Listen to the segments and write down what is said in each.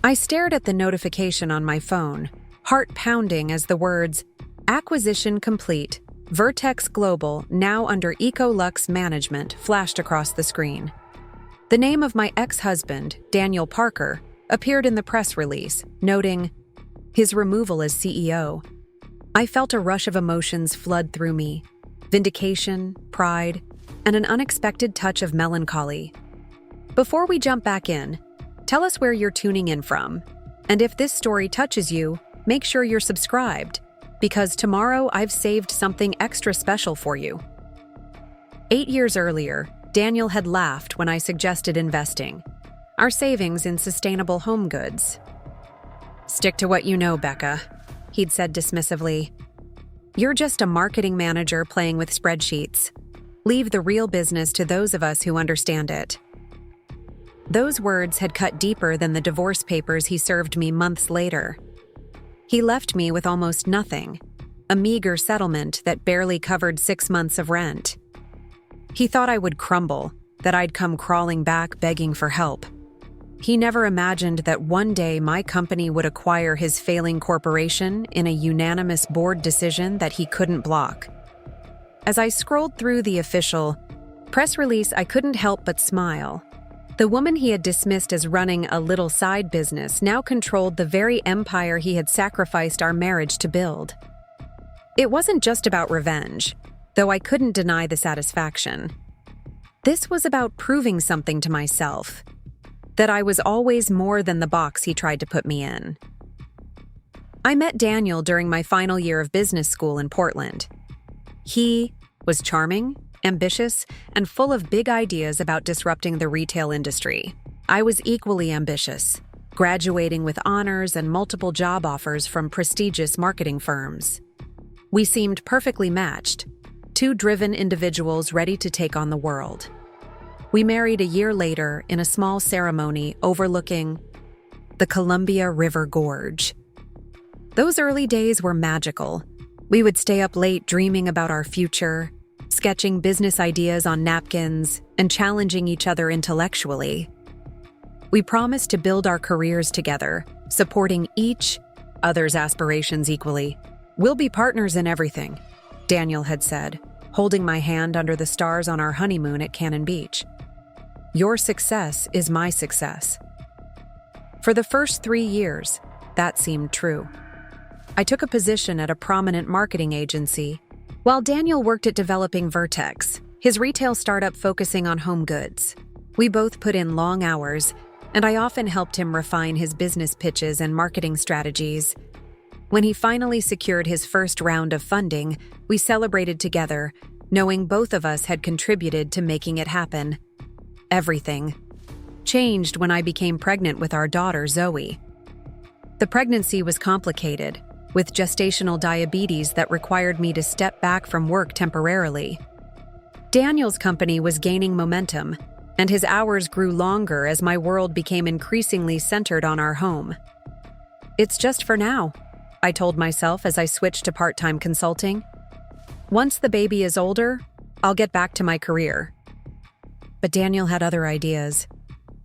I stared at the notification on my phone, heart pounding as the words, "Acquisition complete. Vertex Global, now under Ecolux management," flashed across the screen. The name of my ex-husband, Daniel Parker, appeared in the press release, noting his removal as CEO. I felt a rush of emotions flood through me: vindication, pride, and an unexpected touch of melancholy. Before we jump back in, tell us where you're tuning in from. And if this story touches you, make sure you're subscribed, because tomorrow I've saved something extra special for you. 8 years earlier, Daniel had laughed when I suggested investing our savings in sustainable home goods. "Stick to what you know, Becca," he'd said dismissively. "You're just a marketing manager playing with spreadsheets. Leave the real business to those of us who understand it." Those words had cut deeper than the divorce papers he served me months later. He left me with almost nothing, a meager settlement that barely covered 6 months of rent. He thought I would crumble, that I'd come crawling back begging for help. He never imagined that one day my company would acquire his failing corporation in a unanimous board decision that he couldn't block. As I scrolled through the official press release, I couldn't help but smile. The woman he had dismissed as running a little side business now controlled the very empire he had sacrificed our marriage to build. It wasn't just about revenge, though I couldn't deny the satisfaction. This was about proving something to myself, that I was always more than the box he tried to put me in. I met Daniel during my final year of business school in Portland. He was charming, ambitious, and full of big ideas about disrupting the retail industry. I was equally ambitious, graduating with honors and multiple job offers from prestigious marketing firms. We seemed perfectly matched, two driven individuals ready to take on the world. We married a year later in a small ceremony overlooking the Columbia River Gorge. Those early days were magical. We would stay up late dreaming about our future, sketching business ideas on napkins, and challenging each other intellectually. We promised to build our careers together, supporting each other's aspirations equally. "We'll be partners in everything," Daniel had said, holding my hand under the stars on our honeymoon at Cannon Beach. "Your success is my success." For the first 3 years, that seemed true. I took a position at a prominent marketing agency, while Daniel worked at developing Vertex, his retail startup focusing on home goods. We both put in long hours, and I often helped him refine his business pitches and marketing strategies. When he finally secured his first round of funding, we celebrated together, knowing both of us had contributed to making it happen. Everything changed when I became pregnant with our daughter, Zoe. The pregnancy was complicated, with gestational diabetes that required me to step back from work temporarily. Daniel's company was gaining momentum, and his hours grew longer as my world became increasingly centered on our home. "It's just for now," I told myself as I switched to part-time consulting. "Once the baby is older, I'll get back to my career." But Daniel had other ideas.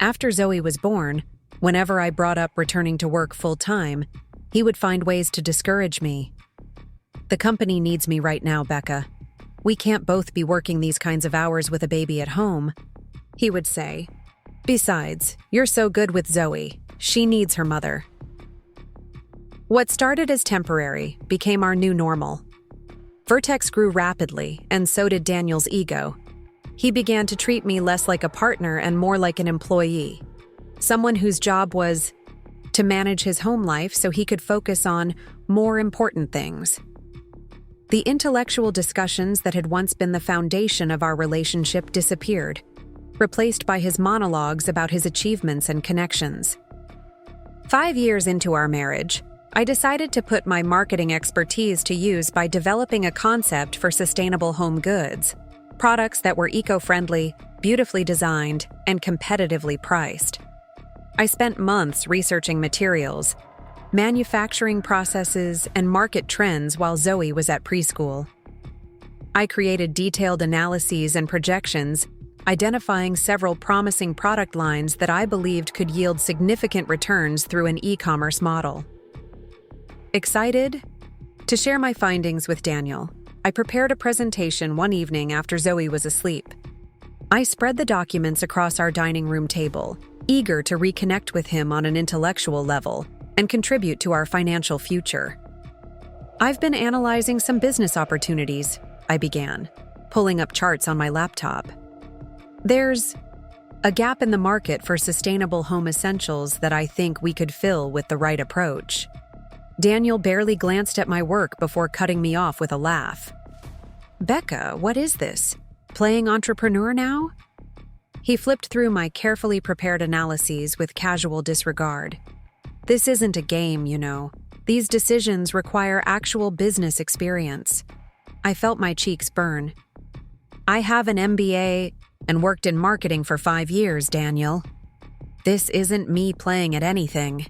After Zoe was born, whenever I brought up returning to work full-time, he would find ways to discourage me. "The company needs me right now, Becca. We can't both be working these kinds of hours with a baby at home," he would say. "Besides, you're so good with Zoe. She needs her mother." What started as temporary became our new normal. Vertex grew rapidly, and so did Daniel's ego. He began to treat me less like a partner and more like an employee, someone whose job was to manage his home life so he could focus on more important things. The intellectual discussions that had once been the foundation of our relationship disappeared, replaced by his monologues about his achievements and connections. 5 years into our marriage, I decided to put my marketing expertise to use by developing a concept for sustainable home goods, products that were eco-friendly, beautifully designed, and competitively priced. I spent months researching materials, manufacturing processes, and market trends while Zoe was at preschool. I created detailed analyses and projections identifying several promising product lines that I believed could yield significant returns through an e-commerce model. Excited to share my findings with Daniel, I prepared a presentation one evening after Zoe was asleep. I spread the documents across our dining room table, eager to reconnect with him on an intellectual level and contribute to our financial future. "I've been analyzing some business opportunities," I began, pulling up charts on my laptop. "There's a gap in the market for sustainable home essentials that I think we could fill with the right approach." Daniel barely glanced at my work before cutting me off with a laugh. "Becca, what is this? Playing entrepreneur now?" He flipped through my carefully prepared analyses with casual disregard. "This isn't a game, you know. These decisions require actual business experience." I felt my cheeks burn. "I have an MBA and worked in marketing for 5 years, Daniel. This isn't me playing at anything."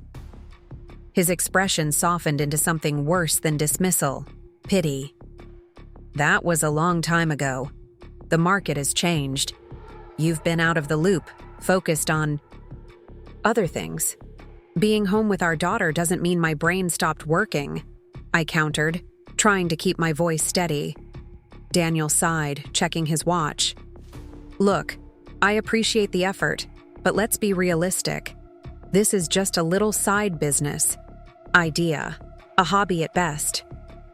His expression softened into something worse than dismissal: pity. "That was a long time ago. The market has changed. You've been out of the loop, focused on other things. Being home with our daughter doesn't mean my brain stopped working," I countered, trying to keep my voice steady. Daniel sighed, checking his watch. "Look, I appreciate the effort, but let's be realistic. This is just a little side business idea, a hobby at best.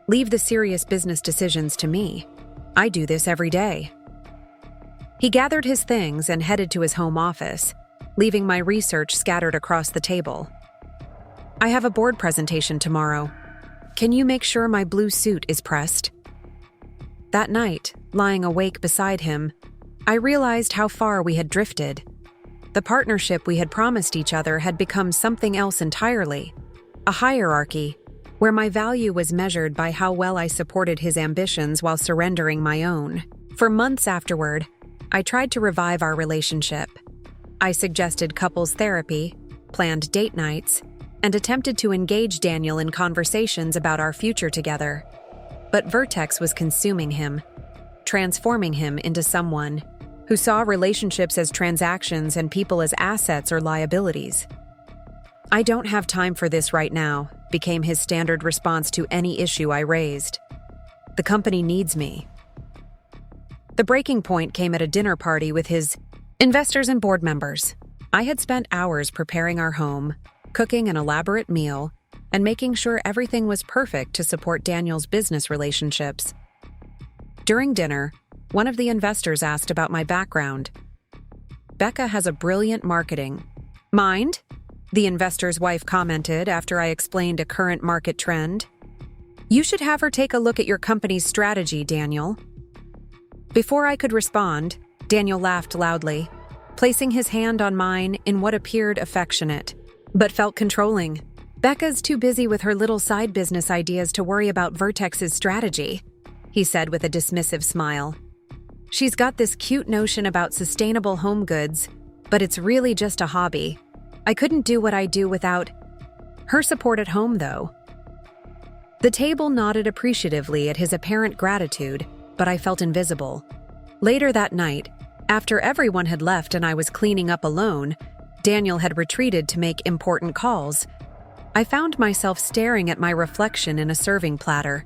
Leave the serious business decisions to me. I do this every day." He gathered his things and headed to his home office, leaving my research scattered across the table. "I have a board presentation tomorrow. Can you make sure my blue suit is pressed?" That night, lying awake beside him, I realized how far we had drifted. The partnership we had promised each other had become something else entirely, a hierarchy, where my value was measured by how well I supported his ambitions while surrendering my own. For months afterward, I tried to revive our relationship. I suggested couples therapy, planned date nights, and attempted to engage Daniel in conversations about our future together. But Vertex was consuming him, transforming him into someone who saw relationships as transactions and people as assets or liabilities. "I don't have time for this right now," became his standard response to any issue I raised. "The company needs me." The breaking point came at a dinner party with his investors and board members. I had spent hours preparing our home, cooking an elaborate meal, and making sure everything was perfect to support Daniel's business relationships. During dinner, one of the investors asked about my background. "Becca has a brilliant marketing." "Mind?" the investor's wife commented after I explained a current market trend. "You should have her take a look at your company's strategy, Daniel." Before I could respond, Daniel laughed loudly, placing his hand on mine in what appeared affectionate, but felt controlling. "Becca's too busy with her little side business ideas to worry about Vertex's strategy," he said with a dismissive smile. "She's got this cute notion about sustainable home goods, but it's really just a hobby. I couldn't do what I do without her support at home, though." The table nodded appreciatively at his apparent gratitude, but I felt invisible. Later that night, after everyone had left and I was cleaning up alone, Daniel had retreated to make important calls. I found myself staring at my reflection in a serving platter,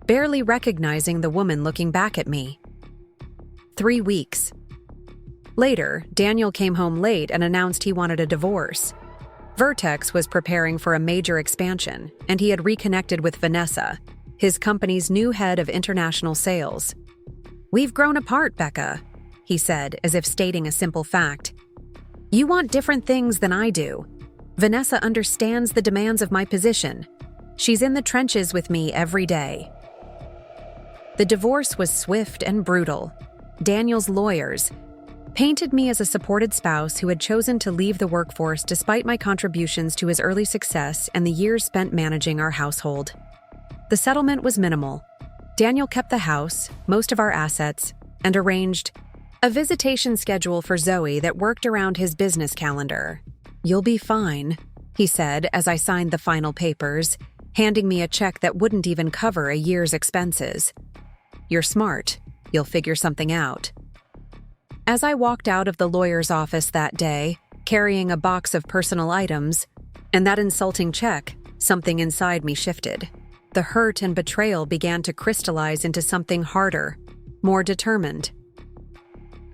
barely recognizing the woman looking back at me. 3 weeks. Later, Daniel came home late and announced he wanted a divorce. Vertex was preparing for a major expansion, and he had reconnected with Vanessa, his company's new head of international sales. "We've grown apart, Becca," he said, as if stating a simple fact. "You want different things than I do. Vanessa understands the demands of my position. She's in the trenches with me every day." The divorce was swift and brutal. Daniel's lawyers painted me as a supported spouse who had chosen to leave the workforce despite my contributions to his early success and the years spent managing our household. The settlement was minimal. Daniel kept the house, most of our assets, and arranged a visitation schedule for Zoe that worked around his business calendar. "You'll be fine," he said as I signed the final papers, handing me a check that wouldn't even cover a year's expenses. "You're smart. You'll figure something out." As I walked out of the lawyer's office that day, carrying a box of personal items, and that insulting check, something inside me shifted. The hurt and betrayal began to crystallize into something harder, more determined.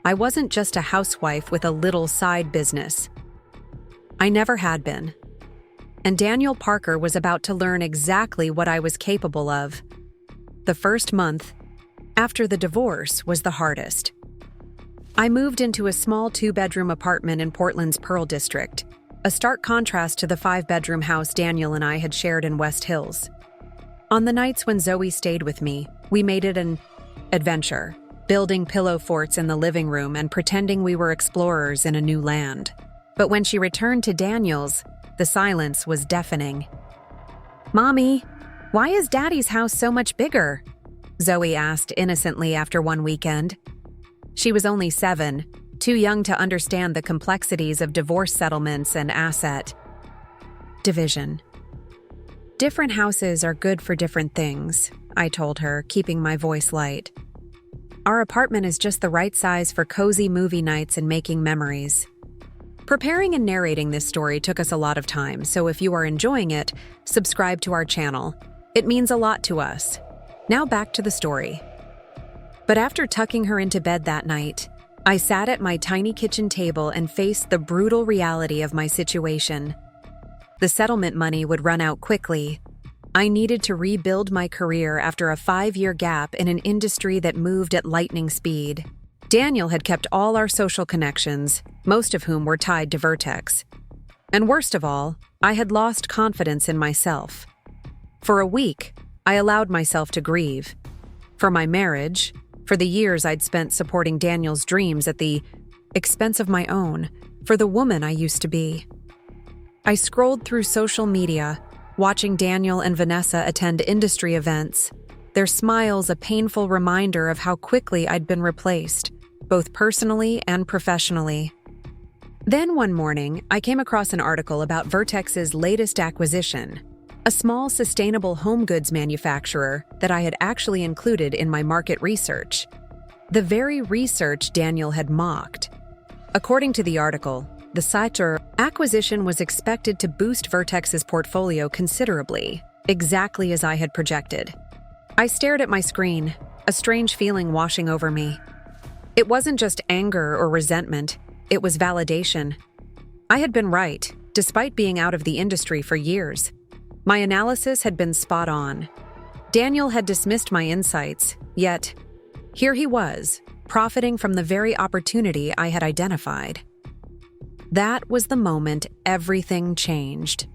I wasn't just a housewife with a little side business. I never had been. And Daniel Parker was about to learn exactly what I was capable of. The first month, after the divorce, was the hardest. I moved into a small 2-bedroom apartment in Portland's Pearl District, a stark contrast to the 5-bedroom house Daniel and I had shared in West Hills. On the nights when Zoe stayed with me, we made it an adventure, building pillow forts in the living room and pretending we were explorers in a new land. But when she returned to Daniel's, the silence was deafening. "Mommy, why is Daddy's house so much bigger?" Zoe asked innocently after one weekend. She was only 7, too young to understand the complexities of divorce settlements and asset division. "Different houses are good for different things," I told her, keeping my voice light. "Our apartment is just the right size for cozy movie nights and making memories." Preparing and narrating this story took us a lot of time, so if you are enjoying it, subscribe to our channel. It means a lot to us. Now back to the story. But after tucking her into bed that night, I sat at my tiny kitchen table and faced the brutal reality of my situation. The settlement money would run out quickly. I needed to rebuild my career after a 5-year gap in an industry that moved at lightning speed. Daniel had kept all our social connections, most of whom were tied to Vertex. And worst of all, I had lost confidence in myself. For a week, I allowed myself to grieve. For my marriage, for the years I'd spent supporting Daniel's dreams at the expense of my own, for the woman I used to be. I scrolled through social media, watching Daniel and Vanessa attend industry events, their smiles a painful reminder of how quickly I'd been replaced, both personally and professionally. Then one morning, I came across an article about Vertex's latest acquisition, a small sustainable home goods manufacturer that I had actually included in my market research. The very research Daniel had mocked. According to the article, the Sator acquisition was expected to boost Vertex's portfolio considerably, exactly as I had projected. I stared at my screen, a strange feeling washing over me. It wasn't just anger or resentment, it was validation. I had been right, despite being out of the industry for years. My analysis had been spot on. Daniel had dismissed my insights, yet here he was, profiting from the very opportunity I had identified. That was the moment everything changed.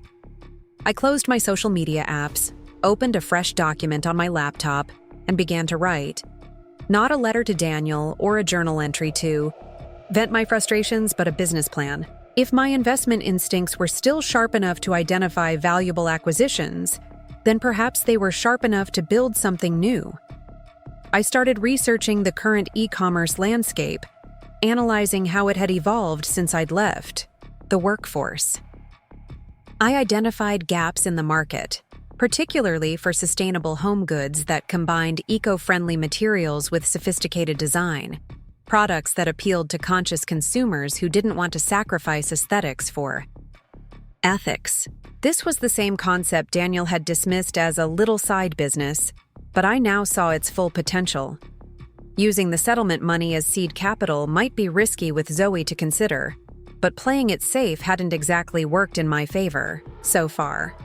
I closed my social media apps, opened a fresh document on my laptop, and began to write. Not a letter to Daniel or a journal entry to vent my frustrations, but a business plan. If my investment instincts were still sharp enough to identify valuable acquisitions, then perhaps they were sharp enough to build something new. I started researching the current e-commerce landscape, analyzing how it had evolved since I'd left the workforce. I identified gaps in the market, particularly for sustainable home goods that combined eco-friendly materials with sophisticated design, products that appealed to conscious consumers who didn't want to sacrifice aesthetics for ethics. This was the same concept Daniel had dismissed as a little side business, but I now saw its full potential. Using the settlement money as seed capital might be risky with Zoe to consider, but playing it safe hadn't exactly worked in my favor, so far.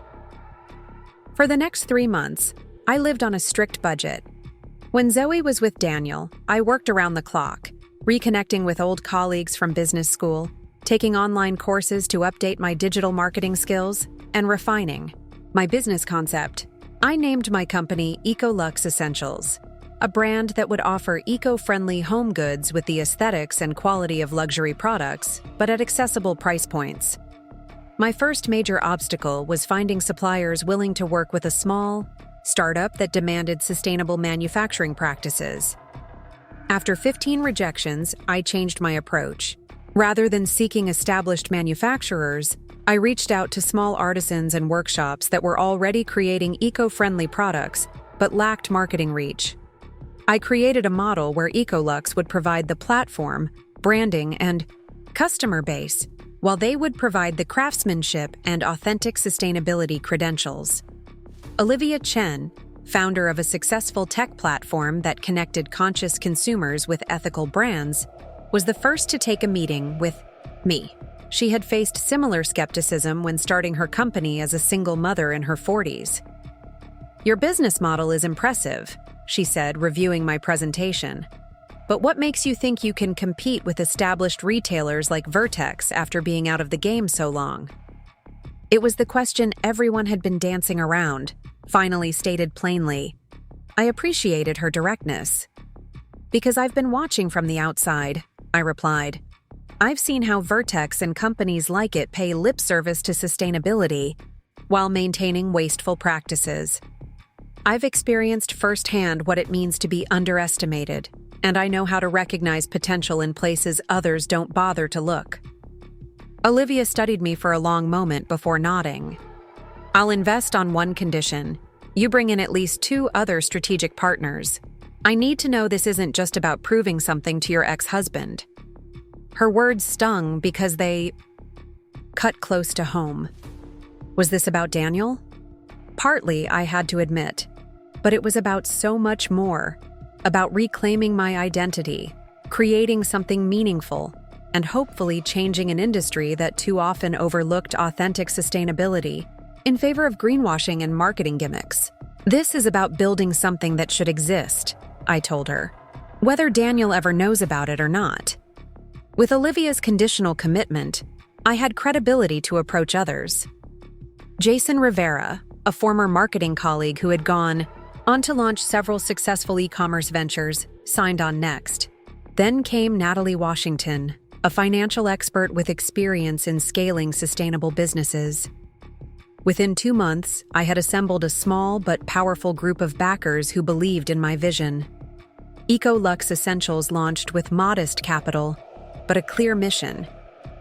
For the next 3 months, I lived on a strict budget. When Zoe was with Daniel, I worked around the clock, reconnecting with old colleagues from business school, taking online courses to update my digital marketing skills, and refining my business concept. I named my company EcoLux Essentials, a brand that would offer eco-friendly home goods with the aesthetics and quality of luxury products, but at accessible price points. My first major obstacle was finding suppliers willing to work with a small startup that demanded sustainable manufacturing practices. After 15 rejections, I changed my approach. Rather than seeking established manufacturers, I reached out to small artisans and workshops that were already creating eco-friendly products but lacked marketing reach. I created a model where EcoLux would provide the platform branding, and customer base, while they would provide the craftsmanship and authentic sustainability credentials. Olivia Chen, founder of a successful tech platform that connected conscious consumers with ethical brands, was the first to take a meeting with me. She had faced similar skepticism when starting her company as a single mother in her 40s. "Your business model is impressive," she said, reviewing my presentation. "But what makes you think you can compete with established retailers like Vertex after being out of the game so long?" It was the question everyone had been dancing around, finally stated plainly. I appreciated her directness. "Because I've been watching from the outside," I replied. "I've seen how Vertex and companies like it pay lip service to sustainability while maintaining wasteful practices. I've experienced firsthand what it means to be underestimated, and I know how to recognize potential in places others don't bother to look." Olivia studied me for a long moment before nodding. "I'll invest on one condition. You bring in at least 2 other strategic partners. I need to know this isn't just about proving something to your ex-husband." Her words stung because they cut close to home. Was this about Daniel? Partly, I had to admit. But it was about so much more. About reclaiming my identity, creating something meaningful, and hopefully changing an industry that too often overlooked authentic sustainability in favor of greenwashing and marketing gimmicks. "This is about building something that should exist," I told her, "whether Daniel ever knows about it or not." With Olivia's conditional commitment, I had credibility to approach others. Jason Rivera, a former marketing colleague who had gone on to launch several successful e-commerce ventures, signed on next. Then came Natalie Washington, a financial expert with experience in scaling sustainable businesses. Within 2 months, I had assembled a small but powerful group of backers who believed in my vision. EcoLux Essentials launched with modest capital, but a clear mission.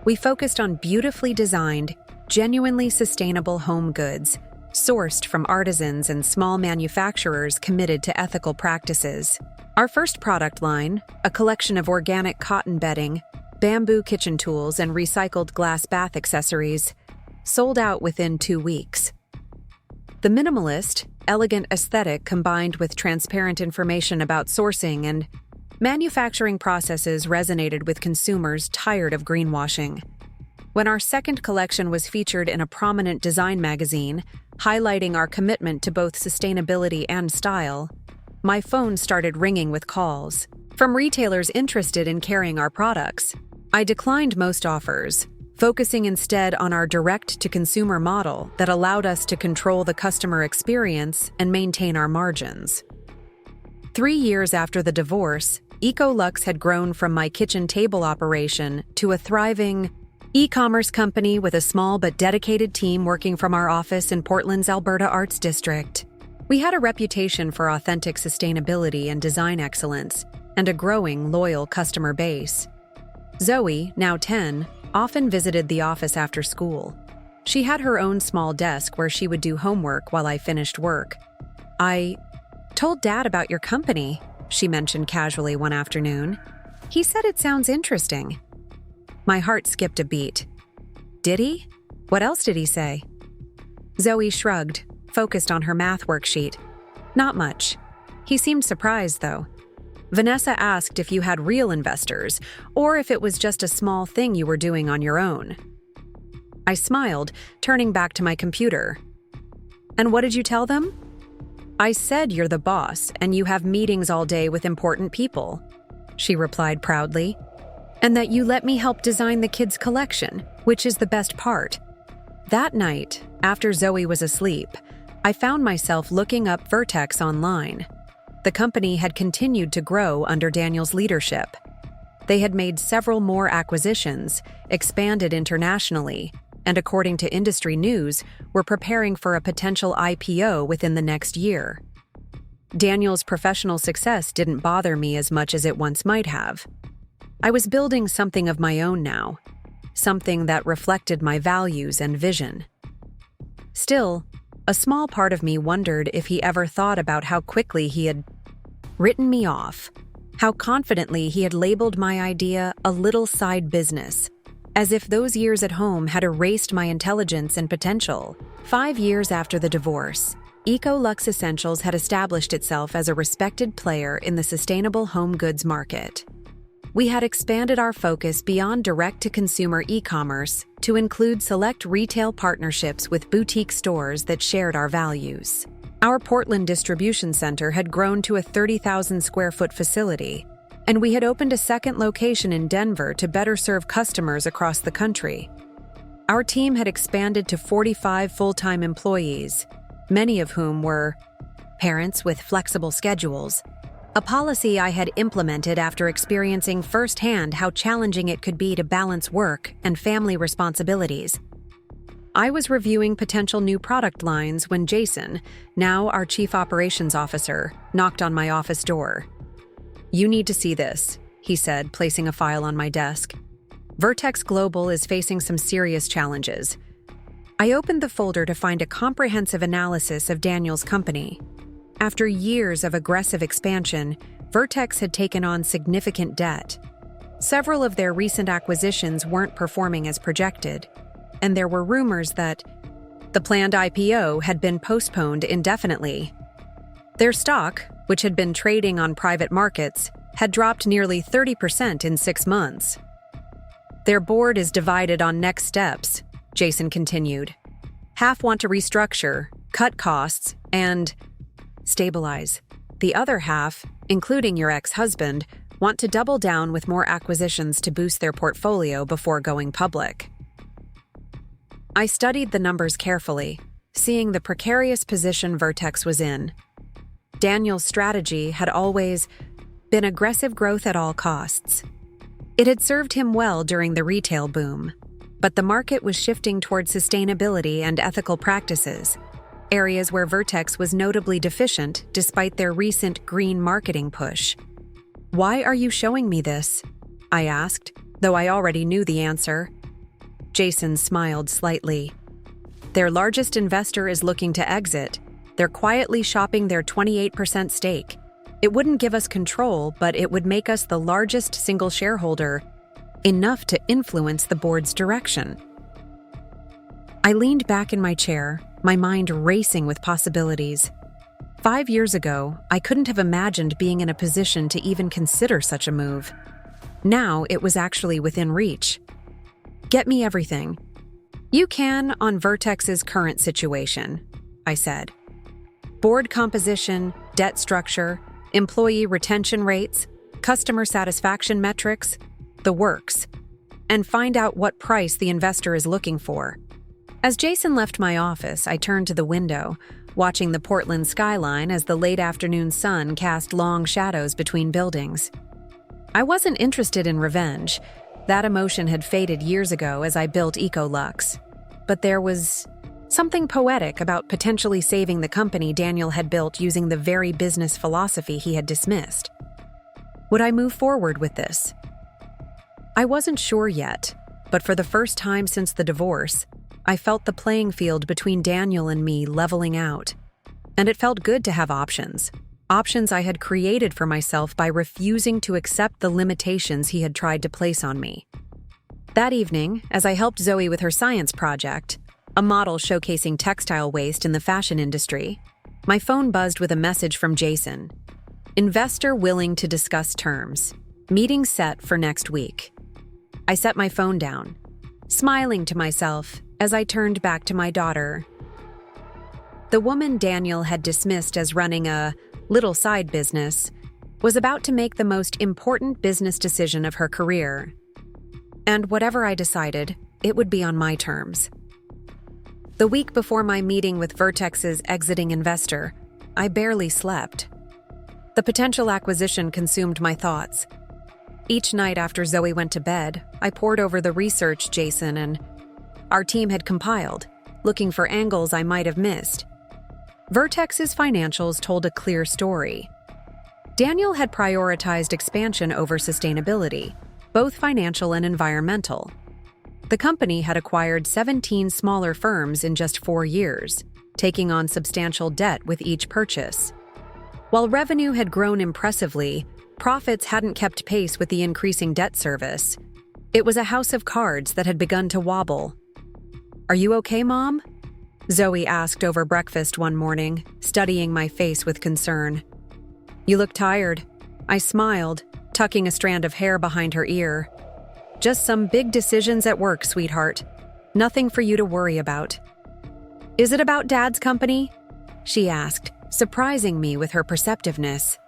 We focused on beautifully designed, genuinely sustainable home goods, sourced from artisans and small manufacturers committed to ethical practices. Our first product line, a collection of organic cotton bedding, bamboo kitchen tools, and recycled glass bath accessories, sold out within 2 weeks. The minimalist, elegant aesthetic combined with transparent information about sourcing and manufacturing processes resonated with consumers tired of greenwashing. When our second collection was featured in a prominent design magazine, highlighting our commitment to both sustainability and style, my phone started ringing with calls from retailers interested in carrying our products. I declined most offers, focusing instead on our direct-to-consumer model that allowed us to control the customer experience and maintain our margins. 3 years after the divorce, EcoLux had grown from my kitchen table operation to a thriving e-commerce company with a small but dedicated team working from our office in Portland's Alberta Arts District. We had a reputation for authentic sustainability and design excellence, and a growing, loyal customer base. Zoe, now 10, often visited the office after school. She had her own small desk where she would do homework while I finished work. "I told Dad about your company," she mentioned casually one afternoon. "He said it sounds interesting." My heart skipped a beat. "Did he? What else did he say?" Zoe shrugged, focused on her math worksheet. "Not much. He seemed surprised, though. Vanessa asked if you had real investors, or if it was just a small thing you were doing on your own." I smiled, turning back to my computer. "And what did you tell them?" "I said you're the boss, and you have meetings all day with important people," she replied proudly. "And that you let me help design the kids' collection, which is the best part." That night, after Zoe was asleep, I found myself looking up Vertex online. The company had continued to grow under Daniel's leadership. They had made several more acquisitions, expanded internationally, and according to industry news, were preparing for a potential IPO within the next year. Daniel's professional success didn't bother me as much as it once might have. I was building something of my own now, something that reflected my values and vision. Still, a small part of me wondered if he ever thought about how quickly he had written me off. How confidently he had labeled my idea a little side business, as if those years at home had erased my intelligence and potential. 5 years after the divorce, Ecolux Essentials had established itself as a respected player in the sustainable home goods market. We had expanded our focus beyond direct-to-consumer e-commerce to include select retail partnerships with boutique stores that shared our values. Our Portland distribution center had grown to a 30,000-square-foot facility, and we had opened a second location in Denver to better serve customers across the country. Our team had expanded to 45 full-time employees, many of whom were parents with flexible schedules, a policy I had implemented after experiencing firsthand how challenging it could be to balance work and family responsibilities. I was reviewing potential new product lines when Jason, now our Chief Operations Officer, knocked on my office door. "You need to see this," he said, placing a file on my desk. "Vertex Global is facing some serious challenges." I opened the folder to find a comprehensive analysis of Daniel's company. After years of aggressive expansion, Vertex had taken on significant debt. Several of their recent acquisitions weren't performing as projected, and there were rumors that the planned IPO had been postponed indefinitely. Their stock, which had been trading on private markets, had dropped nearly 30% in 6 months. "Their board is divided on next steps," Jason continued. "Half want to restructure, cut costs, and stabilize. The other half, including your ex-husband, want to double down with more acquisitions to boost their portfolio before going public." I studied the numbers carefully, seeing the precarious position Vertex was in. Daniel's strategy had always been aggressive growth at all costs. It had served him well during the retail boom, but the market was shifting toward sustainability and ethical practices, areas where Vertex was notably deficient despite their recent green marketing push. "Why are you showing me this?" I asked, though I already knew the answer. Jason smiled slightly. "Their largest investor is looking to exit. They're quietly shopping their 28% stake. It wouldn't give us control, but it would make us the largest single shareholder, enough to influence the board's direction." I leaned back in my chair, my mind racing with possibilities. 5 years ago, I couldn't have imagined being in a position to even consider such a move. Now it was actually within reach. "Get me everything you can on Vertex's current situation," I said. "Board composition, debt structure, employee retention rates, customer satisfaction metrics, the works, and find out what price the investor is looking for." As Jason left my office, I turned to the window, watching the Portland skyline as the late afternoon sun cast long shadows between buildings. I wasn't interested in revenge. That emotion had faded years ago as I built Ecolux. But there was something poetic about potentially saving the company Daniel had built using the very business philosophy he had dismissed. Would I move forward with this? I wasn't sure yet, but for the first time since the divorce, I felt the playing field between Daniel and me leveling out. And it felt good to have options. Options I had created for myself by refusing to accept the limitations he had tried to place on me. That evening, as I helped Zoe with her science project, a model showcasing textile waste in the fashion industry, my phone buzzed with a message from Jason. "Investor willing to discuss terms. Meeting set for next week." I set my phone down, smiling to myself as I turned back to my daughter. The woman Daniel had dismissed as running a little side business was about to make the most important business decision of her career. And whatever I decided, it would be on my terms. The week before my meeting with Vertex's exiting investor, I barely slept. The potential acquisition consumed my thoughts. Each night after Zoe went to bed, I pored over the research Jason and our team had compiled, looking for angles I might have missed. Vertex's financials told a clear story. Daniel had prioritized expansion over sustainability, both financial and environmental. The company had acquired 17 smaller firms in just 4 years, taking on substantial debt with each purchase. While revenue had grown impressively, Profits hadn't kept pace with the increasing debt service. It was a house of cards that had begun to wobble. "Are you okay, Mom?" Zoe asked over breakfast one morning, studying my face with concern. "You look tired." I smiled, tucking a strand of hair behind her ear. "Just some big decisions at work, sweetheart. Nothing for you to worry about." "Is it about Dad's company?" she asked, surprising me with her perceptiveness.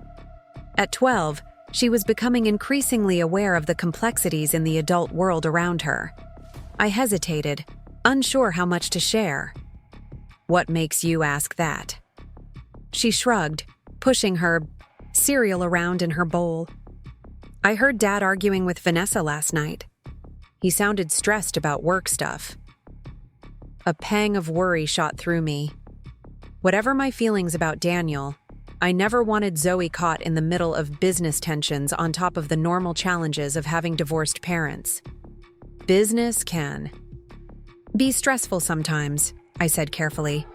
At 12, she was becoming increasingly aware of the complexities in the adult world around her. I hesitated, unsure how much to share. "What makes you ask that?" She shrugged, pushing her cereal around in her bowl. "I heard Dad arguing with Vanessa last night. He sounded stressed about work stuff." A pang of worry shot through me. Whatever my feelings about Daniel, I never wanted Zoe caught in the middle of business tensions on top of the normal challenges of having divorced parents. Business can be stressful sometimes, I said carefully.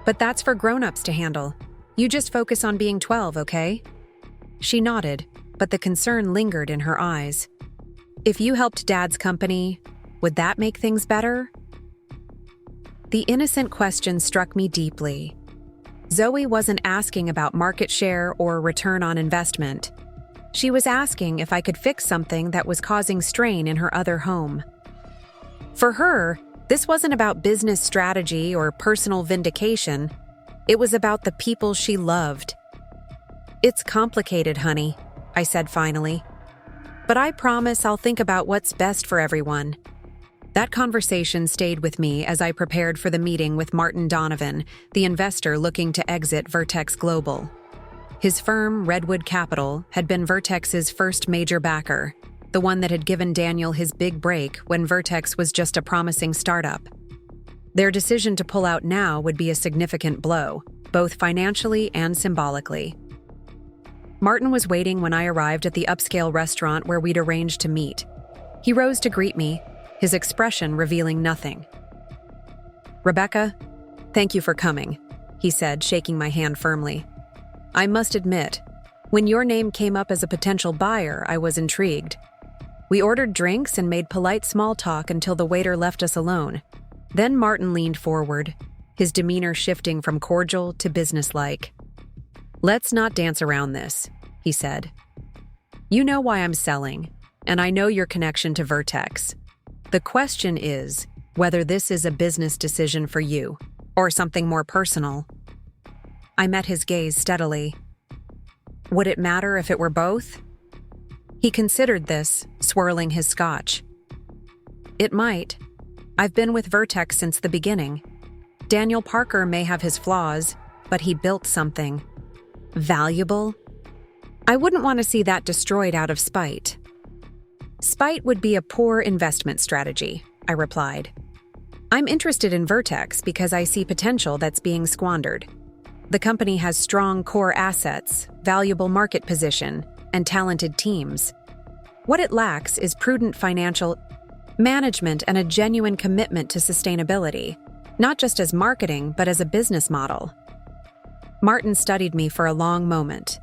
"But that's for grown-ups to handle. You just focus on being 12, okay?" She nodded, but the concern lingered in her eyes. "If you helped Dad's company, would that make things better?" The innocent question struck me deeply. Zoe wasn't asking about market share or return on investment. She was asking if I could fix something that was causing strain in her other home. For her, this wasn't about business strategy or personal vindication. It was about the people she loved. "It's complicated, honey," I said finally. "But I promise I'll think about what's best for everyone." That conversation stayed with me as I prepared for the meeting with Martin Donovan, the investor looking to exit Vertex Global. His firm, Redwood Capital, had been Vertex's first major backer, the one that had given Daniel his big break when Vertex was just a promising startup. Their decision to pull out now would be a significant blow, both financially and symbolically. Martin was waiting when I arrived at the upscale restaurant where we'd arranged to meet. He rose to greet me, his expression revealing nothing. "Rebecca, thank you for coming," he said, shaking my hand firmly. "I must admit, when your name came up as a potential buyer, I was intrigued." We ordered drinks and made polite small talk until the waiter left us alone. Then Martin leaned forward, his demeanor shifting from cordial to businesslike. "Let's not dance around this," he said. "You know why I'm selling, and I know your connection to Vertex. The question is whether this is a business decision for you, or something more personal." I met his gaze steadily. "Would it matter if it were both?" He considered this, swirling his scotch. "It might. I've been with Vertex since the beginning. Daniel Parker may have his flaws, but he built something valuable. I wouldn't want to see that destroyed out of spite." "Spite would be a poor investment strategy," I replied. "I'm interested in Vertex because I see potential that's being squandered. The company has strong core assets, valuable market position, and talented teams. What it lacks is prudent financial management and a genuine commitment to sustainability, not just as marketing, but as a business model." Martin studied me for a long moment.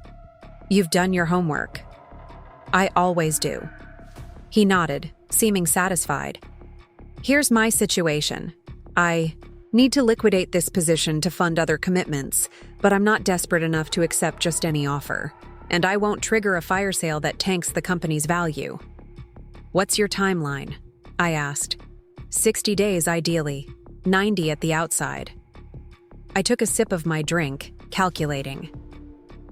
"You've done your homework." "I always do." He nodded, seeming satisfied. "Here's my situation. I need to liquidate this position to fund other commitments, but I'm not desperate enough to accept just any offer. And I won't trigger a fire sale that tanks the company's value." "What's your timeline?" I asked. 60 days ideally, 90 at the outside." I took a sip of my drink, calculating.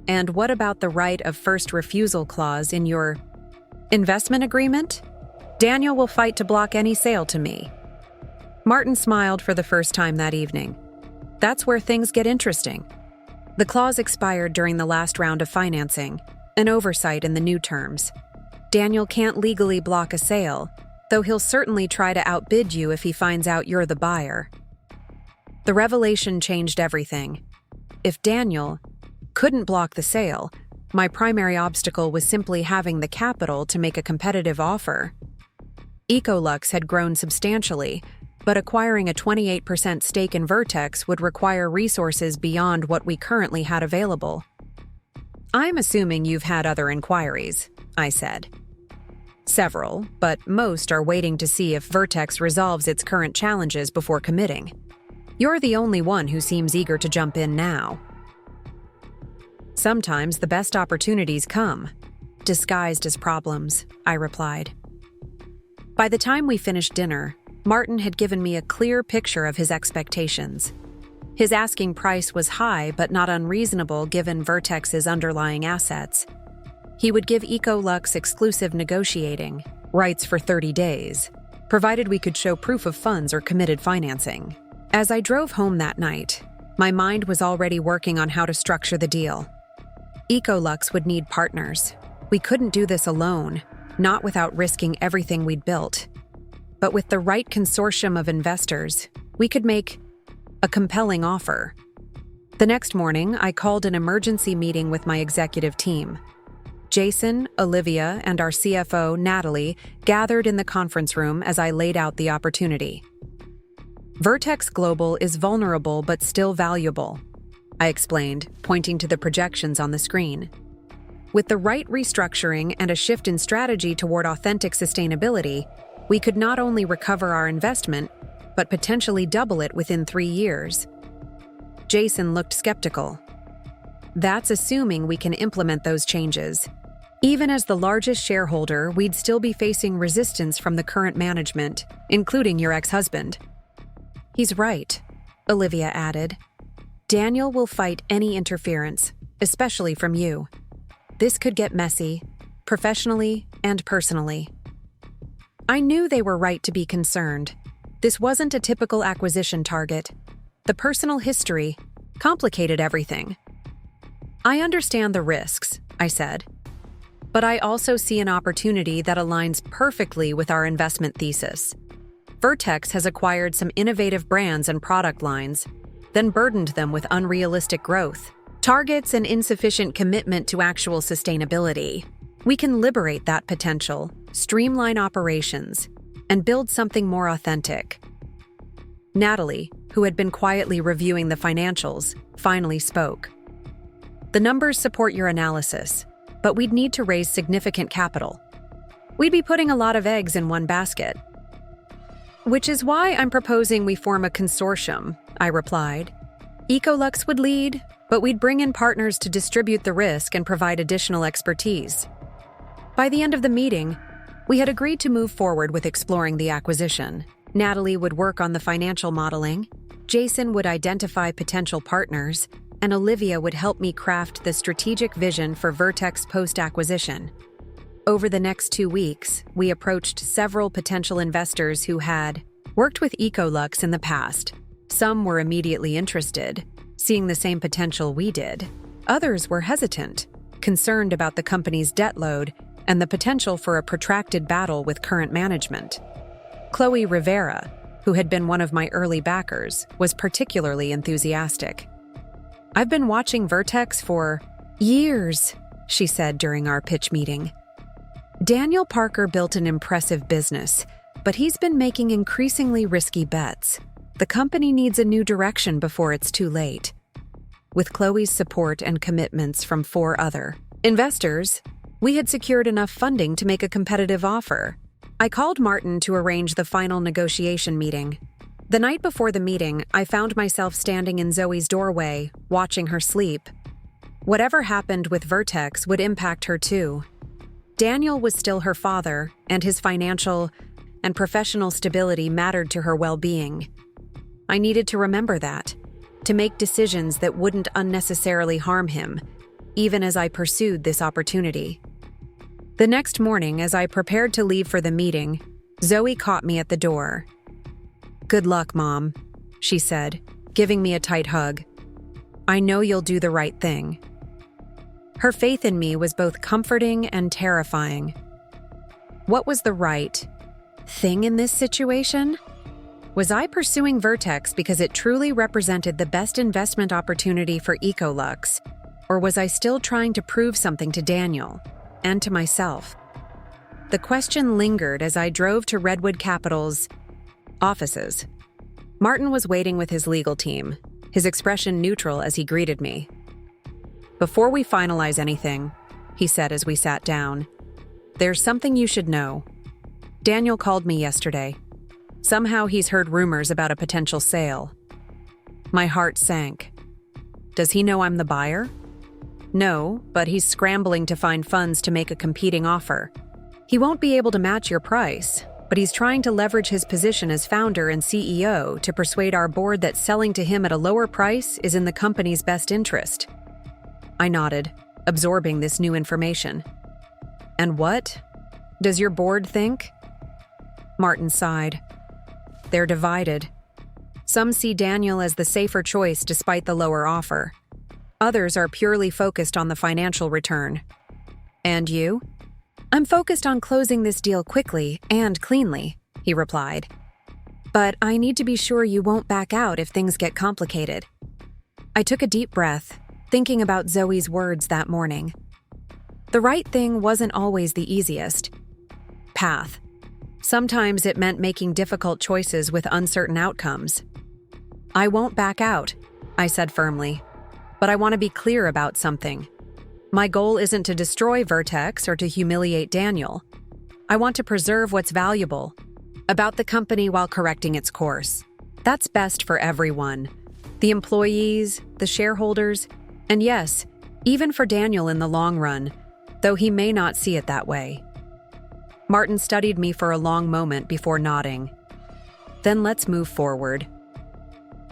"And what about the right of first refusal clause in your investment agreement? Daniel will fight to block any sale to me." Martin smiled for the first time that evening. "That's where things get interesting. The clause expired during the last round of financing, an oversight in the new terms. Daniel can't legally block a sale, though he'll certainly try to outbid you if he finds out you're the buyer." The revelation changed everything. If Daniel couldn't block the sale, my primary obstacle was simply having the capital to make a competitive offer. Ecolux had grown substantially, but acquiring a 28% stake in Vertex would require resources beyond what we currently had available. I'm assuming you've had other inquiries, I said. Several, but most are waiting to see if Vertex resolves its current challenges before committing. You're the only one who seems eager to jump in now. Sometimes the best opportunities come, disguised as problems, I replied. By the time we finished dinner, Martin had given me a clear picture of his expectations. His asking price was high but not unreasonable given Vertex's underlying assets. He would give Ecolux exclusive negotiating rights for 30 days, provided we could show proof of funds or committed financing. As I drove home that night, my mind was already working on how to structure the deal. Ecolux would need partners. We couldn't do this alone, not without risking everything we'd built. But with the right consortium of investors, we could make a compelling offer. The next morning, I called an emergency meeting with my executive team. Jason, Olivia, and our CFO, Natalie, gathered in the conference room as I laid out the opportunity. Vertex Global is vulnerable but still valuable, I explained, pointing to the projections on the screen. With the right restructuring and a shift in strategy toward authentic sustainability, we could not only recover our investment, but potentially double it within 3 years. Jason looked skeptical. That's assuming we can implement those changes. Even as the largest shareholder, we'd still be facing resistance from the current management, including your ex-husband. He's right, Olivia added. Daniel will fight any interference, especially from you. This could get messy, professionally and personally. I knew they were right to be concerned. This wasn't a typical acquisition target. The personal history complicated everything. I understand the risks, I said, but I also see an opportunity that aligns perfectly with our investment thesis. Vertex has acquired some innovative brands and product lines, then burdened them with unrealistic growth, targets, and insufficient commitment to actual sustainability. We can liberate that potential, streamline operations, and build something more authentic. Natalie, who had been quietly reviewing the financials, finally spoke. The numbers support your analysis, but we'd need to raise significant capital. We'd be putting a lot of eggs in one basket. Which is why I'm proposing we form a consortium, I replied. Ecolux would lead, but we'd bring in partners to distribute the risk and provide additional expertise. By the end of the meeting, we had agreed to move forward with exploring the acquisition. Natalie would work on the financial modeling, Jason would identify potential partners, and Olivia would help me craft the strategic vision for Vertex post-acquisition. Over the next 2 weeks, we approached several potential investors who had worked with Ecolux in the past. Some were immediately interested, seeing the same potential we did. Others were hesitant, concerned about the company's debt load and the potential for a protracted battle with current management. Chloe Rivera, who had been one of my early backers, was particularly enthusiastic. I've been watching Vertex for years, she said during our pitch meeting. Daniel Parker built an impressive business, but he's been making increasingly risky bets. The company needs a new direction before it's too late. With Chloe's support and commitments from 4 other investors, we had secured enough funding to make a competitive offer. I called Martin to arrange the final negotiation meeting. The night before the meeting, I found myself standing in Zoe's doorway, watching her sleep. Whatever happened with Vertex would impact her too. Daniel was still her father, and his financial and professional stability mattered to her well-being. I needed to remember that, to make decisions that wouldn't unnecessarily harm him, even as I pursued this opportunity. The next morning, as I prepared to leave for the meeting, Zoe caught me at the door. "Good luck, Mom," she said, giving me a tight hug. "I know you'll do the right thing." Her faith in me was both comforting and terrifying. What was the right thing in this situation? Was I pursuing Vertex because it truly represented the best investment opportunity for Ecolux, or was I still trying to prove something to Daniel and to myself? The question lingered as I drove to Redwood Capital's offices. Martin was waiting with his legal team, his expression neutral as he greeted me. "Before we finalize anything," he said as we sat down, "there's something you should know. Daniel called me yesterday. Somehow he's heard rumors about a potential sale." My heart sank. Does he know I'm the buyer? No, but he's scrambling to find funds to make a competing offer. He won't be able to match your price, but he's trying to leverage his position as founder and CEO to persuade our board that selling to him at a lower price is in the company's best interest. I nodded, absorbing this new information. "And what does your board think?" Martin sighed. "They're divided. Some see Daniel as the safer choice despite the lower offer. Others are purely focused on the financial return. And you?" "I'm focused on closing this deal quickly and cleanly," he replied. "But I need to be sure you won't back out if things get complicated." I took a deep breath, thinking about Zoe's words that morning. The right thing wasn't always the easiest path. Sometimes it meant making difficult choices with uncertain outcomes. "I won't back out," I said firmly. "But I want to be clear about something. My goal isn't to destroy Vertex or to humiliate Daniel. I want to preserve what's valuable about the company while correcting its course. That's best for everyone. The employees, the shareholders, and yes, even for Daniel in the long run, though he may not see it that way." Martin studied me for a long moment before nodding. "Then let's move forward."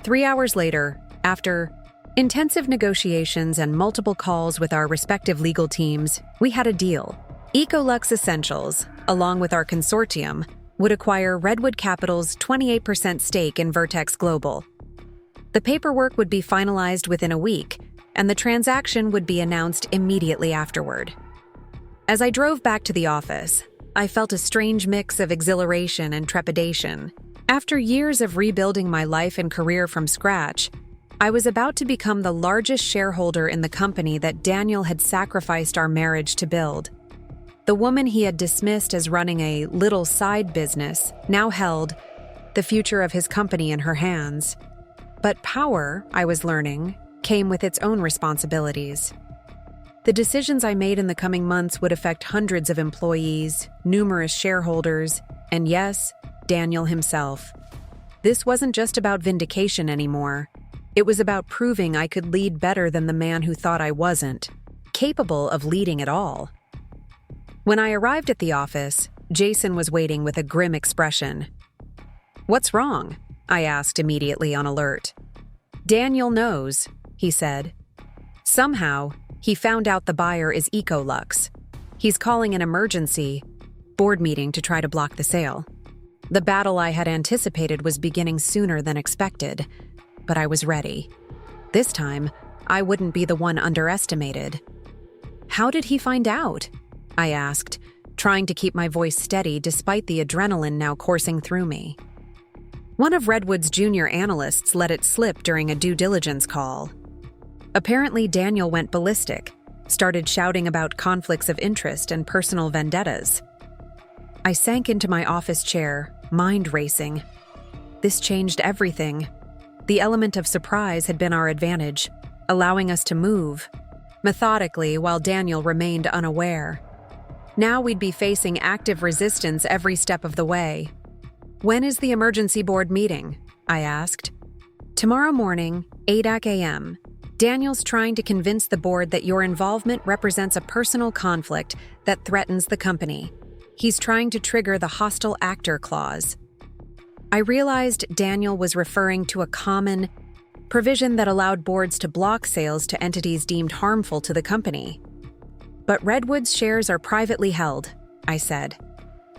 3 hours later, after intensive negotiations and multiple calls with our respective legal teams, we had a deal. Ecolux Essentials, along with our consortium, would acquire Redwood Capital's 28% stake in Vertex Global. The paperwork would be finalized within a week, and the transaction would be announced immediately afterward. As I drove back to the office, I felt a strange mix of exhilaration and trepidation. After years of rebuilding my life and career from scratch, I was about to become the largest shareholder in the company that Daniel had sacrificed our marriage to build. The woman he had dismissed as running a little side business now held the future of his company in her hands. But power, I was learning, came with its own responsibilities. The decisions I made in the coming months would affect hundreds of employees, numerous shareholders, and yes, Daniel himself. This wasn't just about vindication anymore. It was about proving I could lead better than the man who thought I wasn't, capable of leading at all. When I arrived at the office, Jason was waiting with a grim expression. "What's wrong?" I asked immediately on alert. "Daniel knows," he said. "Somehow, he found out the buyer is Ecolux. He's calling an emergency board meeting to try to block the sale." The battle I had anticipated was beginning sooner than expected, but I was ready. This time, I wouldn't be the one underestimated. "How did he find out?" I asked, trying to keep my voice steady despite the adrenaline now coursing through me. One of Redwood's junior analysts let it slip during a due diligence call. Apparently, Daniel went ballistic, started shouting about conflicts of interest and personal vendettas. I sank into my office chair, mind racing. This changed everything. The element of surprise had been our advantage, allowing us to move methodically while Daniel remained unaware. Now we'd be facing active resistance every step of the way. "When is the emergency board meeting?" I asked. "Tomorrow morning, 8 a.m. Daniel's trying to convince the board that your involvement represents a personal conflict that threatens the company. He's trying to trigger the hostile actor clause." I realized Daniel was referring to a common provision that allowed boards to block sales to entities deemed harmful to the company. "But Redwood's shares are privately held," I said.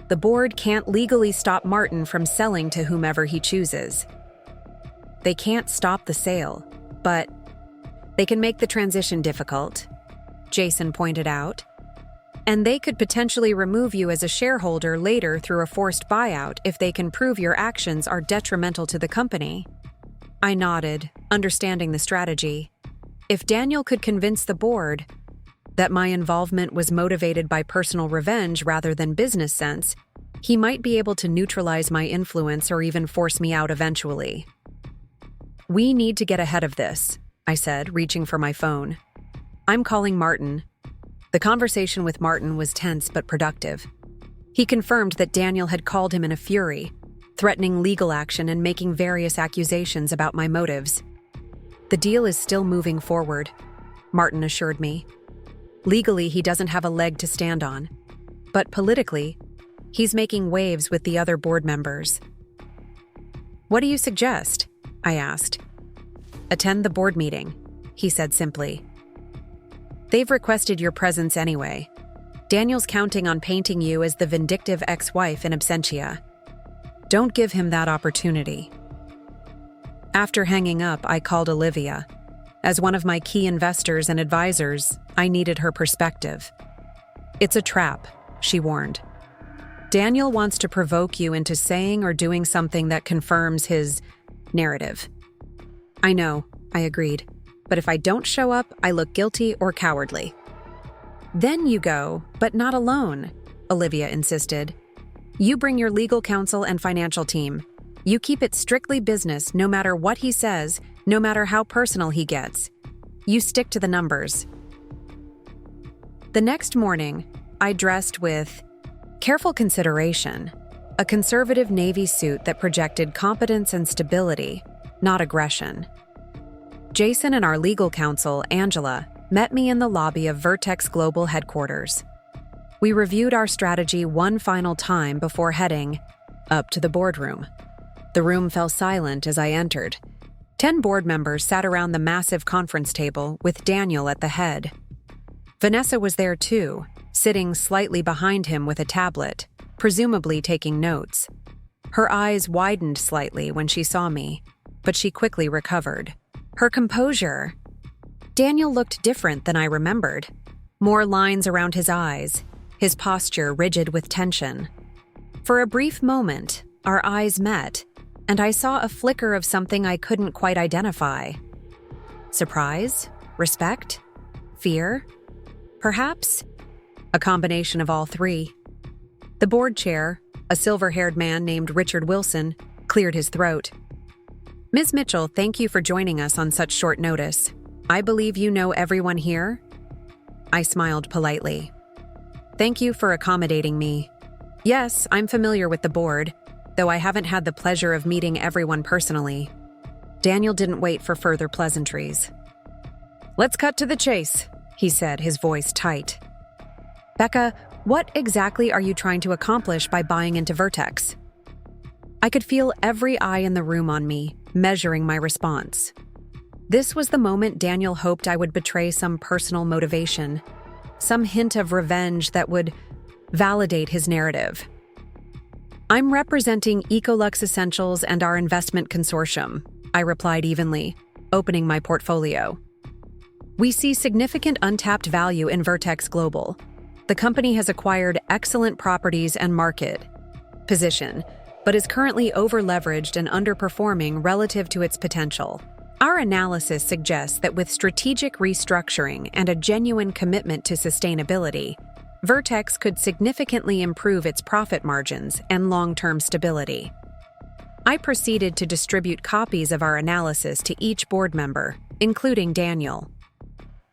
"The board can't legally stop Martin from selling to whomever he chooses." "They can't stop the sale, but they can make the transition difficult," Jason pointed out. "And they could potentially remove you as a shareholder later through a forced buyout if they can prove your actions are detrimental to the company." I nodded, understanding the strategy. If Daniel could convince the board that my involvement was motivated by personal revenge rather than business sense, he might be able to neutralize my influence or even force me out eventually. "We need to get ahead of this," I said, reaching for my phone. I'm calling Martin. The conversation with Martin was tense but productive. He confirmed that Daniel had called him in a fury, threatening legal action and making various accusations about my motives. The deal is still moving forward, Martin assured me. Legally, he doesn't have a leg to stand on, but politically, he's making waves with the other board members. What do you suggest? I asked. Attend the board meeting, he said simply. They've requested your presence anyway. Daniel's counting on painting you as the vindictive ex-wife in absentia. Don't give him that opportunity. After hanging up, I called Olivia. As one of my key investors and advisors, I needed her perspective. It's a trap, she warned. Daniel wants to provoke you into saying or doing something that confirms his narrative. I know, I agreed. But if I don't show up, I look guilty or cowardly. Then you go, but not alone, Olivia insisted. You bring your legal counsel and financial team. You keep it strictly business no matter what he says, no matter how personal he gets. You stick to the numbers. The next morning, I dressed with careful consideration, a conservative navy suit that projected competence and stability, not aggression. Jason and our legal counsel, Angela, met me in the lobby of Vertex Global headquarters. We reviewed our strategy one final time before heading up to the boardroom. The room fell silent as I entered. 10 board members sat around the massive conference table with Daniel at the head. Vanessa was there too, sitting slightly behind him with a tablet, presumably taking notes. Her eyes widened slightly when she saw me, but she quickly recovered. Her composure. Daniel looked different than I remembered. More lines around his eyes, his posture rigid with tension. For a brief moment, our eyes met, and I saw a flicker of something I couldn't quite identify. Surprise? Respect? Fear? Perhaps? A combination of all three. The board chair, a silver-haired man named Richard Wilson, cleared his throat. Ms. Mitchell, thank you for joining us on such short notice. I believe you know everyone here? I smiled politely. Thank you for accommodating me. Yes, I'm familiar with the board, though I haven't had the pleasure of meeting everyone personally. Daniel didn't wait for further pleasantries. Let's cut to the chase, he said, his voice tight. Becca, what exactly are you trying to accomplish by buying into Vertex? I could feel every eye in the room on me, measuring my response. This was the moment Daniel hoped I would betray some personal motivation, some hint of revenge that would validate his narrative. I'm representing Ecolux Essentials and our investment consortium, I replied evenly, opening my portfolio. We see significant untapped value in Vertex Global. The company has acquired excellent properties and market position, but is currently over-leveraged and underperforming relative to its potential. Our analysis suggests that with strategic restructuring and a genuine commitment to sustainability, Vertex could significantly improve its profit margins and long-term stability. I proceeded to distribute copies of our analysis to each board member, including Daniel.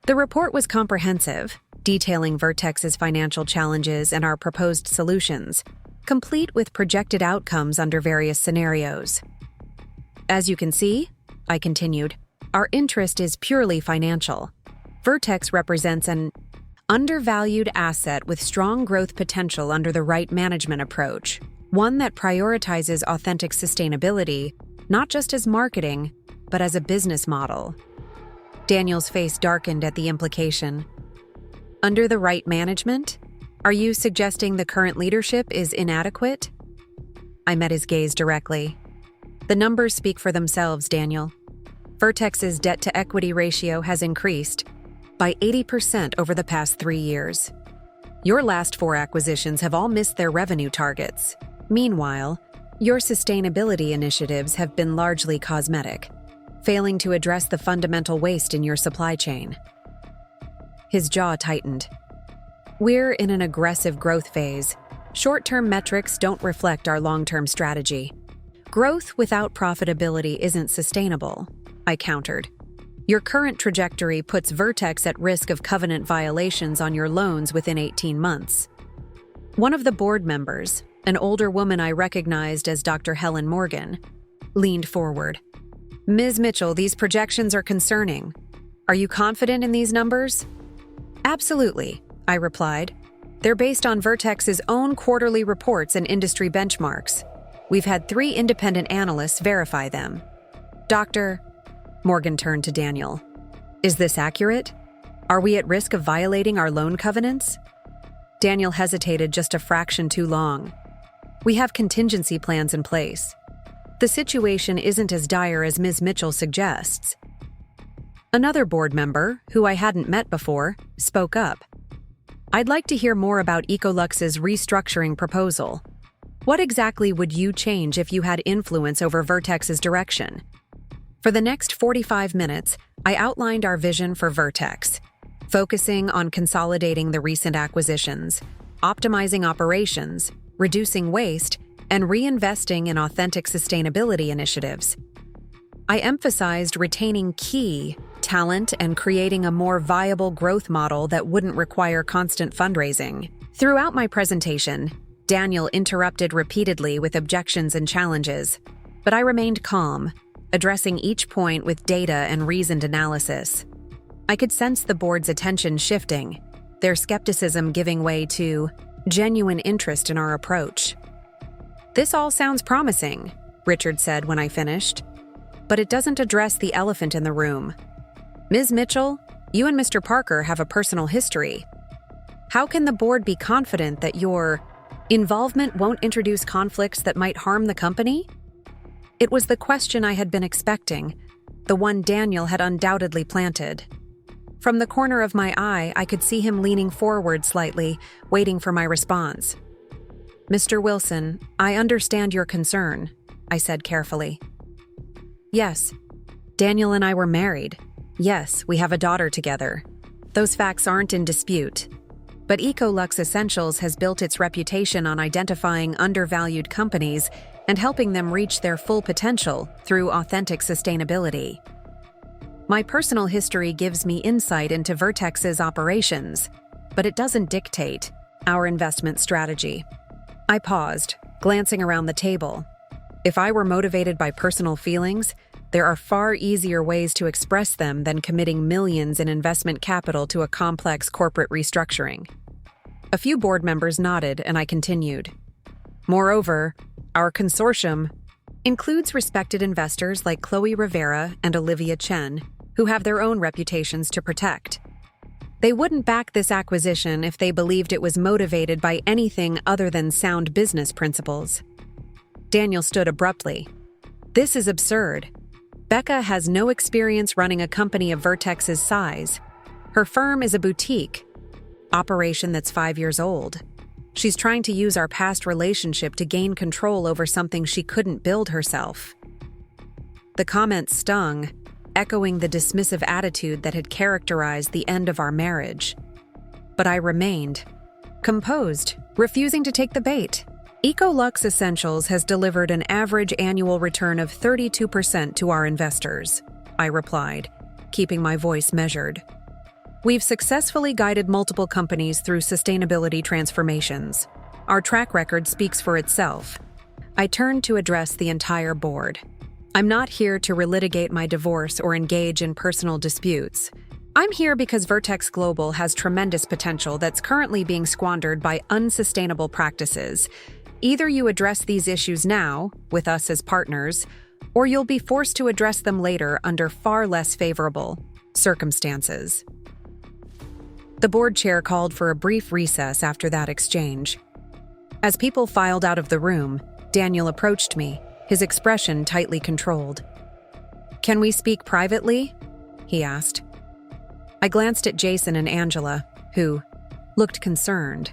The report was comprehensive, detailing Vertex's financial challenges and our proposed solutions, complete with projected outcomes under various scenarios. As you can see, I continued, our interest is purely financial. Vertex represents an undervalued asset with strong growth potential under the right management approach, one that prioritizes authentic sustainability, not just as marketing, but as a business model. Daniel's face darkened at the implication. Under the right management? Are you suggesting the current leadership is inadequate? I met his gaze directly. The numbers speak for themselves, Daniel. Vertex's debt-to-equity ratio has increased by 80% over the past 3 years. Your last 4 acquisitions have all missed their revenue targets. Meanwhile, your sustainability initiatives have been largely cosmetic, failing to address the fundamental waste in your supply chain. His jaw tightened. We're in an aggressive growth phase. Short-term metrics don't reflect our long-term strategy. Growth without profitability isn't sustainable, I countered. Your current trajectory puts Vertex at risk of covenant violations on your loans within 18 months. One of the board members, an older woman I recognized as Dr. Helen Morgan, leaned forward. Ms. Mitchell, these projections are concerning. Are you confident in these numbers? Absolutely, I replied. They're based on Vertex's own quarterly reports and industry benchmarks. We've had 3 independent analysts verify them. Dr. Morgan turned to Daniel. Is this accurate? Are we at risk of violating our loan covenants? Daniel hesitated just a fraction too long. We have contingency plans in place. The situation isn't as dire as Ms. Mitchell suggests. Another board member, who I hadn't met before, spoke up. I'd like to hear more about Ecolux's restructuring proposal. What exactly would you change if you had influence over Vertex's direction? For the next 45 minutes, I outlined our vision for Vertex, focusing on consolidating the recent acquisitions, optimizing operations, reducing waste, and reinvesting in authentic sustainability initiatives. I emphasized retaining key talent and creating a more viable growth model that wouldn't require constant fundraising. Throughout my presentation, Daniel interrupted repeatedly with objections and challenges, but I remained calm, addressing each point with data and reasoned analysis. I could sense the board's attention shifting, their skepticism giving way to genuine interest in our approach. This all sounds promising, Richard said when I finished, but it doesn't address the elephant in the room. Ms. Mitchell, you and Mr. Parker have a personal history. How can the board be confident that your involvement won't introduce conflicts that might harm the company? It was the question I had been expecting, the one Daniel had undoubtedly planted. From the corner of my eye, I could see him leaning forward slightly, waiting for my response. Mr. Wilson, I understand your concern, I said carefully. Yes, Daniel and I were married. Yes, we have a daughter together. Those facts aren't in dispute. But Ecolux Essentials has built its reputation on identifying undervalued companies and helping them reach their full potential through authentic sustainability. My personal history gives me insight into Vertex's operations, but it doesn't dictate our investment strategy. I paused, glancing around the table. If I were motivated by personal feelings, there are far easier ways to express them than committing millions in investment capital to a complex corporate restructuring. A few board members nodded, and I continued. Moreover, our consortium includes respected investors like Chloe Rivera and Olivia Chen, who have their own reputations to protect. They wouldn't back this acquisition if they believed it was motivated by anything other than sound business principles. Daniel stood abruptly. This is absurd. Becca has no experience running a company of Vertex's size. Her firm is a boutique operation that's 5 years old. She's trying to use our past relationship to gain control over something she couldn't build herself. The comment stung, echoing the dismissive attitude that had characterized the end of our marriage. But I remained composed, refusing to take the bait. Ecolux Essentials has delivered an average annual return of 32% to our investors, I replied, keeping my voice measured. We've successfully guided multiple companies through sustainability transformations. Our track record speaks for itself. I turned to address the entire board. I'm not here to relitigate my divorce or engage in personal disputes. I'm here because Vertex Global has tremendous potential that's currently being squandered by unsustainable practices. Either you address these issues now, with us as partners, or you'll be forced to address them later under far less favorable circumstances. The board chair called for a brief recess after that exchange. As people filed out of the room, Daniel approached me, his expression tightly controlled. "Can we speak privately?" he asked. I glanced at Jason and Angela, who looked concerned.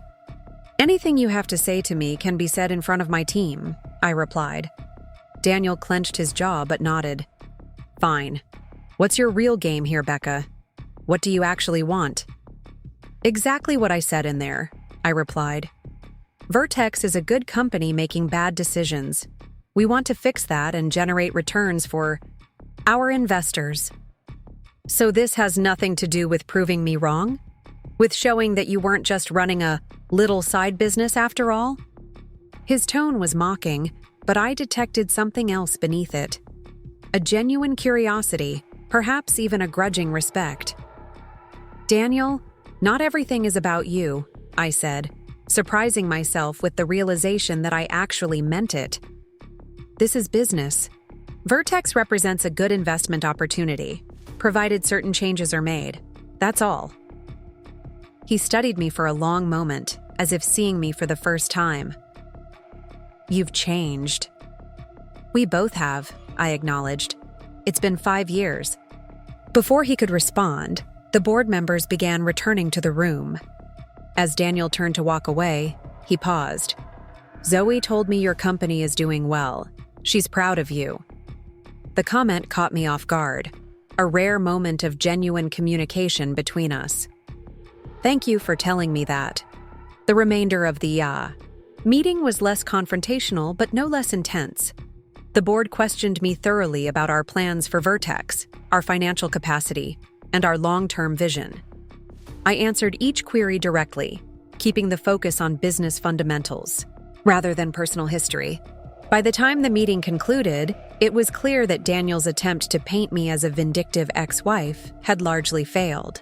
"Anything you have to say to me can be said in front of my team," I replied. Daniel clenched his jaw but nodded. "Fine. What's your real game here, Becca? What do you actually want?" "Exactly what I said in there," I replied. "Vertex is a good company making bad decisions. We want to fix that and generate returns for our investors." So this has nothing to do with proving me wrong? With showing that you weren't just running a little side business after all? His tone was mocking, but I detected something else beneath it. A genuine curiosity, perhaps even a grudging respect. Daniel, not everything is about you, I said, surprising myself with the realization that I actually meant it. This is business. Vertex represents a good investment opportunity, provided certain changes are made. That's all. He studied me for a long moment, as if seeing me for the first time. You've changed. We both have, I acknowledged. It's been 5 years. Before he could respond, the board members began returning to the room. As Daniel turned to walk away, he paused. Zoe told me your company is doing well. She's proud of you. The comment caught me off guard, a rare moment of genuine communication between us. Thank you for telling me that. The remainder of the meeting was less confrontational, but no less intense. The board questioned me thoroughly about our plans for Vertex, our financial capacity, and our long-term vision. I answered each query directly, keeping the focus on business fundamentals, rather than personal history. By the time the meeting concluded, it was clear that Daniel's attempt to paint me as a vindictive ex-wife had largely failed.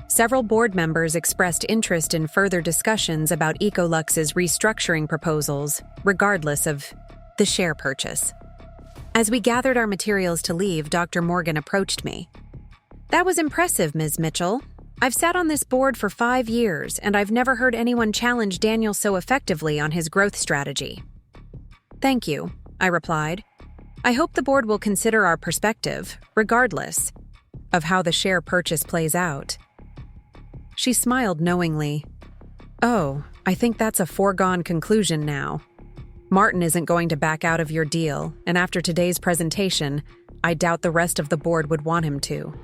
Several board members expressed interest in further discussions about Ecolux's restructuring proposals, regardless of the share purchase. As we gathered our materials to leave, Dr. Morgan approached me. That was impressive, Ms. Mitchell. I've sat on this board for 5 years, and I've never heard anyone challenge Daniel so effectively on his growth strategy. Thank you, I replied. I hope the board will consider our perspective, regardless of how the share purchase plays out. She smiled knowingly. Oh, I think that's a foregone conclusion now. Martin isn't going to back out of your deal, and after today's presentation, I doubt the rest of the board would want him to.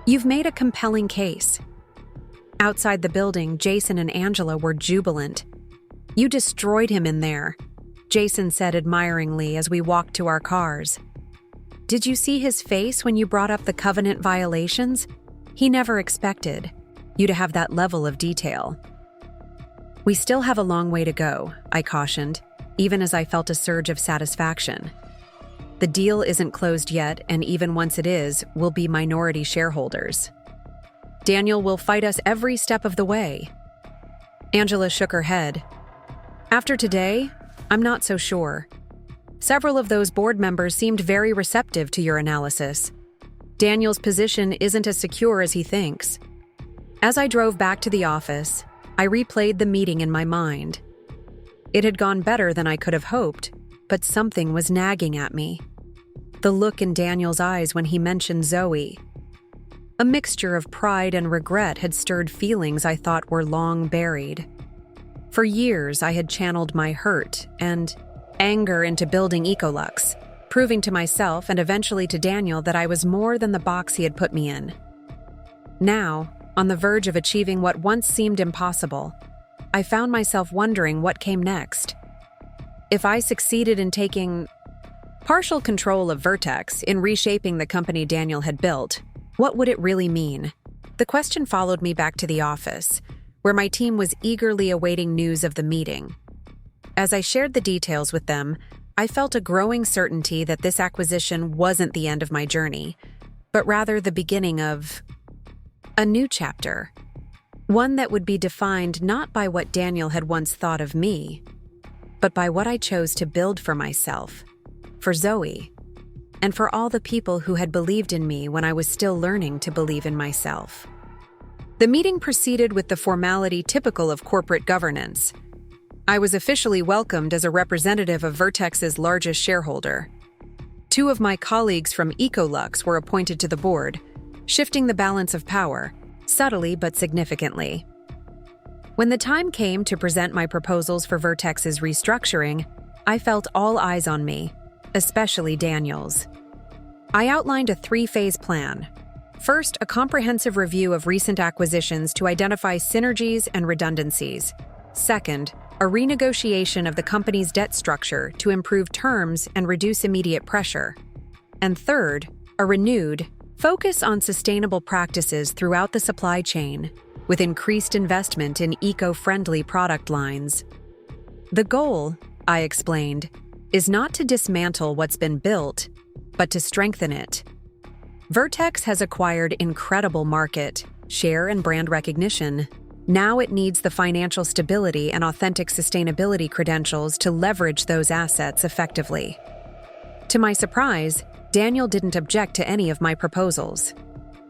You've made a compelling case. Outside the building, Jason and Angela were jubilant. You destroyed him in there, Jason said admiringly as we walked to our cars. Did you see his face when you brought up the covenant violations? He never expected you to have that level of detail. We still have a long way to go, I cautioned, even as I felt a surge of satisfaction. The deal isn't closed yet, and even once it is, we'll be minority shareholders. Daniel will fight us every step of the way. Angela shook her head. After today, I'm not so sure. Several of those board members seemed very receptive to your analysis. Daniel's position isn't as secure as he thinks. As I drove back to the office, I replayed the meeting in my mind. It had gone better than I could have hoped, but something was nagging at me. The look in Daniel's eyes when he mentioned Zoe. A mixture of pride and regret had stirred feelings I thought were long buried. For years, I had channeled my hurt and anger into building Ecolux, proving to myself and eventually to Daniel that I was more than the box he had put me in. Now, on the verge of achieving what once seemed impossible, I found myself wondering what came next. If I succeeded in taking partial control of Vertex, in reshaping the company Daniel had built, what would it really mean? The question followed me back to the office, where my team was eagerly awaiting news of the meeting. As I shared the details with them, I felt a growing certainty that this acquisition wasn't the end of my journey, but rather the beginning of a new chapter. One that would be defined not by what Daniel had once thought of me, but by what I chose to build for myself, for Zoe, and for all the people who had believed in me when I was still learning to believe in myself. The meeting proceeded with the formality typical of corporate governance. I was officially welcomed as a representative of Vertex's largest shareholder. 2 of my colleagues from Ecolux were appointed to the board, shifting the balance of power, subtly but significantly. When the time came to present my proposals for Vertex's restructuring, I felt all eyes on me, especially Daniel's. I outlined a 3-phase plan. First, a comprehensive review of recent acquisitions to identify synergies and redundancies. Second, a renegotiation of the company's debt structure to improve terms and reduce immediate pressure. And third, a renewed, Focus on sustainable practices throughout the supply chain, with increased investment in eco-friendly product lines. The goal, I explained, is not to dismantle what's been built, but to strengthen it. Vertex has acquired incredible market, share, and brand recognition. Now it needs the financial stability and authentic sustainability credentials to leverage those assets effectively. To my surprise, Daniel didn't object to any of my proposals.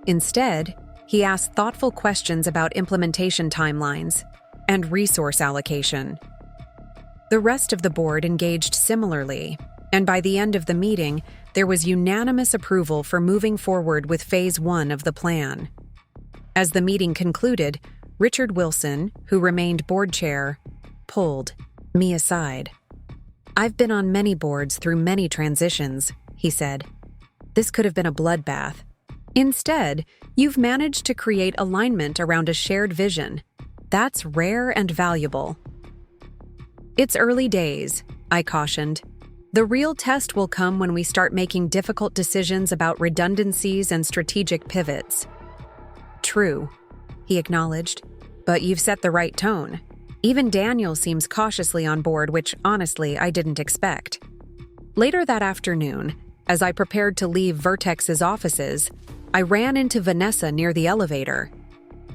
Instead, he asked thoughtful questions about implementation timelines and resource allocation. The rest of the board engaged similarly, and by the end of the meeting, there was unanimous approval for moving forward with Phase 1 of the plan. As the meeting concluded, Richard Wilson, who remained board chair, pulled me aside. "I've been on many boards through many transitions," he said. "This could have been a bloodbath. Instead, you've managed to create alignment around a shared vision. That's rare and valuable." "It's early days," I cautioned. "The real test will come when we start making difficult decisions about redundancies and strategic pivots." "True," he acknowledged, "but you've set the right tone. Even Daniel seems cautiously on board, which, honestly, I didn't expect." Later that afternoon, as I prepared to leave Vertex's offices, I ran into Vanessa near the elevator.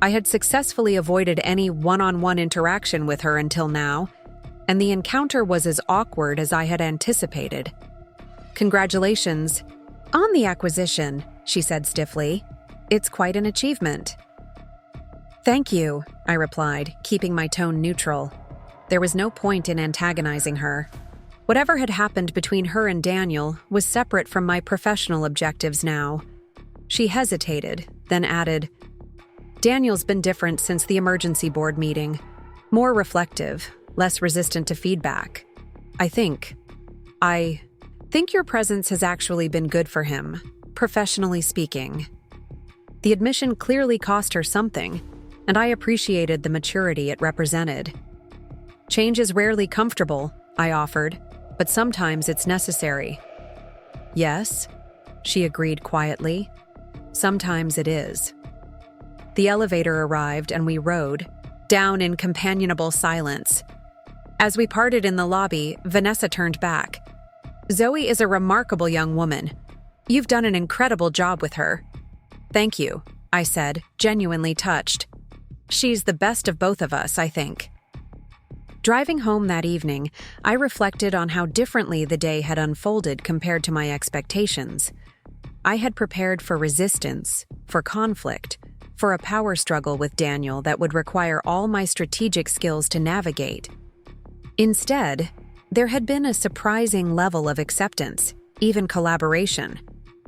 I had successfully avoided any one-on-one interaction with her until now, and the encounter was as awkward as I had anticipated. "Congratulations on the acquisition," she said stiffly. "It's quite an achievement." "Thank you," I replied, keeping my tone neutral. There was no point in antagonizing her. Whatever had happened between her and Daniel was separate from my professional objectives now. She hesitated, then added, "Daniel's been different since the emergency board meeting. More reflective, less resistant to feedback. I think your presence has actually been good for him, professionally speaking." The admission clearly cost her something, and I appreciated the maturity it represented. "Change is rarely comfortable," I offered, "but sometimes it's necessary." "Yes," she agreed quietly. "Sometimes it is." The elevator arrived and we rode, down in companionable silence. As we parted in the lobby, Vanessa turned back. "Zoe is a remarkable young woman. You've done an incredible job with her." "Thank you," I said, genuinely touched. "She's the best of both of us, I think." Driving home that evening, I reflected on how differently the day had unfolded compared to my expectations. I had prepared for resistance, for conflict, for a power struggle with Daniel that would require all my strategic skills to navigate. Instead, there had been a surprising level of acceptance, even collaboration.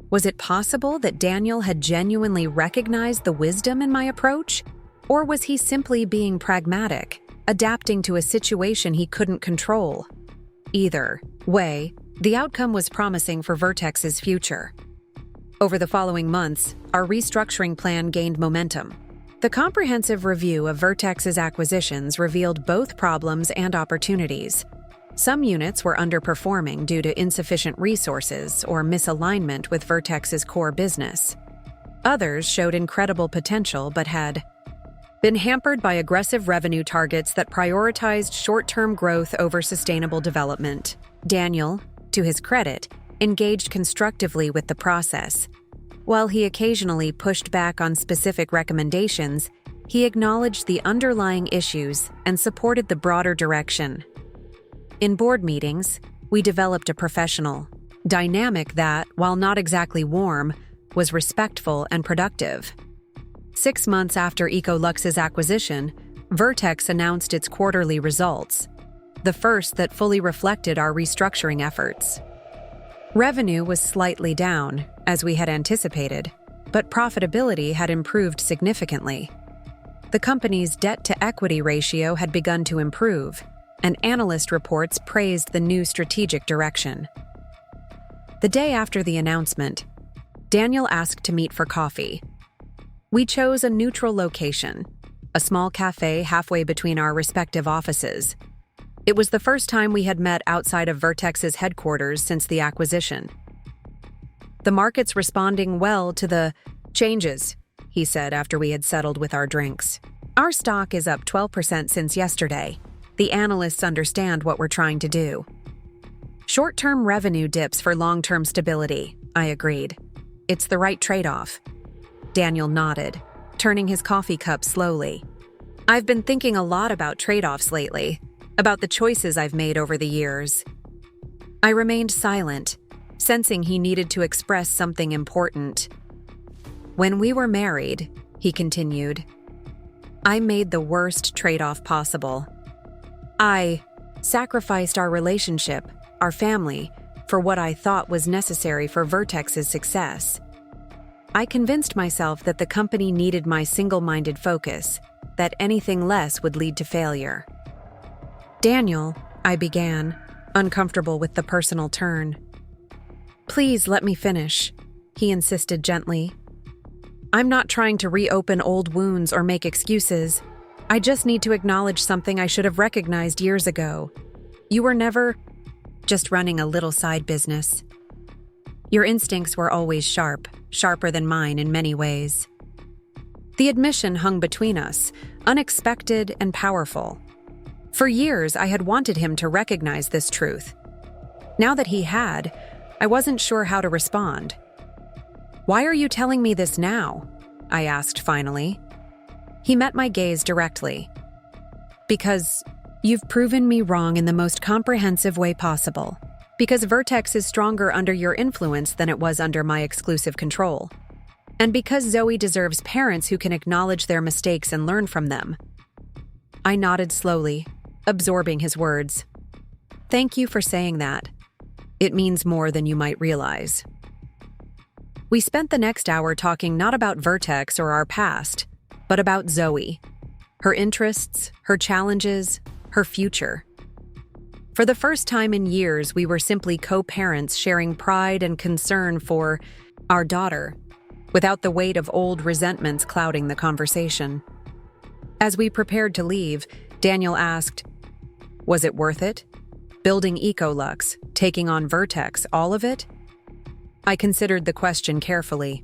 Was it possible that Daniel had genuinely recognized the wisdom in my approach? Or was he simply being pragmatic, adapting to a situation he couldn't control? Either way, the outcome was promising for Vertex's future. Over the following months, our restructuring plan gained momentum. The comprehensive review of Vertex's acquisitions revealed both problems and opportunities. Some units were underperforming due to insufficient resources or misalignment with Vertex's core business. Others showed incredible potential but had been hampered by aggressive revenue targets that prioritized short-term growth over sustainable development. Daniel, to his credit, engaged constructively with the process. While he occasionally pushed back on specific recommendations, he acknowledged the underlying issues and supported the broader direction. In board meetings, we developed a professional dynamic that, while not exactly warm, was respectful and productive. 6 months after Ecolux's acquisition, Vertex announced its quarterly results, the first that fully reflected our restructuring efforts. Revenue was slightly down, as we had anticipated, but profitability had improved significantly. The company's debt-to-equity ratio had begun to improve, and analyst reports praised the new strategic direction. The day after the announcement, Daniel asked to meet for coffee. We chose a neutral location, a small cafe halfway between our respective offices. It was the first time we had met outside of Vertex's headquarters since the acquisition. The market's responding well to the changes, he said after we had settled with our drinks. Our stock is up 12% since yesterday. The analysts understand what we're trying to do. Short-term revenue dips for long-term stability, I agreed. It's the right trade-off. Daniel nodded, turning his coffee cup slowly. I've been thinking a lot about trade-offs lately, about the choices I've made over the years. I remained silent, sensing he needed to express something important. When we were married, he continued, I made the worst trade-off possible. I sacrificed our relationship, our family, for what I thought was necessary for Vertex's success. I convinced myself that the company needed my single-minded focus, that anything less would lead to failure. Daniel, I began, uncomfortable with the personal turn. Please let me finish, he insisted gently. I'm not trying to reopen old wounds or make excuses. I just need to acknowledge something I should have recognized years ago. You were never just running a little side business. Your instincts were always sharp, sharper than mine in many ways. The admission hung between us, unexpected and powerful. For years, I had wanted him to recognize this truth. Now that he had, I wasn't sure how to respond. Why are you telling me this now? I asked finally. He met my gaze directly. Because you've proven me wrong in the most comprehensive way possible. Because Vertex is stronger under your influence than it was under my exclusive control. And because Zoe deserves parents who can acknowledge their mistakes and learn from them. I nodded slowly, absorbing his words. Thank you for saying that. It means more than you might realize. We spent the next hour talking not about Vertex or our past, but about Zoe, her interests, her challenges, her future. For the first time in years, we were simply co-parents sharing pride and concern for our daughter, without the weight of old resentments clouding the conversation. As we prepared to leave, Daniel asked, was it worth it? Building Ecolux, taking on Vertex, all of it? I considered the question carefully.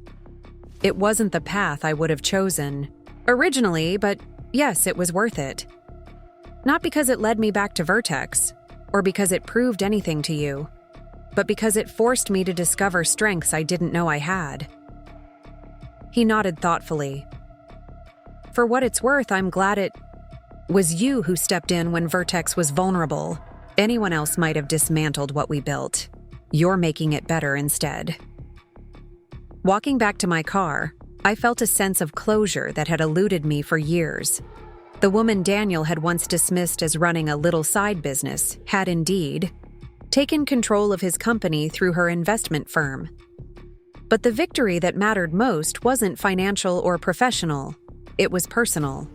It wasn't the path I would have chosen originally, but yes, it was worth it. Not because it led me back to Vertex, or because it proved anything to you, but because it forced me to discover strengths I didn't know I had. He nodded thoughtfully. For what it's worth, I'm glad it was you who stepped in when Vertex was vulnerable. Anyone else might have dismantled what we built. You're making it better instead. Walking back to my car, I felt a sense of closure that had eluded me for years. The woman Daniel had once dismissed as running a little side business had indeed taken control of his company through her investment firm. But the victory that mattered most wasn't financial or professional, it was personal.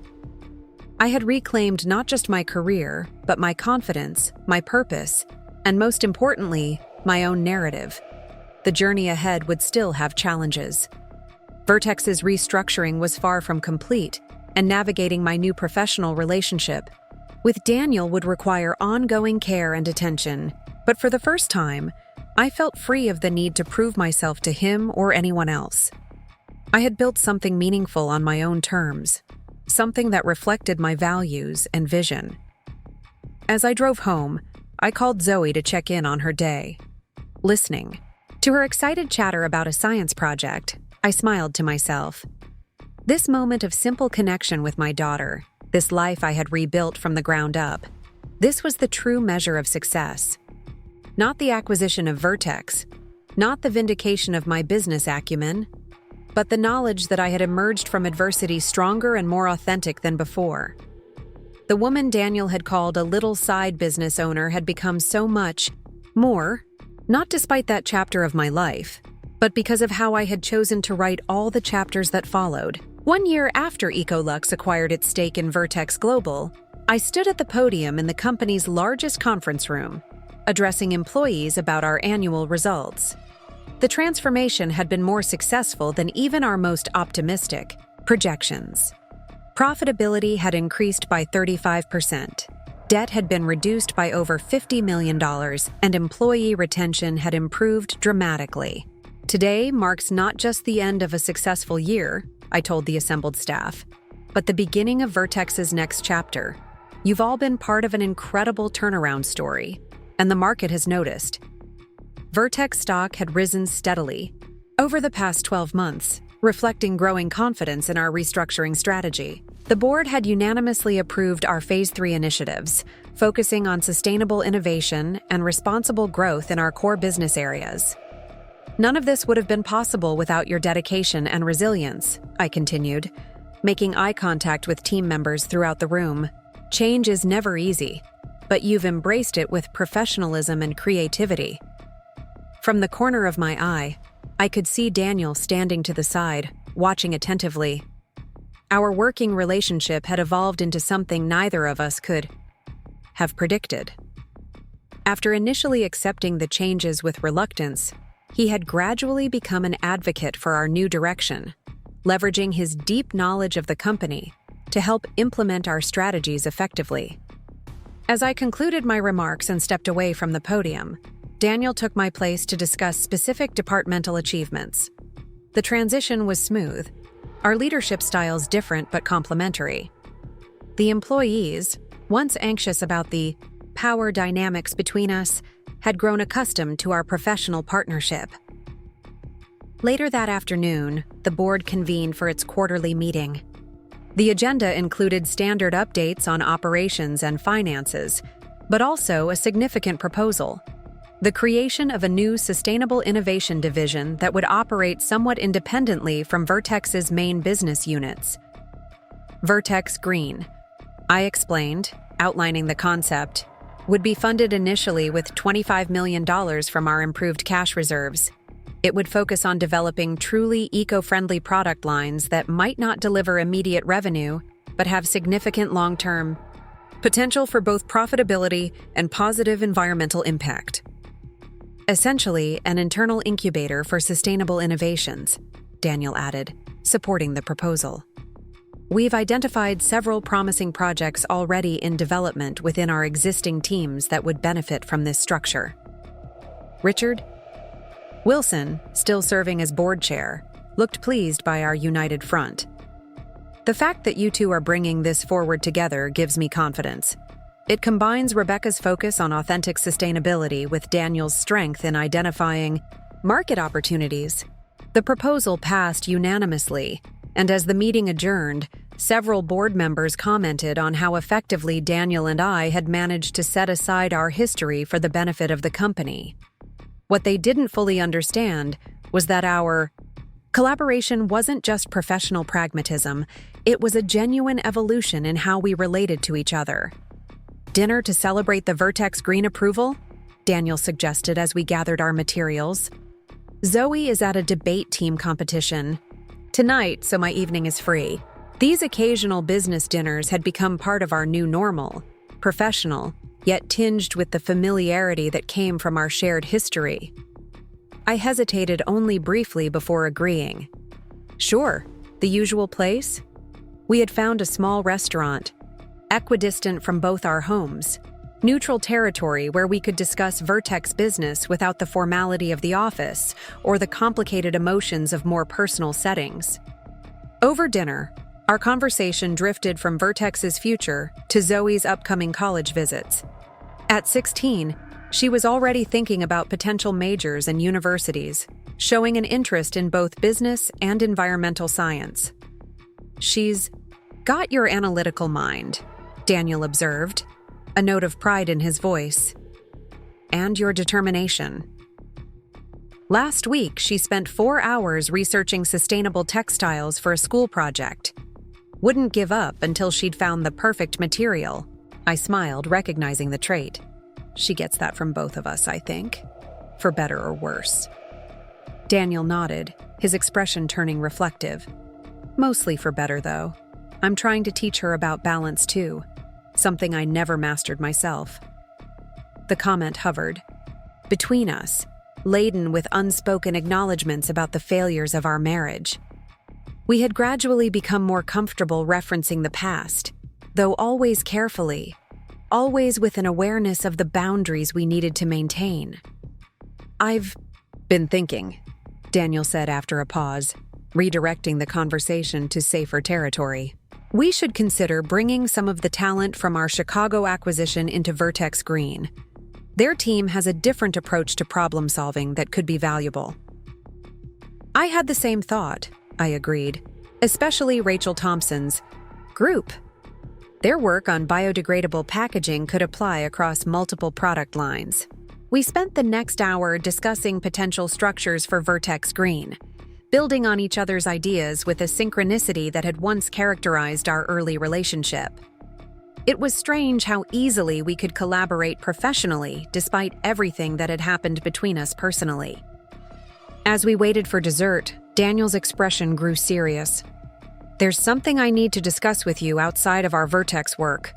I had reclaimed not just my career, but my confidence, my purpose, and most importantly, my own narrative. The journey ahead would still have challenges. Vertex's restructuring was far from complete, and navigating my new professional relationship with Daniel would require ongoing care and attention. But for the first time, I felt free of the need to prove myself to him or anyone else. I had built something meaningful on my own terms, something that reflected my values and vision. As I drove home, I called Zoe to check in on her day. Listening to her excited chatter about a science project, I smiled to myself. This moment of simple connection with my daughter, this life I had rebuilt from the ground up, this was the true measure of success. Not the acquisition of Vertex, not the vindication of my business acumen, but the knowledge that I had emerged from adversity stronger and more authentic than before. The woman Daniel had called a little side business owner had become so much more, not despite that chapter of my life, but because of how I had chosen to write all the chapters that followed. 1 year after Ecolux acquired its stake in Vertex Global, I stood at the podium in the company's largest conference room, addressing employees about our annual results. The transformation had been more successful than even our most optimistic projections. Profitability had increased by 35%. Debt had been reduced by over $50 million, and employee retention had improved dramatically. Today marks not just the end of a successful year, I told the assembled staff, but the beginning of Vertex's next chapter. You've all been part of an incredible turnaround story, and the market has noticed. Vertex stock had risen steadily over the past 12 months, reflecting growing confidence in our restructuring strategy. The board had unanimously approved our Phase 3 initiatives, focusing on sustainable innovation and responsible growth in our core business areas. None of this would have been possible without your dedication and resilience, I continued, making eye contact with team members throughout the room. Change is never easy, but you've embraced it with professionalism and creativity. From the corner of my eye, I could see Daniel standing to the side, watching attentively. Our working relationship had evolved into something neither of us could have predicted. After initially accepting the changes with reluctance, he had gradually become an advocate for our new direction, leveraging his deep knowledge of the company to help implement our strategies effectively. As I concluded my remarks and stepped away from the podium, Daniel took my place to discuss specific departmental achievements. The transition was smooth, our leadership styles different but complementary. The employees, once anxious about the power dynamics between us, had grown accustomed to our professional partnership. Later that afternoon, the board convened for its quarterly meeting. The agenda included standard updates on operations and finances, but also a significant proposal: the creation of a new sustainable innovation division that would operate somewhat independently from Vertex's main business units. Vertex Green, I explained, outlining the concept, would be funded initially with $25 million from our improved cash reserves. It would focus on developing truly eco-friendly product lines that might not deliver immediate revenue, but have significant long-term potential for both profitability and positive environmental impact. Essentially, an internal incubator for sustainable innovations, Daniel added, supporting the proposal. We've identified several promising projects already in development within our existing teams that would benefit from this structure. Richard Wilson, still serving as board chair, looked pleased by our united front. The fact that you two are bringing this forward together gives me confidence. It combines Rebecca's focus on authentic sustainability with Daniel's strength in identifying market opportunities. The proposal passed unanimously, and as the meeting adjourned, several board members commented on how effectively Daniel and I had managed to set aside our history for the benefit of the company. What they didn't fully understand was that our collaboration wasn't just professional pragmatism, it was a genuine evolution in how we related to each other. Dinner to celebrate the Vertex Green approval? Daniel suggested as we gathered our materials. Zoe is at a debate team competition tonight, so my evening is free. These occasional business dinners had become part of our new normal, professional, yet tinged with the familiarity that came from our shared history. I hesitated only briefly before agreeing. Sure, the usual place? We had found a small restaurant, equidistant from both our homes, neutral territory where we could discuss Vertex business without the formality of the office or the complicated emotions of more personal settings. Over dinner, our conversation drifted from Vertex's future to Zoe's upcoming college visits. At 16, she was already thinking about potential majors and universities, showing an interest in both business and environmental science. She's got your analytical mind, Daniel observed, a note of pride in his voice. And your determination. Last week, she spent 4 hours researching sustainable textiles for a school project. Wouldn't give up until she'd found the perfect material. I smiled, recognizing the trait. She gets that from both of us, I think. For better or worse. Daniel nodded, his expression turning reflective. Mostly for better, though. I'm trying to teach her about balance, too. Something I never mastered myself. The comment hovered. Between us, laden with unspoken acknowledgments about the failures of our marriage. We had gradually become more comfortable referencing the past, though always carefully, always with an awareness of the boundaries we needed to maintain. I've been thinking, Daniel said after a pause, redirecting the conversation to safer territory. We should consider bringing some of the talent from our Chicago acquisition into Vertex Green. Their team has a different approach to problem solving that could be valuable. I had the same thought, I agreed, especially Rachel Thompson's group. Their work on biodegradable packaging could apply across multiple product lines. We spent the next hour discussing potential structures for Vertex Green, building on each other's ideas with a synchronicity that had once characterized our early relationship. It was strange how easily we could collaborate professionally despite everything that had happened between us personally. As we waited for dessert, Daniel's expression grew serious. There's something I need to discuss with you outside of our Vertex work.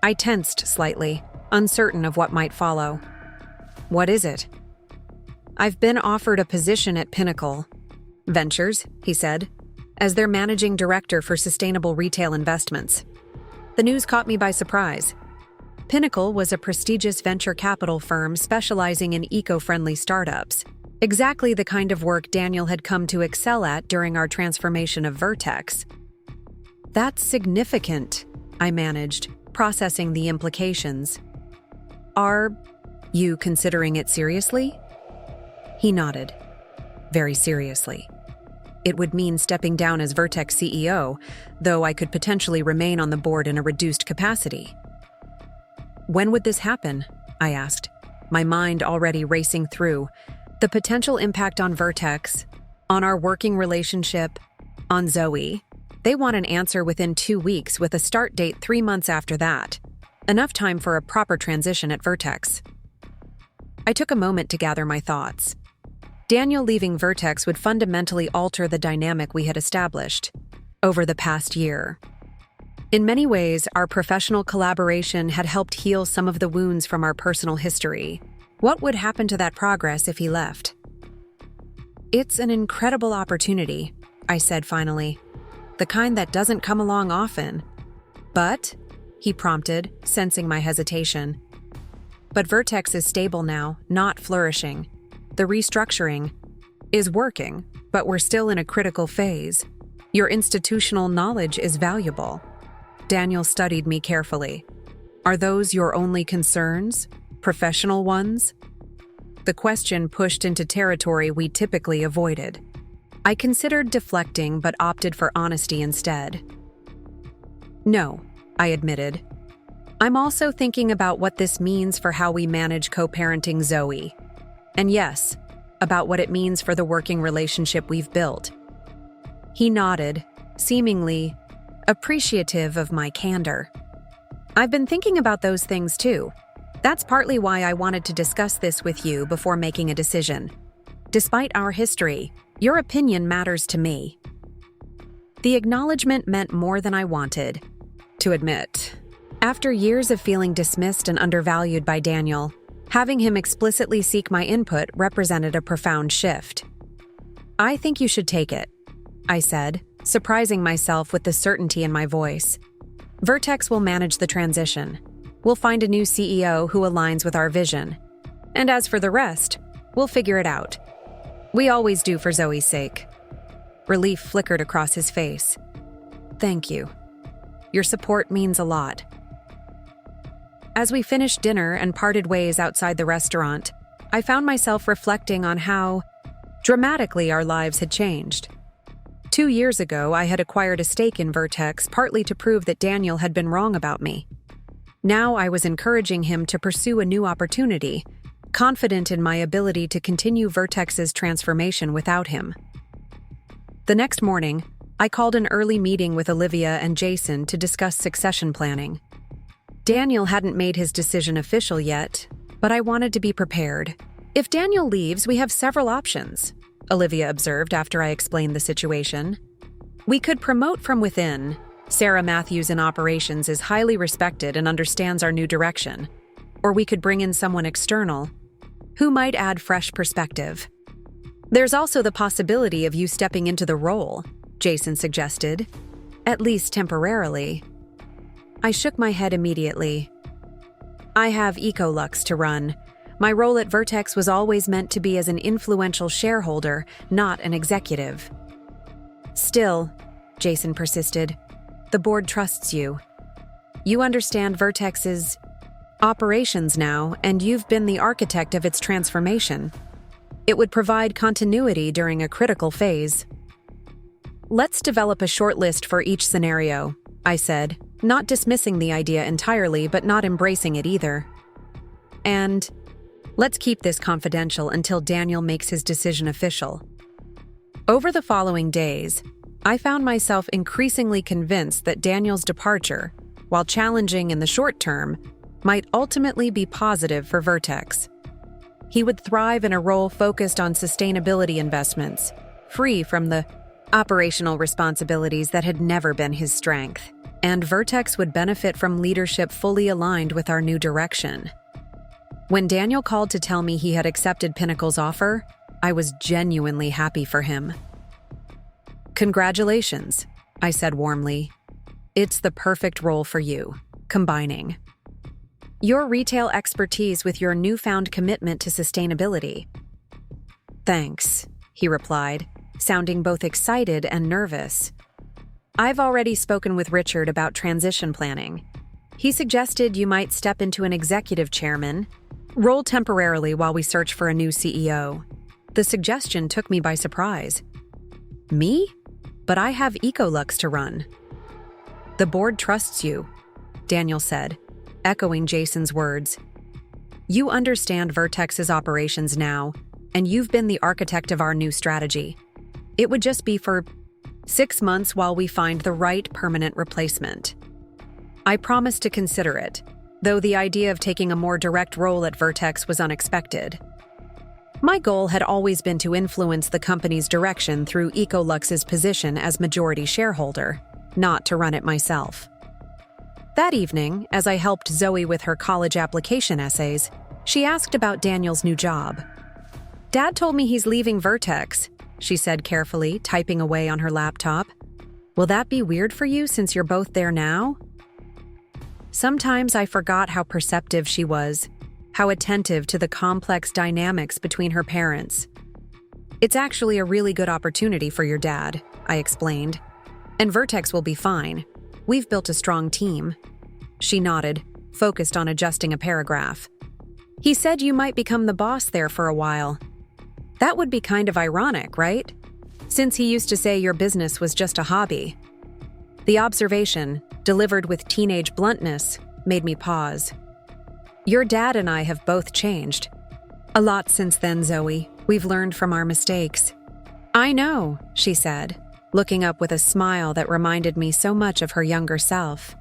I tensed slightly, uncertain of what might follow. What is it? I've been offered a position at Pinnacle Ventures, he said, as their managing director for sustainable retail investments. The news caught me by surprise. Pinnacle was a prestigious venture capital firm specializing in eco-friendly startups, exactly the kind of work Daniel had come to excel at during our transformation of Vertex. That's significant, I managed, processing the implications. Are you considering it seriously? He nodded, very seriously. It would mean stepping down as Vertex CEO, though I could potentially remain on the board in a reduced capacity. When would this happen? I asked, my mind already racing through the potential impact on Vertex, on our working relationship, on Zoe. They want an answer within 2 weeks with a start date 3 months after that. Enough time for a proper transition at Vertex. I took a moment to gather my thoughts. Daniel leaving Vertex would fundamentally alter the dynamic we had established over the past year. In many ways, our professional collaboration had helped heal some of the wounds from our personal history. What would happen to that progress if he left? It's an incredible opportunity, I said finally, the kind that doesn't come along often. But, he prompted, sensing my hesitation. But Vertex is stable now, not flourishing. The restructuring is working, but we're still in a critical phase. Your institutional knowledge is valuable. Daniel studied me carefully. Are those your only concerns? Professional ones? The question pushed into territory we typically avoided. I considered deflecting but opted for honesty instead. No, I admitted. I'm also thinking about what this means for how we manage co-parenting Zoe. And yes, about what it means for the working relationship we've built. He nodded, seemingly appreciative of my candor. I've been thinking about those things too. That's partly why I wanted to discuss this with you before making a decision. Despite our history, your opinion matters to me. The acknowledgement meant more than I wanted to admit. After years of feeling dismissed and undervalued by Daniel, having him explicitly seek my input represented a profound shift. I think you should take it, I said, surprising myself with the certainty in my voice. Vertex will manage the transition. We'll find a new CEO who aligns with our vision. And as for the rest, we'll figure it out. We always do for Zoe's sake. Relief flickered across his face. Thank you. Your support means a lot. As we finished dinner and parted ways outside the restaurant, I found myself reflecting on how dramatically our lives had changed. 2 years ago, I had acquired a stake in Vertex partly to prove that Daniel had been wrong about me. Now I was encouraging him to pursue a new opportunity, confident in my ability to continue Vertex's transformation without him. The next morning, I called an early meeting with Olivia and Jason to discuss succession planning. Daniel hadn't made his decision official yet, but I wanted to be prepared. If Daniel leaves, we have several options, Olivia observed after I explained the situation. We could promote from within. Sarah Matthews in operations is highly respected and understands our new direction. Or we could bring in someone external, who might add fresh perspective. There's also the possibility of you stepping into the role, Jason suggested, at least temporarily. I shook my head immediately. I have Ecolux to run. My role at Vertex was always meant to be as an influential shareholder, not an executive. Still, Jason persisted, the board trusts you. You understand Vertex's operations now, and you've been the architect of its transformation. It would provide continuity during a critical phase. Let's develop a short list for each scenario, I said, not dismissing the idea entirely, but not embracing it either. And let's keep this confidential until Daniel makes his decision official. Over the following days, I found myself increasingly convinced that Daniel's departure, while challenging in the short term, might ultimately be positive for Vertex. He would thrive in a role focused on sustainability investments, free from the operational responsibilities that had never been his strength, and Vertex would benefit from leadership fully aligned with our new direction. When Daniel called to tell me he had accepted Pinnacle's offer, I was genuinely happy for him. Congratulations, I said warmly. It's the perfect role for you, combining your retail expertise with your newfound commitment to sustainability. Thanks, he replied, sounding both excited and nervous. I've already spoken with Richard about transition planning. He suggested you might step into an executive chairman role temporarily while we search for a new CEO. The suggestion took me by surprise. Me? But I have Ecolux to run. The board trusts you, Daniel said, echoing Jason's words. You understand Vertex's operations now, and you've been the architect of our new strategy. It would just be for 6 months while we find the right permanent replacement. I promised to consider it, though the idea of taking a more direct role at Vertex was unexpected. My goal had always been to influence the company's direction through Ecolux's position as majority shareholder, not to run it myself. That evening, as I helped Zoe with her college application essays, she asked about Daniel's new job. Dad told me he's leaving Vertex, she said carefully, typing away on her laptop. Will that be weird for you since you're both there now? Sometimes I forgot how perceptive she was, how attentive to the complex dynamics between her parents. It's actually a really good opportunity for your dad, I explained. And Vertex will be fine. We've built a strong team. She nodded, focused on adjusting a paragraph. He said you might become the boss there for a while. That would be kind of ironic, right? Since he used to say your business was just a hobby. The observation, delivered with teenage bluntness, made me pause. Your dad and I have both changed. A lot since then, Zoe. We've learned from our mistakes. I know, she said, looking up with a smile that reminded me so much of her younger self.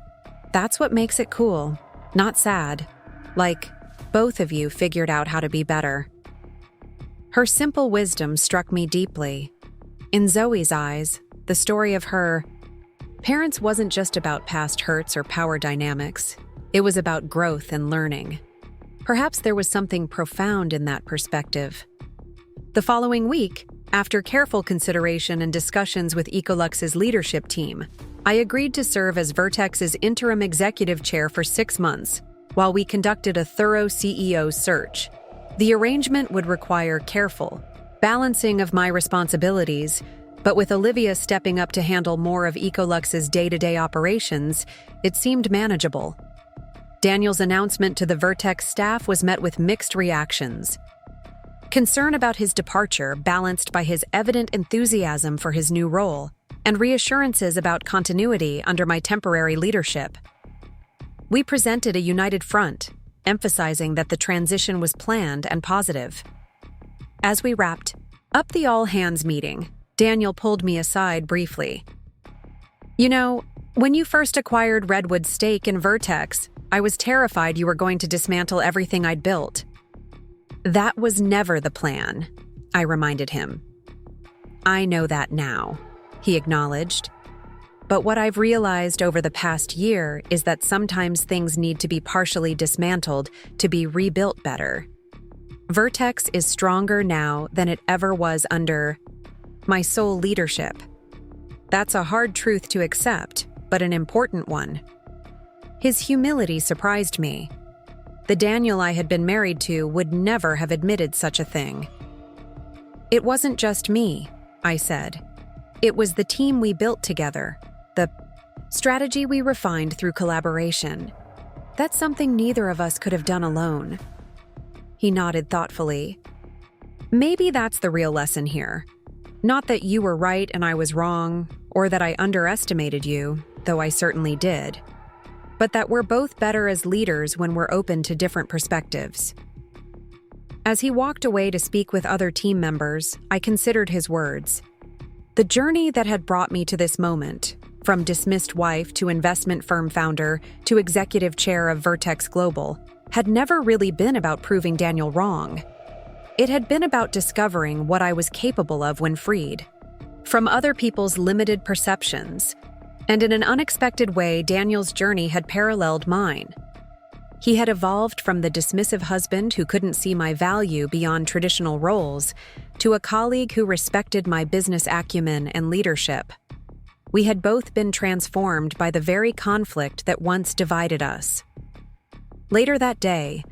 That's what makes it cool, not sad. Like, both of you figured out how to be better. Her simple wisdom struck me deeply. In Zoe's eyes, the story of her parents wasn't just about past hurts or power dynamics. It was about growth and learning. Perhaps there was something profound in that perspective. The following week, after careful consideration and discussions with Ecolux's leadership team, I agreed to serve as Vertex's interim executive chair for 6 months, while we conducted a thorough CEO search. The arrangement would require careful balancing of my responsibilities, but with Olivia stepping up to handle more of Ecolux's day-to-day operations, it seemed manageable. Daniel's announcement to the Vertex staff was met with mixed reactions. Concern about his departure balanced by his evident enthusiasm for his new role, and reassurances about continuity under my temporary leadership. We presented a united front, emphasizing that the transition was planned and positive. As we wrapped up the all-hands meeting, Daniel pulled me aside briefly. You know, when you first acquired Redwood's stake in Vertex, I was terrified you were going to dismantle everything I'd built. That was never the plan, I reminded him. I know that now, he acknowledged. But what I've realized over the past year is that sometimes things need to be partially dismantled to be rebuilt better. Vertex is stronger now than it ever was under my sole leadership. That's a hard truth to accept, but an important one. His humility surprised me. The Daniel I had been married to would never have admitted such a thing. "It wasn't just me," I said. "It was the team we built together, the strategy we refined through collaboration. That's something neither of us could have done alone." He nodded thoughtfully. "Maybe that's the real lesson here. Not that you were right and I was wrong, or that I underestimated you, though I certainly did, but that we're both better as leaders when we're open to different perspectives." As he walked away to speak with other team members, I considered his words. The journey that had brought me to this moment, from dismissed wife to investment firm founder to executive chair of Vertex Global, had never really been about proving Daniel wrong. It had been about discovering what I was capable of when freed from other people's limited perceptions, and in an unexpected way, Daniel's journey had paralleled mine. He had evolved from the dismissive husband who couldn't see my value beyond traditional roles to a colleague who respected my business acumen and leadership. We had both been transformed by the very conflict that once divided us. Later that day,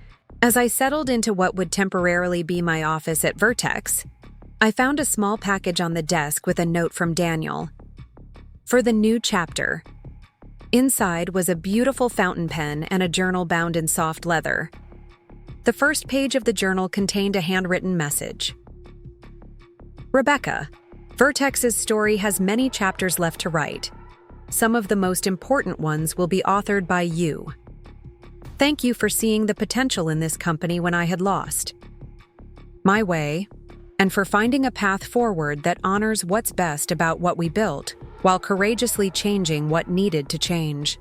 as I settled into what would temporarily be my office at Vertex, I found a small package on the desk with a note from Daniel. For the new chapter. Inside was a beautiful fountain pen and a journal bound in soft leather. The first page of the journal contained a handwritten message. "Rebecca, Vertex's story has many chapters left to write. Some of the most important ones will be authored by you. Thank you for seeing the potential in this company when I had lost my way, and for finding a path forward that honors what's best about what we built, while courageously changing what needed to change.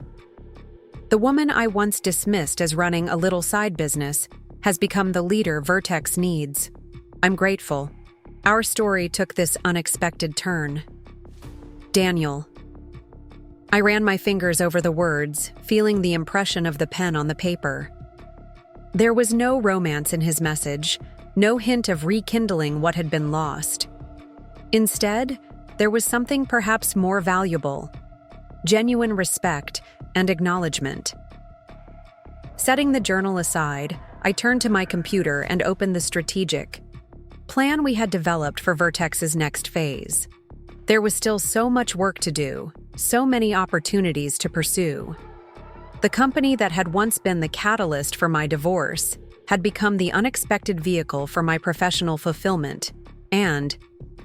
The woman I once dismissed as running a little side business has become the leader Vertex needs. I'm grateful. Our story took this unexpected turn. Daniel." I ran my fingers over the words, feeling the impression of the pen on the paper. There was no romance in his message, no hint of rekindling what had been lost. Instead, there was something perhaps more valuable: genuine respect and acknowledgement. Setting the journal aside, I turned to my computer and opened the strategic plan we had developed for Vertex's next phase. There was still so much work to do, so many opportunities to pursue. The company that had once been the catalyst for my divorce had become the unexpected vehicle for my professional fulfillment and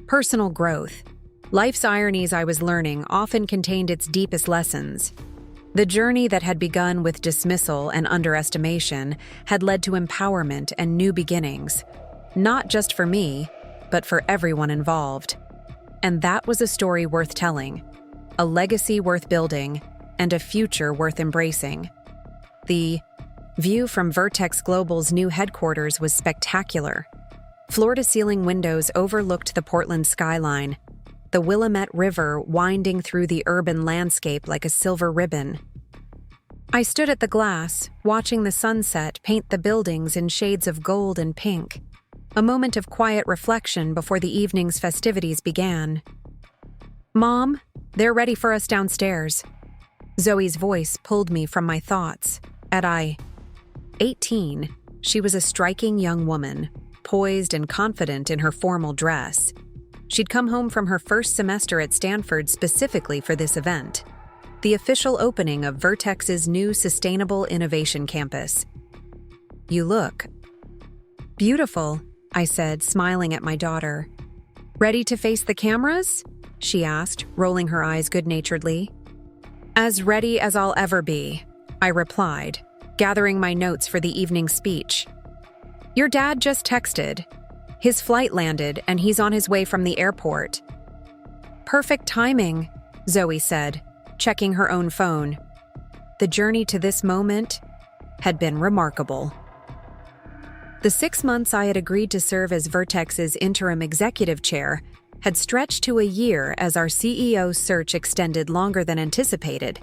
personal growth. Life's ironies I was learning often contained its deepest lessons. The journey that had begun with dismissal and underestimation had led to empowerment and new beginnings, not just for me, but for everyone involved. And that was a story worth telling, a legacy worth building, and a future worth embracing. The view from Vertex Global's new headquarters was spectacular. Floor-to-ceiling windows overlooked the Portland skyline, the Willamette River winding through the urban landscape like a silver ribbon. I stood at the glass, watching the sunset paint the buildings in shades of gold and pink, a moment of quiet reflection before the evening's festivities began. "Mom, they're ready for us downstairs." Zoe's voice pulled me from my thoughts. At 18, she was a striking young woman, poised and confident in her formal dress. She'd come home from her first semester at Stanford specifically for this event, the official opening of Vertex's new Sustainable Innovation Campus. "You look beautiful," I said, smiling at my daughter. "Ready to face the cameras?" she asked, rolling her eyes good-naturedly. "As ready as I'll ever be," I replied, gathering my notes for the evening speech. "Your dad just texted. His flight landed and he's on his way from the airport." "Perfect timing," Zoe said, checking her own phone. The journey to this moment had been remarkable. The 6 months I had agreed to serve as Vertex's interim executive chair had stretched to a year as our CEO search extended longer than anticipated.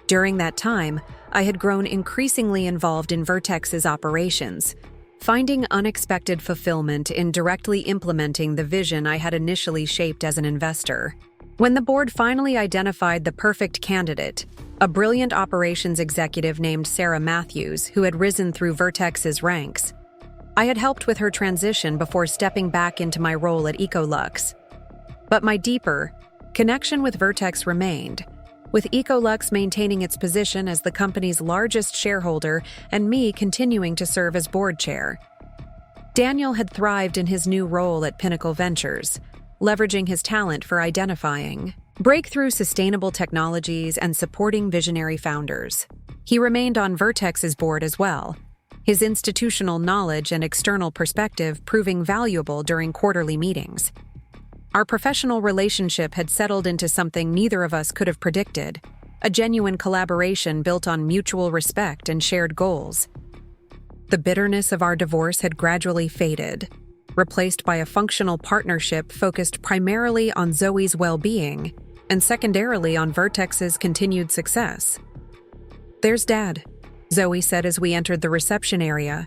During that time, I had grown increasingly involved in Vertex's operations, finding unexpected fulfillment in directly implementing the vision I had initially shaped as an investor. When the board finally identified the perfect candidate, a brilliant operations executive named Sarah Matthews, who had risen through Vertex's ranks, I had helped with her transition before stepping back into my role at Ecolux. But my deeper connection with Vertex remained, with Ecolux maintaining its position as the company's largest shareholder and me continuing to serve as board chair. Daniel had thrived in his new role at Pinnacle Ventures, leveraging his talent for identifying breakthrough sustainable technologies and supporting visionary founders. He remained on Vertex's board as well, his institutional knowledge and external perspective proving valuable during quarterly meetings. Our professional relationship had settled into something neither of us could have predicted, a genuine collaboration built on mutual respect and shared goals. The bitterness of our divorce had gradually faded, replaced by a functional partnership focused primarily on Zoe's well-being and secondarily on Vertex's continued success. "There's Dad," Zoe said as we entered the reception area.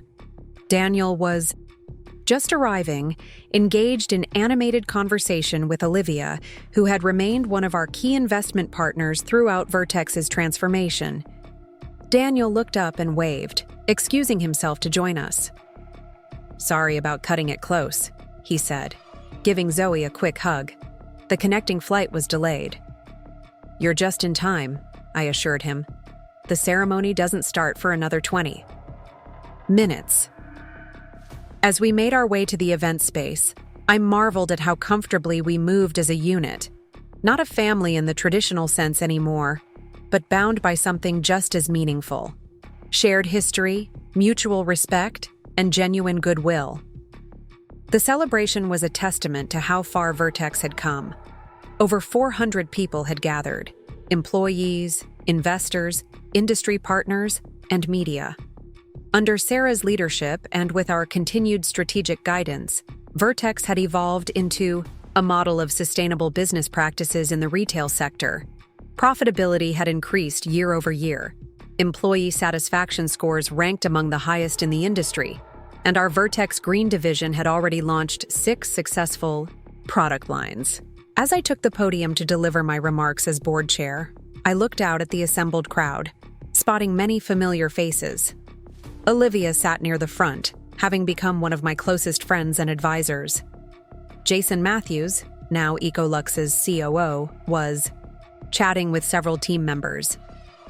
Daniel was just arriving, engaged in animated conversation with Olivia, who had remained one of our key investment partners throughout Vertex's transformation. Daniel looked up and waved, excusing himself to join us. "Sorry about cutting it close," he said, giving Zoe a quick hug. The connecting flight was delayed. "You're just in time," I assured him. "The ceremony doesn't start for another 20 minutes. As we made our way to the event space, I marveled at how comfortably we moved as a unit. Not a family in the traditional sense anymore, but bound by something just as meaningful. Shared history, mutual respect, and genuine goodwill. The celebration was a testament to how far Vertex had come. Over 400 people had gathered: employees, investors, industry partners, and media. Under Sarah's leadership and with our continued strategic guidance, Vertex had evolved into a model of sustainable business practices in the retail sector. Profitability had increased year over year. Employee satisfaction scores ranked among the highest in the industry, and our Vertex Green division had already launched 6 successful product lines. As I took the podium to deliver my remarks as board chair, I looked out at the assembled crowd, spotting many familiar faces. Olivia sat near the front, having become one of my closest friends and advisors. Jason Matthews, now Ecolux's COO, was chatting with several team members.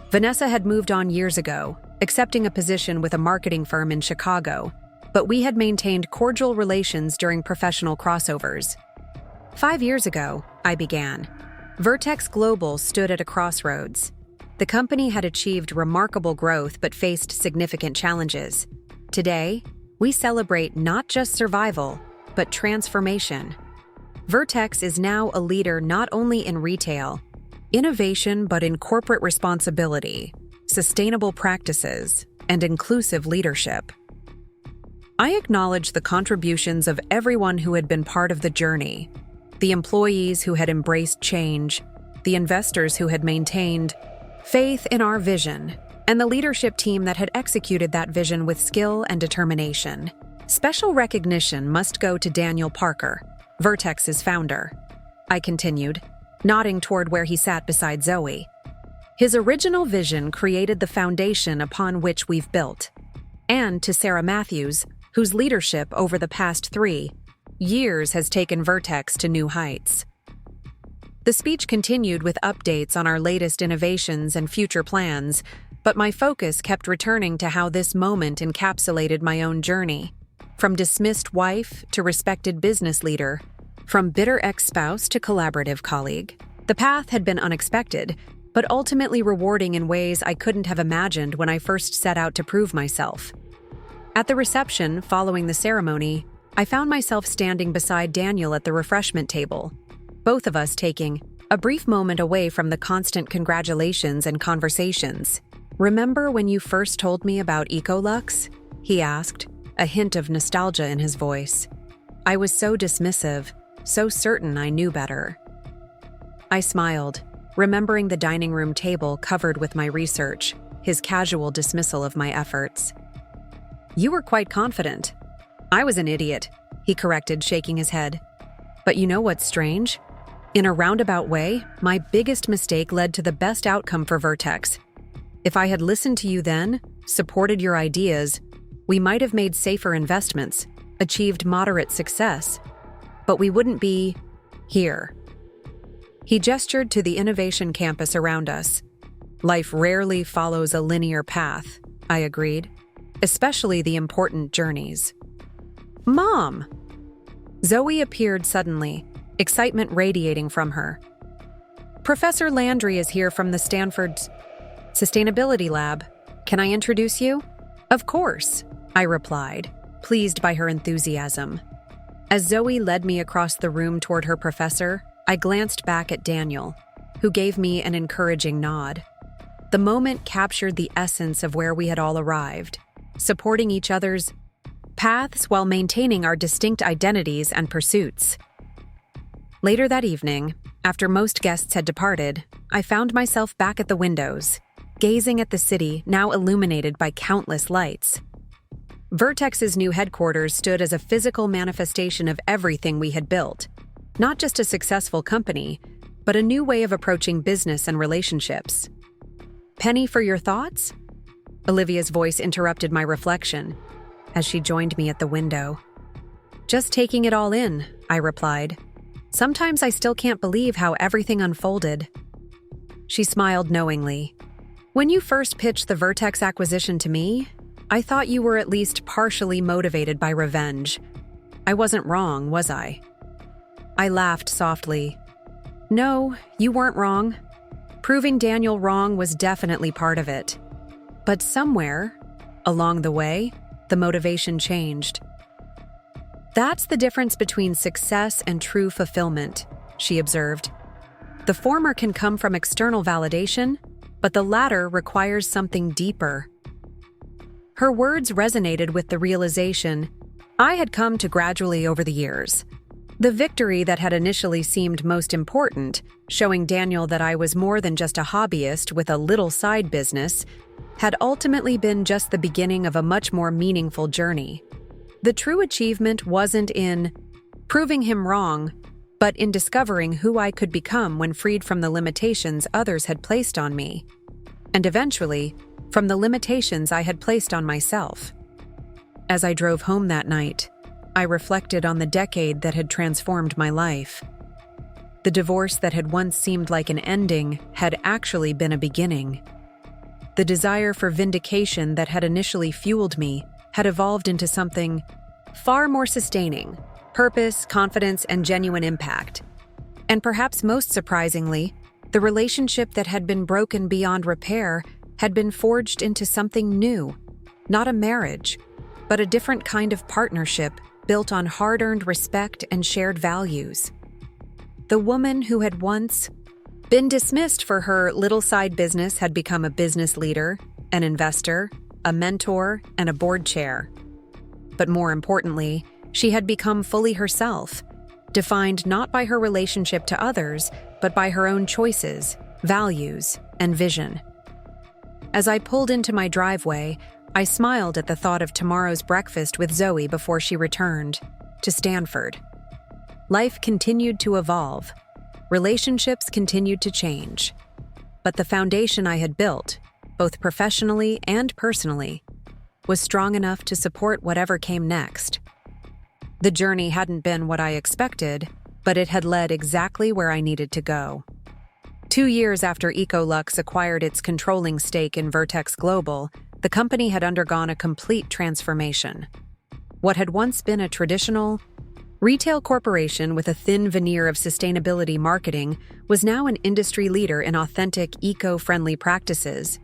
Vanessa had moved on years ago, accepting a position with a marketing firm in Chicago, but we had maintained cordial relations during professional crossovers. 5 years ago, I began. Vertex Global stood at a crossroads. The company had achieved remarkable growth but faced significant challenges. Today, we celebrate not just survival, but transformation. Vertex is now a leader not only in retail, innovation, but in corporate responsibility, sustainable practices, and inclusive leadership. I acknowledge the contributions of everyone who had been part of the journey: the employees who had embraced change, the investors who had maintained faith in our vision, and the leadership team that had executed that vision with skill and determination. Special recognition must go to Daniel Parker, Vertex's founder, I continued, nodding toward where he sat beside Zoe. His original vision created the foundation upon which we've built. And to Sarah Matthews, whose leadership over the past 3 years has taken Vertex to new heights. The speech continued with updates on our latest innovations and future plans, but my focus kept returning to how this moment encapsulated my own journey. From dismissed wife to respected business leader, from bitter ex-spouse to collaborative colleague. The path had been unexpected, but ultimately rewarding in ways I couldn't have imagined when I first set out to prove myself. At the reception following the ceremony, I found myself standing beside Daniel at the refreshment table, both of us taking a brief moment away from the constant congratulations and conversations. "Remember when you first told me about Ecolux?" he asked, a hint of nostalgia in his voice. I was so dismissive, so certain I knew better. I smiled, remembering the dining room table covered with my research, his casual dismissal of my efforts. "You were quite confident." "I was an idiot," he corrected, shaking his head. "But you know what's strange? In a roundabout way, my biggest mistake led to the best outcome for Vertex. If I had listened to you then, supported your ideas, we might have made safer investments, achieved moderate success, but we wouldn't be here. He gestured to the innovation campus around us. Life rarely follows a linear path, I agreed, especially the important journeys. Mom! Zoe appeared suddenly, excitement radiating from her. Professor Landry is here from the Stanford Sustainability Lab. Can I introduce you? Of course, I replied, pleased by her enthusiasm. As Zoe led me across the room toward her professor, I glanced back at Daniel, who gave me an encouraging nod. The moment captured the essence of where we had all arrived, supporting each other's paths while maintaining our distinct identities and pursuits. Later that evening, after most guests had departed, I found myself back at the windows, gazing at the city now illuminated by countless lights. Vertex's new headquarters stood as a physical manifestation of everything we had built. Not just a successful company, but a new way of approaching business and relationships. Penny for your thoughts? Olivia's voice interrupted my reflection as she joined me at the window. Just taking it all in, I replied. Sometimes I still can't believe how everything unfolded. She smiled knowingly. When you first pitched the Vertex acquisition to me, I thought you were at least partially motivated by revenge. I wasn't wrong, was I? I laughed softly. No, you weren't wrong. Proving Daniel wrong was definitely part of it. But somewhere, along the way, the motivation changed. That's the difference between success and true fulfillment, she observed. The former can come from external validation, but the latter requires something deeper. Her words resonated with the realization I had come to gradually over the years. The victory that had initially seemed most important, showing Daniel that I was more than just a hobbyist with a little side business, had ultimately been just the beginning of a much more meaningful journey. The true achievement wasn't in proving him wrong, but in discovering who I could become when freed from the limitations others had placed on me, and eventually, from the limitations I had placed on myself. As I drove home that night, I reflected on the decade that had transformed my life. The divorce that had once seemed like an ending had actually been a beginning. The desire for vindication that had initially fueled me had evolved into something far more sustaining: purpose, confidence, and genuine impact. And perhaps most surprisingly, the relationship that had been broken beyond repair had been forged into something new. Not a marriage, but a different kind of partnership built on hard-earned respect and shared values. The woman who had once been dismissed for her little side business had become a business leader, an investor, a mentor, and a board chair. But more importantly, she had become fully herself, defined not by her relationship to others, but by her own choices, values, and vision. As I pulled into my driveway, I smiled at the thought of tomorrow's breakfast with Zoe before she returned to Stanford. Life continued to evolve. Relationships continued to change. But the foundation I had built, both professionally and personally, was strong enough to support whatever came next. The journey hadn't been what I expected, but it had led exactly where I needed to go. 2 years after Ecolux acquired its controlling stake in Vertex Global, the company had undergone a complete transformation. What had once been a traditional retail corporation with a thin veneer of sustainability marketing was now an industry leader in authentic, eco-friendly practices.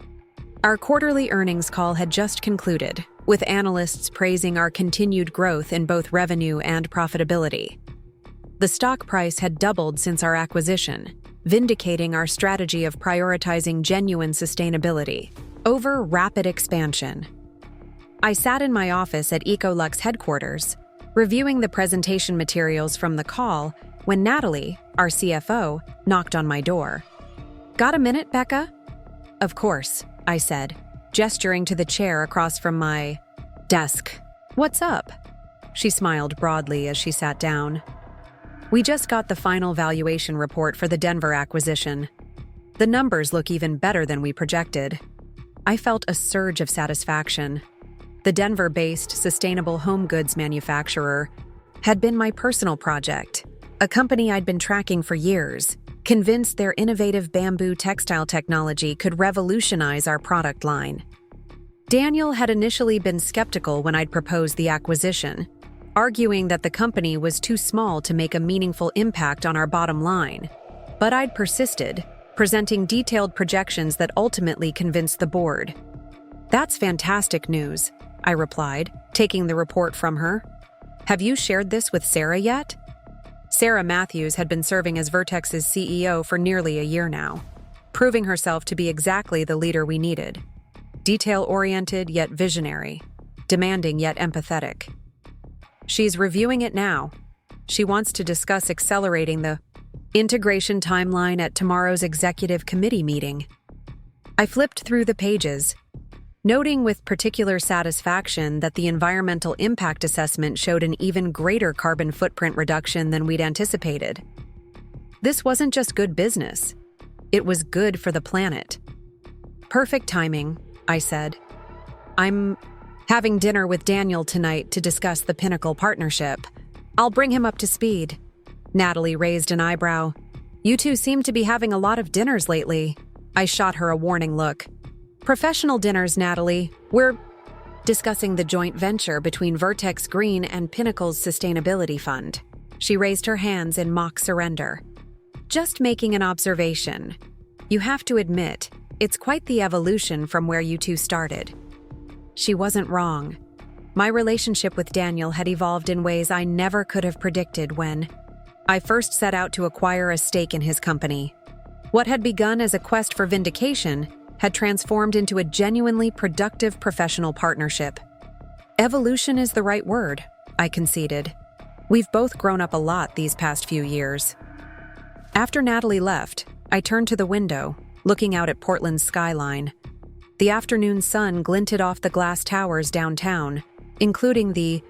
Our quarterly earnings call had just concluded, with analysts praising our continued growth in both revenue and profitability. The stock price had doubled since our acquisition, vindicating our strategy of prioritizing genuine sustainability over rapid expansion. I sat in my office at Ecolux headquarters, reviewing the presentation materials from the call when Natalie, our CFO, knocked on my door. "Got a minute, Becca?" "Of course," I said, gesturing to the chair across from my desk. "What's up?" She smiled broadly as she sat down. We just got the final valuation report for the Denver acquisition. The numbers look even better than we projected. I felt a surge of satisfaction. The Denver-based sustainable home goods manufacturer had been my personal project, a company I'd been tracking for years, convinced their innovative bamboo textile technology could revolutionize our product line. Daniel had initially been skeptical when I'd proposed the acquisition, arguing that the company was too small to make a meaningful impact on our bottom line. But I'd persisted, presenting detailed projections that ultimately convinced the board. "That's fantastic news," I replied, taking the report from her. "Have you shared this with Sarah yet?" Sarah Matthews had been serving as Vertex's CEO for nearly a year now, proving herself to be exactly the leader we needed. Detail-oriented yet visionary, demanding yet empathetic. She's reviewing it now. She wants to discuss accelerating the integration timeline at tomorrow's executive committee meeting. I flipped through the pages, noting with particular satisfaction that the environmental impact assessment showed an even greater carbon footprint reduction than we'd anticipated. This wasn't just good business. It was good for the planet. "Perfect timing," I said. "I'm having dinner with Daniel tonight to discuss the Pinnacle partnership. I'll bring him up to speed." Natalie raised an eyebrow. "You two seem to be having a lot of dinners lately." I shot her a warning look. "Professional dinners, Natalie. We're discussing the joint venture between Vertex Green and Pinnacle's sustainability fund." She raised her hands in mock surrender. "Just making an observation. You have to admit, it's quite the evolution from where you two started." She wasn't wrong. My relationship with Daniel had evolved in ways I never could have predicted when I first set out to acquire a stake in his company. What had begun as a quest for vindication had transformed into a genuinely productive professional partnership. "Evolution is the right word," I conceded. "We've both grown up a lot these past few years." After Natalie left, I turned to the window, looking out at Portland's skyline. The afternoon sun glinted off the glass towers downtown, including the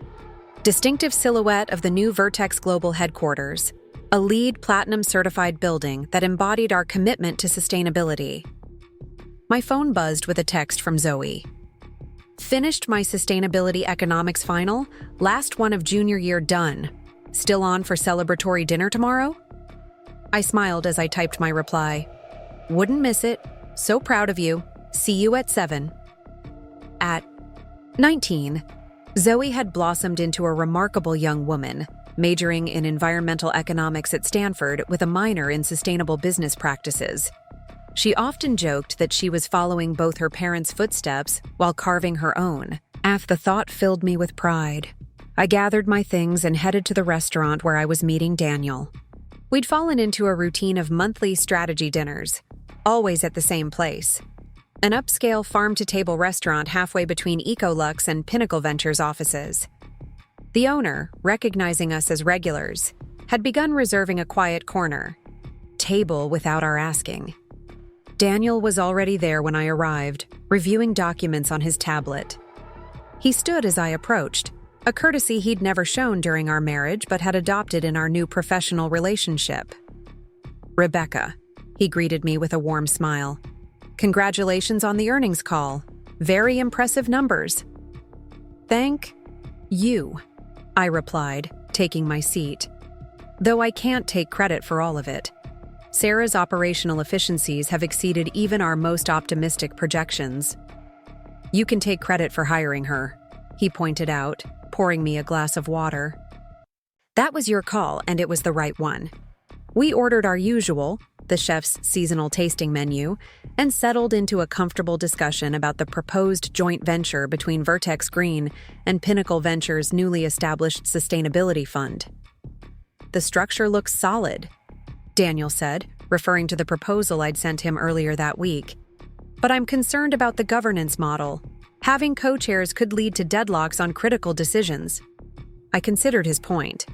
distinctive silhouette of the new Vertex Global headquarters, a LEED Platinum-certified building that embodied our commitment to sustainability. My phone buzzed with a text from Zoe. "Finished my sustainability economics final, last one of junior year done. Still on for celebratory dinner tomorrow?" I smiled as I typed my reply. "Wouldn't miss it. So proud of you. See you at 7. At 19, Zoe had blossomed into a remarkable young woman, majoring in environmental economics at Stanford with a minor in sustainable business practices. She often joked that she was following both her parents' footsteps while carving her own. The thought filled me with pride. I gathered my things and headed to the restaurant where I was meeting Daniel. We'd fallen into a routine of monthly strategy dinners, always at the same place. An upscale farm-to-table restaurant halfway between Ecolux and Pinnacle Ventures offices. The owner, recognizing us as regulars, had begun reserving a quiet corner table without our asking. Daniel was already there when I arrived, reviewing documents on his tablet. He stood as I approached, a courtesy he'd never shown during our marriage but had adopted in our new professional relationship. "Rebecca," he greeted me with a warm smile. "Congratulations on the earnings call. Very impressive numbers." "Thank you," I replied, taking my seat. Though I can't take credit for all of it. Sarah's operational efficiencies have exceeded even our most optimistic projections. "You can take credit for hiring her," he pointed out, pouring me a glass of water. "That was your call, and it was the right one." We ordered our usual, the chef's seasonal tasting menu, and settled into a comfortable discussion about the proposed joint venture between Vertex Green and Pinnacle Ventures' newly established sustainability fund. "The structure looks solid," Daniel said, referring to the proposal I'd sent him earlier that week. "But I'm concerned about the governance model. Having co-chairs could lead to deadlocks on critical decisions." I considered his point.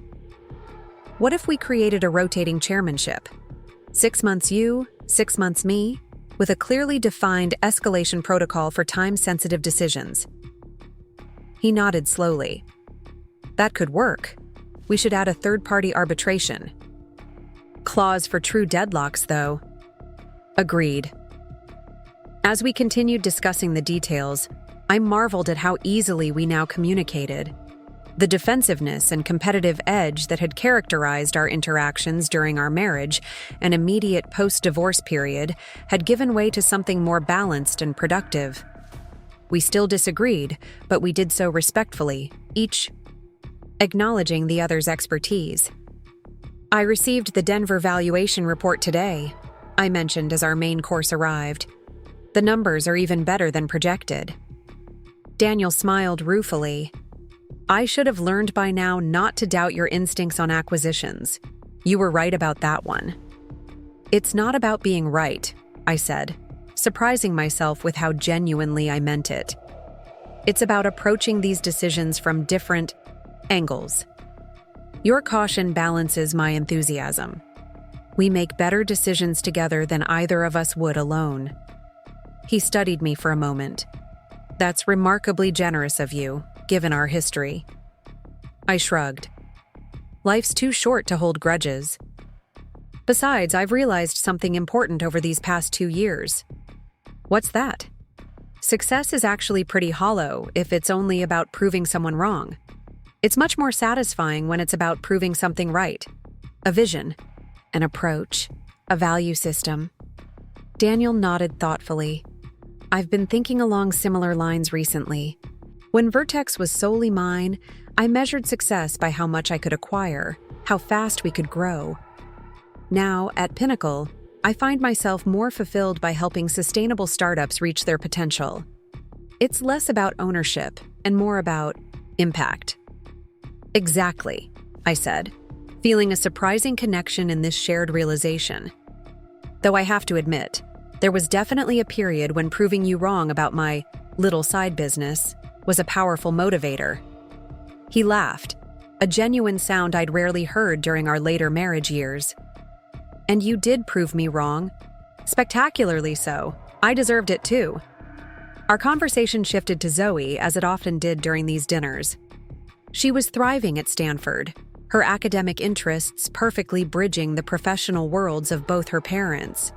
"What if we created a rotating chairmanship? 6 months you, 6 months me, with a clearly defined escalation protocol for time-sensitive decisions." He nodded slowly. "That could work. We should add a third-party arbitration clause for true deadlocks, though. Agreed. As we continued discussing the details, I marveled at how easily we now communicated. The defensiveness and competitive edge that had characterized our interactions during our marriage and immediate post-divorce period had given way to something more balanced and productive. We still disagreed, but we did so respectfully, each acknowledging the other's expertise. I received the Denver valuation report today, I mentioned as our main course arrived. The numbers are even better than projected. Daniel smiled ruefully. I should have learned by now not to doubt your instincts on acquisitions. You were right about that one. It's not about being right, I said, surprising myself with how genuinely I meant it. It's about approaching these decisions from different angles. Your caution balances my enthusiasm. We make better decisions together than either of us would alone. He studied me for a moment. That's remarkably generous of you, given our history. I shrugged. Life's too short to hold grudges. Besides, I've realized something important over these past 2 years. What's that? Success is actually pretty hollow if it's only about proving someone wrong. It's much more satisfying when it's about proving something right. A vision, an approach, a value system. Daniel nodded thoughtfully. I've been thinking along similar lines recently. When Vertex was solely mine, I measured success by how much I could acquire, how fast we could grow. Now, at Pinnacle, I find myself more fulfilled by helping sustainable startups reach their potential. It's less about ownership and more about impact. Exactly, I said, feeling a surprising connection in this shared realization. Though I have to admit, there was definitely a period when proving you wrong about my little side business was a powerful motivator. He laughed, a genuine sound I'd rarely heard during our later marriage years. And you did prove me wrong. Spectacularly so. I deserved it too. Our conversation shifted to Zoe, as it often did during these dinners. She was thriving at Stanford, her academic interests perfectly bridging the professional worlds of both her parents.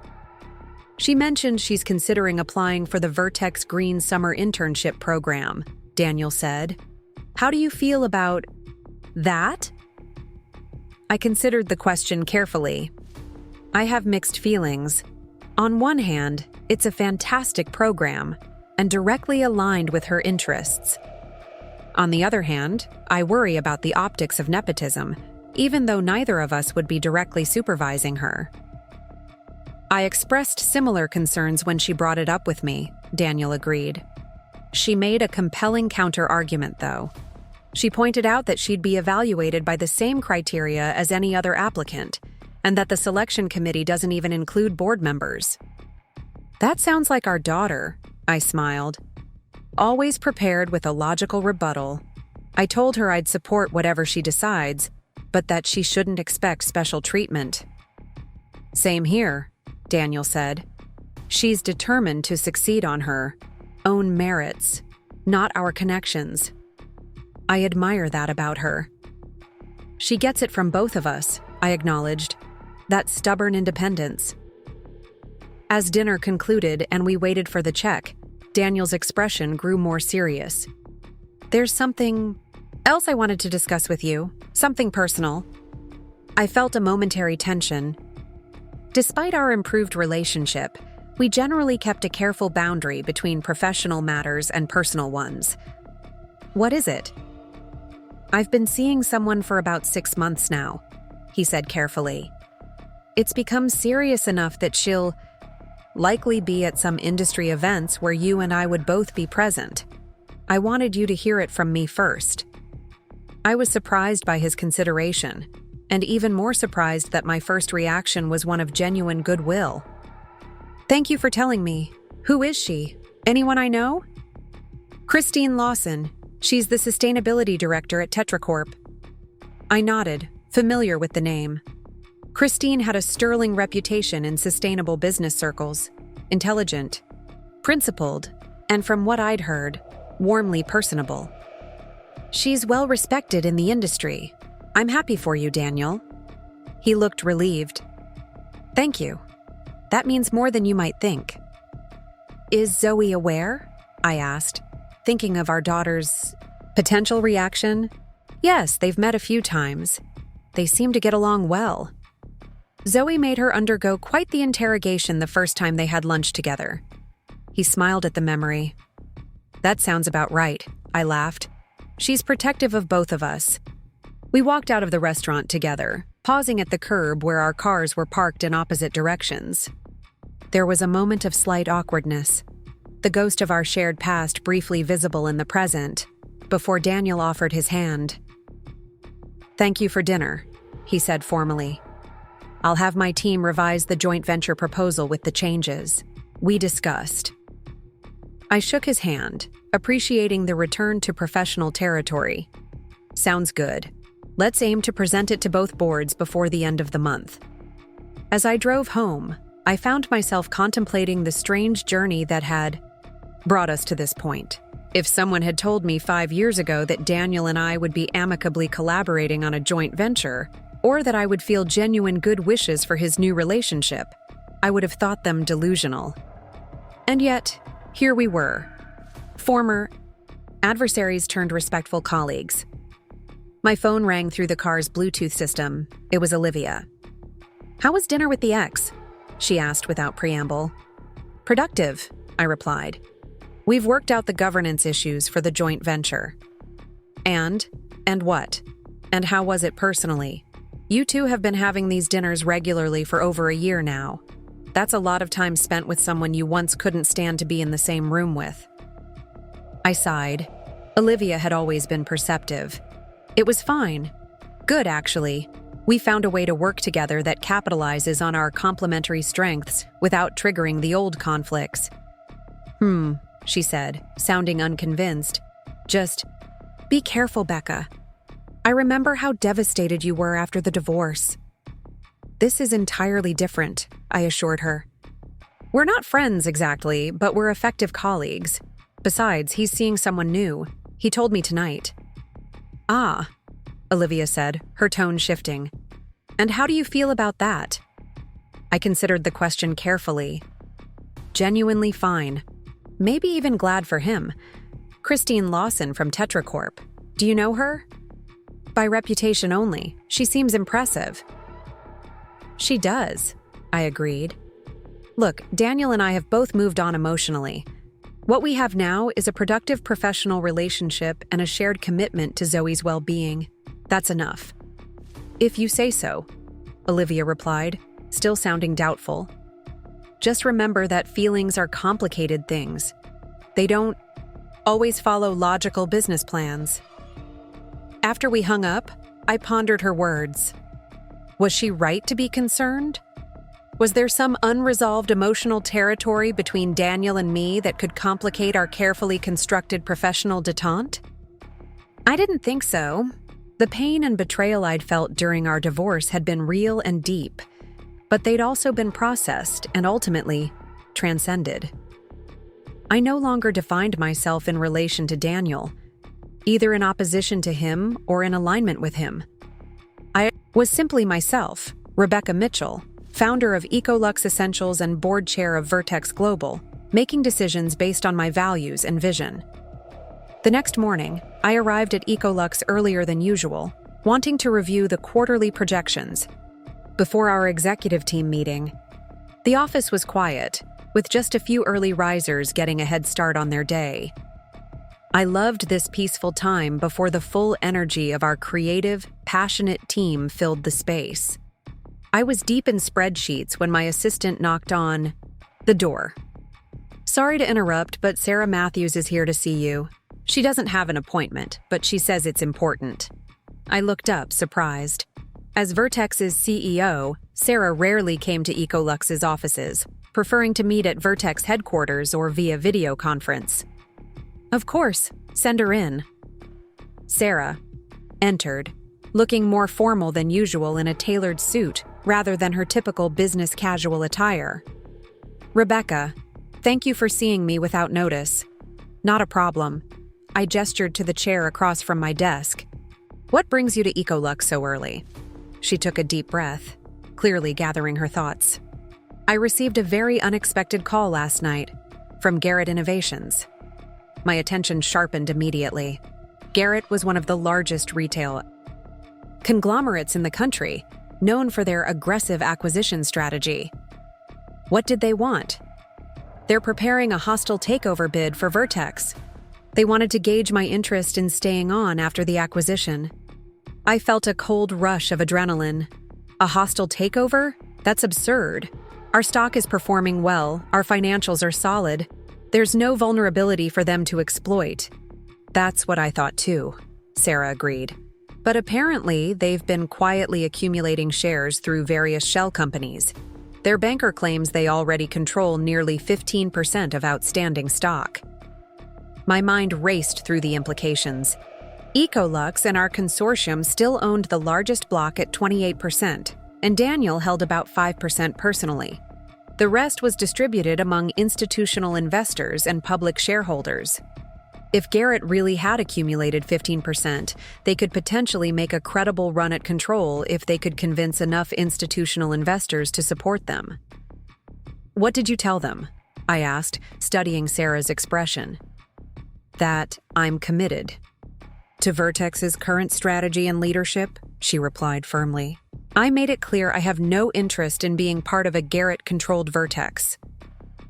She mentioned she's considering applying for the Vertex Green Summer Internship program, Daniel said. How do you feel about that? I considered the question carefully. I have mixed feelings. On one hand, it's a fantastic program and directly aligned with her interests. On the other hand, I worry about the optics of nepotism, even though neither of us would be directly supervising her. I expressed similar concerns when she brought it up with me, Daniel agreed. She made a compelling counter-argument, though. She pointed out that she'd be evaluated by the same criteria as any other applicant, and that the selection committee doesn't even include board members. That sounds like our daughter, I smiled. Always prepared with a logical rebuttal, I told her I'd support whatever she decides, but that she shouldn't expect special treatment. Same here, Daniel said. She's determined to succeed on her own merits, not our connections. I admire that about her. She gets it from both of us, I acknowledged. That stubborn independence. As dinner concluded and we waited for the check, Daniel's expression grew more serious. There's something else I wanted to discuss with you, something personal. I felt a momentary tension. Despite our improved relationship, we generally kept a careful boundary between professional matters and personal ones. What is it? I've been seeing someone for about 6 months now, he said carefully. It's become serious enough that she'll likely be at some industry events where you and I would both be present. I wanted you to hear it from me first. I was surprised by his consideration, and even more surprised that my first reaction was one of genuine goodwill. Thank you for telling me. Who is she? Anyone I know? Christine Lawson. She's the sustainability director at Tetracorp. I nodded, familiar with the name. Christine had a sterling reputation in sustainable business circles, intelligent, principled, and from what I'd heard, warmly personable. She's well respected in the industry. I'm happy for you, Daniel. He looked relieved. Thank you. That means more than you might think. Is Zoe aware? I asked, thinking of our daughter's potential reaction. Yes, they've met a few times. They seem to get along well. Zoe made her undergo quite the interrogation the first time they had lunch together. He smiled at the memory. That sounds about right, I laughed. She's protective of both of us. We walked out of the restaurant together, pausing at the curb where our cars were parked in opposite directions. There was a moment of slight awkwardness, the ghost of our shared past briefly visible in the present, before Daniel offered his hand. Thank you for dinner, he said formally. I'll have my team revise the joint venture proposal with the changes we discussed. I shook his hand, appreciating the return to professional territory. Sounds good. Let's aim to present it to both boards before the end of the month. As I drove home, I found myself contemplating the strange journey that had brought us to this point. If someone had told me 5 years ago that Daniel and I would be amicably collaborating on a joint venture, or that I would feel genuine good wishes for his new relationship, I would have thought them delusional. And yet, here we were. Former adversaries turned respectful colleagues. My phone rang through the car's Bluetooth system. It was Olivia. How was dinner with the ex? She asked without preamble. Productive, I replied. We've worked out the governance issues for the joint venture. And what? And how was it personally? You two have been having these dinners regularly for over a year now. That's a lot of time spent with someone you once couldn't stand to be in the same room with. I sighed. Olivia had always been perceptive. It was fine. Good, actually. We found a way to work together that capitalizes on our complementary strengths without triggering the old conflicts. She said, sounding unconvinced. Just, be careful, Becca. I remember how devastated you were after the divorce. This is entirely different, I assured her. We're not friends exactly, but we're effective colleagues. Besides, he's seeing someone new. He told me tonight. Ah, Olivia said, her tone shifting. And how do you feel about that? I considered the question carefully. Genuinely fine. Maybe even glad for him. Christine Lawson from Tetracorp. Do you know her? By reputation only. She seems impressive. She does, I agreed. Look, Daniel and I have both moved on emotionally. What we have now is a productive professional relationship and a shared commitment to Zoe's well-being. That's enough. If you say so, Olivia replied, still sounding doubtful. Just remember that feelings are complicated things. They don't always follow logical business plans. After we hung up, I pondered her words. Was she right to be concerned? Was there some unresolved emotional territory between Daniel and me that could complicate our carefully constructed professional detente? I didn't think so. The pain and betrayal I'd felt during our divorce had been real and deep, but they'd also been processed and ultimately transcended. I no longer defined myself in relation to Daniel, either in opposition to him or in alignment with him. I was simply myself, Rebecca Mitchell, founder of Ecolux Essentials and board chair of Vertex Global, making decisions based on my values and vision. The next morning, I arrived at Ecolux earlier than usual, wanting to review the quarterly projections. Before our executive team meeting, the office was quiet, with just a few early risers getting a head start on their day. I loved this peaceful time before the full energy of our creative, passionate team filled the space. I was deep in spreadsheets when my assistant knocked on the door. Sorry to interrupt, but Sarah Matthews is here to see you. She doesn't have an appointment, but she says it's important. I looked up, surprised. As Vertex's CEO, Sarah rarely came to Ecolux's offices, preferring to meet at Vertex headquarters or via video conference. Of course, send her in. Sarah entered, looking more formal than usual in a tailored suit rather than her typical business casual attire. Rebecca, thank you for seeing me without notice. Not a problem. I gestured to the chair across from my desk. What brings you to Ecolux so early? She took a deep breath, clearly gathering her thoughts. I received a very unexpected call last night from Garrett Innovations. My attention sharpened immediately. Garrett was one of the largest retail conglomerates in the country, known for their aggressive acquisition strategy. What did they want? They're preparing a hostile takeover bid for Vertex. They wanted to gauge my interest in staying on after the acquisition. I felt a cold rush of adrenaline. A hostile takeover? That's absurd. Our stock is performing well, our financials are solid. There's no vulnerability for them to exploit. That's what I thought too, Sarah agreed. But apparently, they've been quietly accumulating shares through various shell companies. Their banker claims they already control nearly 15% of outstanding stock. My mind raced through the implications. Ecolux and our consortium still owned the largest block at 28%, and Daniel held about 5% personally. The rest was distributed among institutional investors and public shareholders. If Garrett really had accumulated 15%, they could potentially make a credible run at control if they could convince enough institutional investors to support them. What did you tell them? I asked, studying Sarah's expression. That I'm committed. To Vertex's current strategy and leadership, she replied firmly. I made it clear I have no interest in being part of a Garrett-controlled Vertex.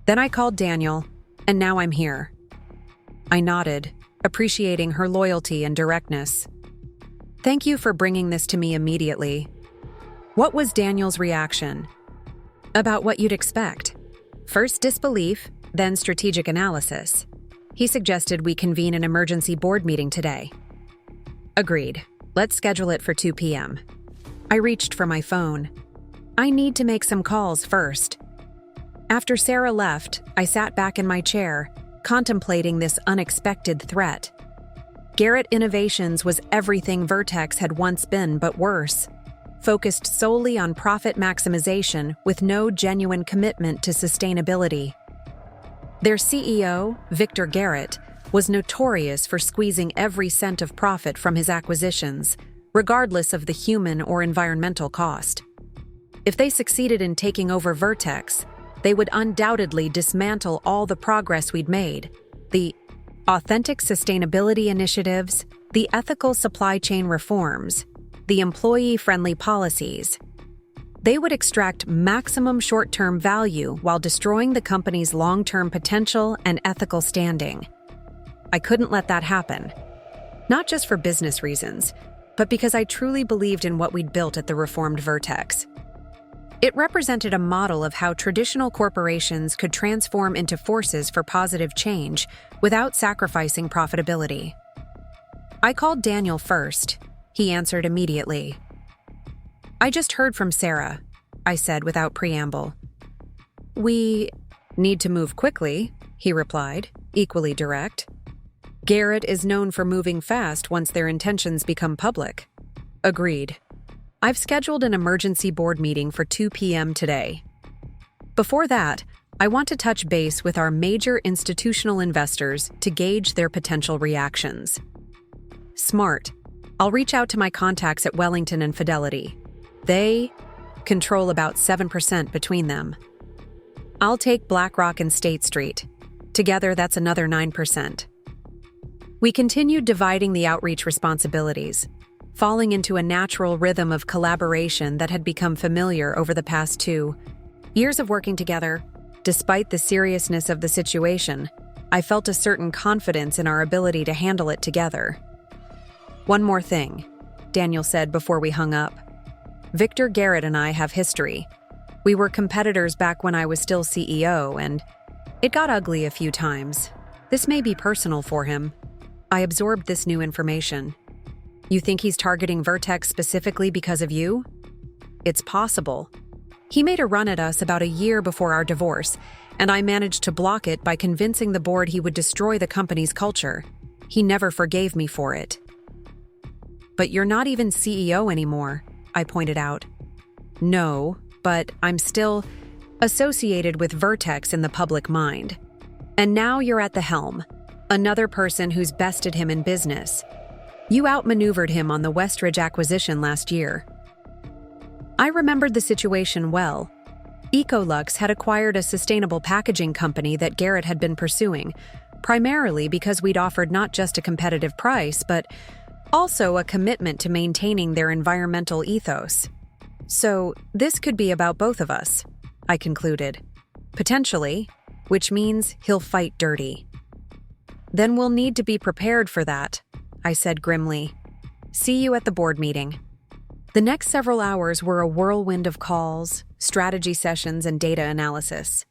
Then I called Daniel, and now I'm here. I nodded, appreciating her loyalty and directness. Thank you for bringing this to me immediately. What was Daniel's reaction? About what you'd expect. First disbelief, then strategic analysis. He suggested we convene an emergency board meeting today. Agreed. Let's schedule it for 2 p.m. I reached for my phone. I need to make some calls first. After Sarah left, I sat back in my chair, contemplating this unexpected threat. Garrett Innovations was everything Vertex had once been, but worse. Focused solely on profit maximization with no genuine commitment to sustainability. Their CEO, Victor Garrett, was notorious for squeezing every cent of profit from his acquisitions, regardless of the human or environmental cost. If they succeeded in taking over Vertex, they would undoubtedly dismantle all the progress we'd made, the authentic sustainability initiatives, the ethical supply chain reforms, the employee-friendly policies. They would extract maximum short-term value while destroying the company's long-term potential and ethical standing. I couldn't let that happen. Not just for business reasons, but because I truly believed in what we'd built at the reformed Vertex. It represented a model of how traditional corporations could transform into forces for positive change without sacrificing profitability. I called Daniel first. He answered immediately. I just heard from Sarah, I said without preamble. We need to move quickly, he replied, equally direct. Garrett is known for moving fast once their intentions become public. Agreed. I've scheduled an emergency board meeting for 2 p.m. today. Before that, I want to touch base with our major institutional investors to gauge their potential reactions. Smart. I'll reach out to my contacts at Wellington and Fidelity. They control about 7% between them. I'll take BlackRock and State Street. Together, that's another 9%. We continued dividing the outreach responsibilities, falling into a natural rhythm of collaboration that had become familiar over the past 2 years of working together. Despite the seriousness of the situation, I felt a certain confidence in our ability to handle it together. One more thing, Daniel said before we hung up. Victor Garrett and I have history. We were competitors back when I was still CEO, and it got ugly a few times. This may be personal for him. I absorbed this new information. You think he's targeting Vertex specifically because of you? It's possible. He made a run at us about a year before our divorce, and I managed to block it by convincing the board he would destroy the company's culture. He never forgave me for it. But you're not even CEO anymore, I pointed out. No, but I'm still associated with Vertex in the public mind. And now you're at the helm, another person who's bested him in business. You outmaneuvered him on the Westridge acquisition last year." I remembered the situation well. Ecolux had acquired a sustainable packaging company that Garrett had been pursuing, primarily because we'd offered not just a competitive price, but also a commitment to maintaining their environmental ethos. "So, this could be about both of us," I concluded. "Potentially, which means he'll fight dirty." "Then we'll need to be prepared for that," I said grimly. "See you at the board meeting." The next several hours were a whirlwind of calls, strategy sessions, and data analysis.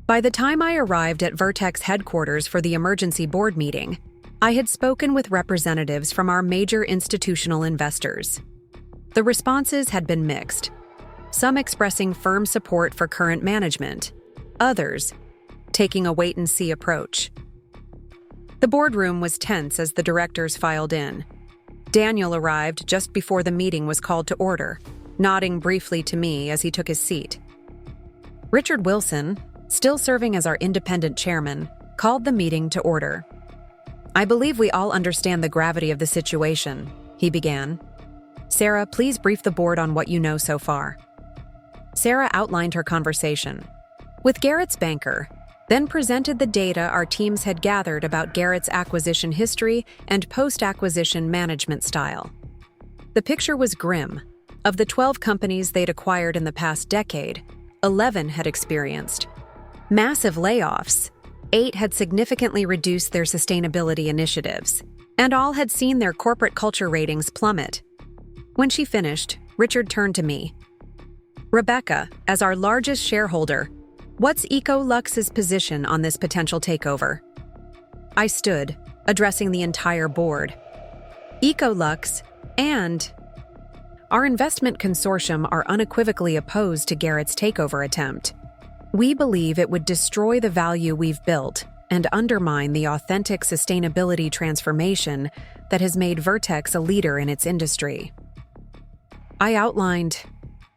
By the time I arrived at Vertex headquarters for the emergency board meeting, I had spoken with representatives from our major institutional investors. The responses had been mixed, some expressing firm support for current management, others taking a wait-and-see approach. The boardroom was tense as the directors filed in. Daniel arrived just before the meeting was called to order, nodding briefly to me as he took his seat. Richard Wilson, still serving as our independent chairman, called the meeting to order. "I believe we all understand the gravity of the situation," he began. "Sarah, please brief the board on what you know so far." Sarah outlined her conversation with Garrett's banker, then presented the data our teams had gathered about Garrett's acquisition history and post-acquisition management style. The picture was grim. Of the 12 companies they'd acquired in the past decade, 11 had experienced massive layoffs, 8 had significantly reduced their sustainability initiatives, and all had seen their corporate culture ratings plummet. When she finished, Richard turned to me. "Rebecca, as our largest shareholder, what's Ecolux's position on this potential takeover?" I stood, addressing the entire board. Ecolux and our investment consortium are unequivocally opposed to Garrett's takeover attempt. We believe it would destroy the value we've built and undermine the authentic sustainability transformation that has made Vertex a leader in its industry. I outlined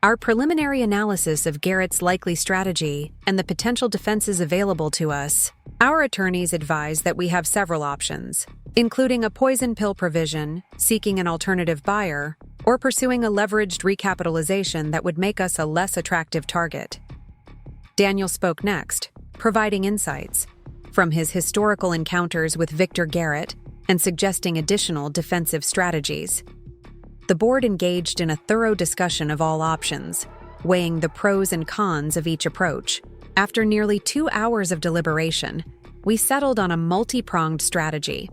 our preliminary analysis of Garrett's likely strategy and the potential defenses available to us. Our attorneys advise that we have several options, including a poison pill provision, seeking an alternative buyer, or pursuing a leveraged recapitalization that would make us a less attractive target. Daniel spoke next, providing insights from his historical encounters with Victor Garrett and suggesting additional defensive strategies. The board engaged in a thorough discussion of all options, weighing the pros and cons of each approach. After nearly 2 hours of deliberation, we settled on a multi-pronged strategy,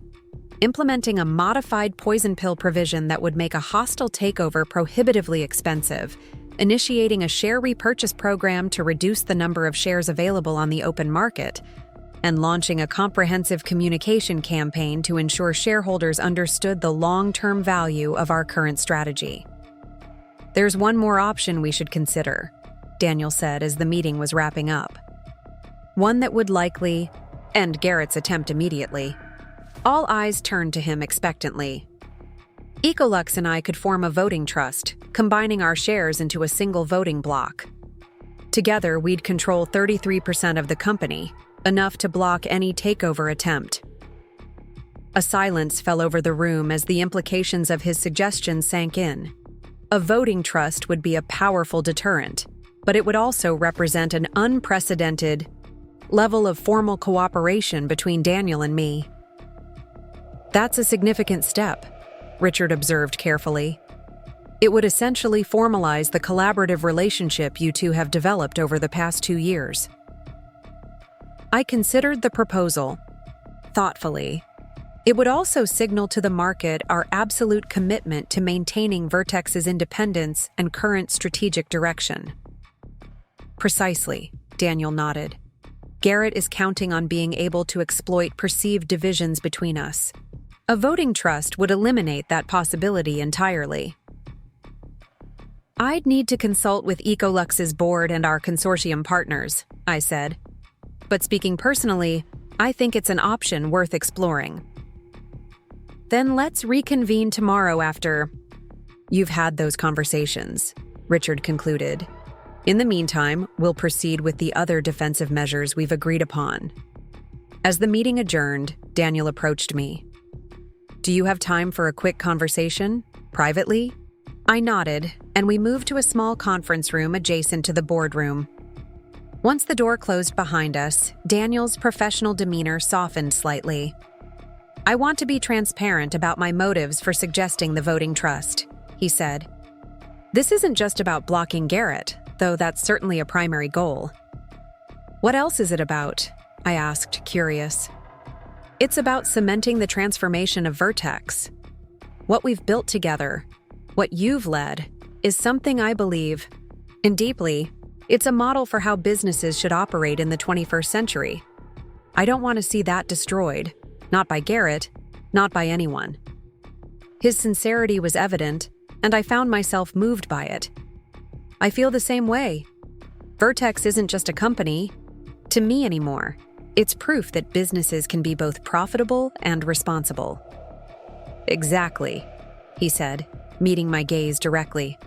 implementing a modified poison pill provision that would make a hostile takeover prohibitively expensive, initiating a share repurchase program to reduce the number of shares available on the open market, and launching a comprehensive communication campaign to ensure shareholders understood the long-term value of our current strategy. "There's one more option we should consider," Daniel said as the meeting was wrapping up. "One that would likely end Garrett's attempt immediately." All eyes turned to him expectantly. "Ecolux and I could form a voting trust, combining our shares into a single voting block. Together, we'd control 33% of the company, enough to block any takeover attempt." A silence fell over the room as the implications of his suggestion sank in. A voting trust would be a powerful deterrent, but it would also represent an unprecedented level of formal cooperation between Daniel and me. "That's a significant step," Richard observed carefully. "It would essentially formalize the collaborative relationship you two have developed over the past 2 years." I considered the proposal thoughtfully. It would also signal to the market our absolute commitment to maintaining Vertex's independence and current strategic direction. "Precisely," Daniel nodded. "Garrett is counting on being able to exploit perceived divisions between us. A voting trust would eliminate that possibility entirely." "I'd need to consult with Ecolux's board and our consortium partners," I said. "But speaking personally, I think it's an option worth exploring." "Then let's reconvene tomorrow after you've had those conversations," Richard concluded. "In the meantime, we'll proceed with the other defensive measures we've agreed upon." As the meeting adjourned, Daniel approached me. Do you have time for a quick conversation? Privately? I nodded, and we moved to a small conference room adjacent to the boardroom. Once the door closed behind us, Daniel's professional demeanor softened slightly. I want to be transparent about my motives for suggesting the voting trust, he said. This isn't just about blocking Garrett, though that's certainly a primary goal. What else is it about? I asked, curious. It's about cementing the transformation of Vertex. What we've built together, what you've led, is something I believe in deeply. It's a model for how businesses should operate in the 21st century. I don't want to see that destroyed, not by Garrett, not by anyone. His sincerity was evident, and I found myself moved by it. I feel the same way. Vertex isn't just a company to me anymore. It's proof that businesses can be both profitable and responsible. Exactly, he said, meeting my gaze directly.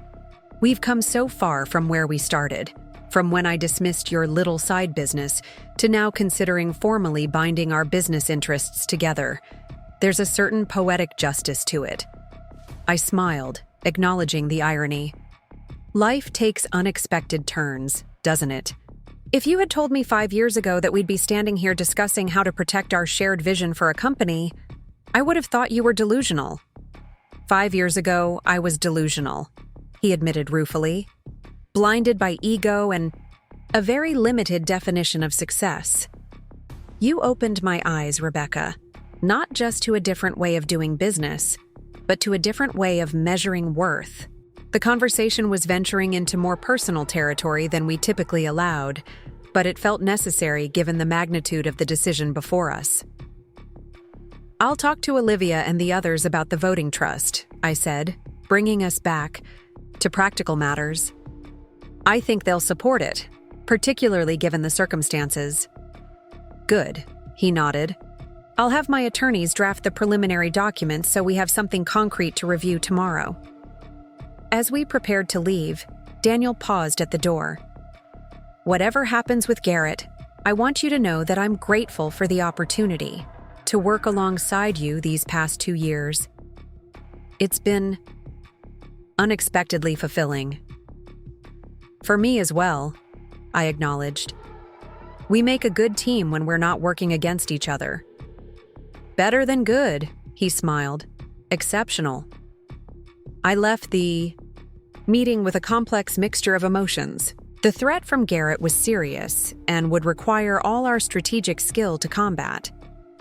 We've come so far from where we started, from when I dismissed your little side business to now considering formally binding our business interests together. There's a certain poetic justice to it. I smiled, acknowledging the irony. Life takes unexpected turns, doesn't it? If you had told me 5 years ago that we'd be standing here discussing how to protect our shared vision for a company, I would have thought you were delusional. 5 years ago, I was delusional, he admitted ruefully, blinded by ego and a very limited definition of success. You opened my eyes, Rebecca, not just to a different way of doing business, but to a different way of measuring worth. The conversation was venturing into more personal territory than we typically allowed, but it felt necessary given the magnitude of the decision before us. I'll talk to Olivia and the others about the voting trust, I said, bringing us back to practical matters. I think they'll support it, particularly given the circumstances. Good, he nodded. I'll have my attorneys draft the preliminary documents so we have something concrete to review tomorrow. As we prepared to leave, Daniel paused at the door. Whatever happens with Garrett, I want you to know that I'm grateful for the opportunity to work alongside you these past 2 years. It's been unexpectedly fulfilling. For me as well, I acknowledged. We make a good team when we're not working against each other. Better than good, he smiled. Exceptional. I left the meeting with a complex mixture of emotions. The threat from Garrett was serious and would require all our strategic skill to combat.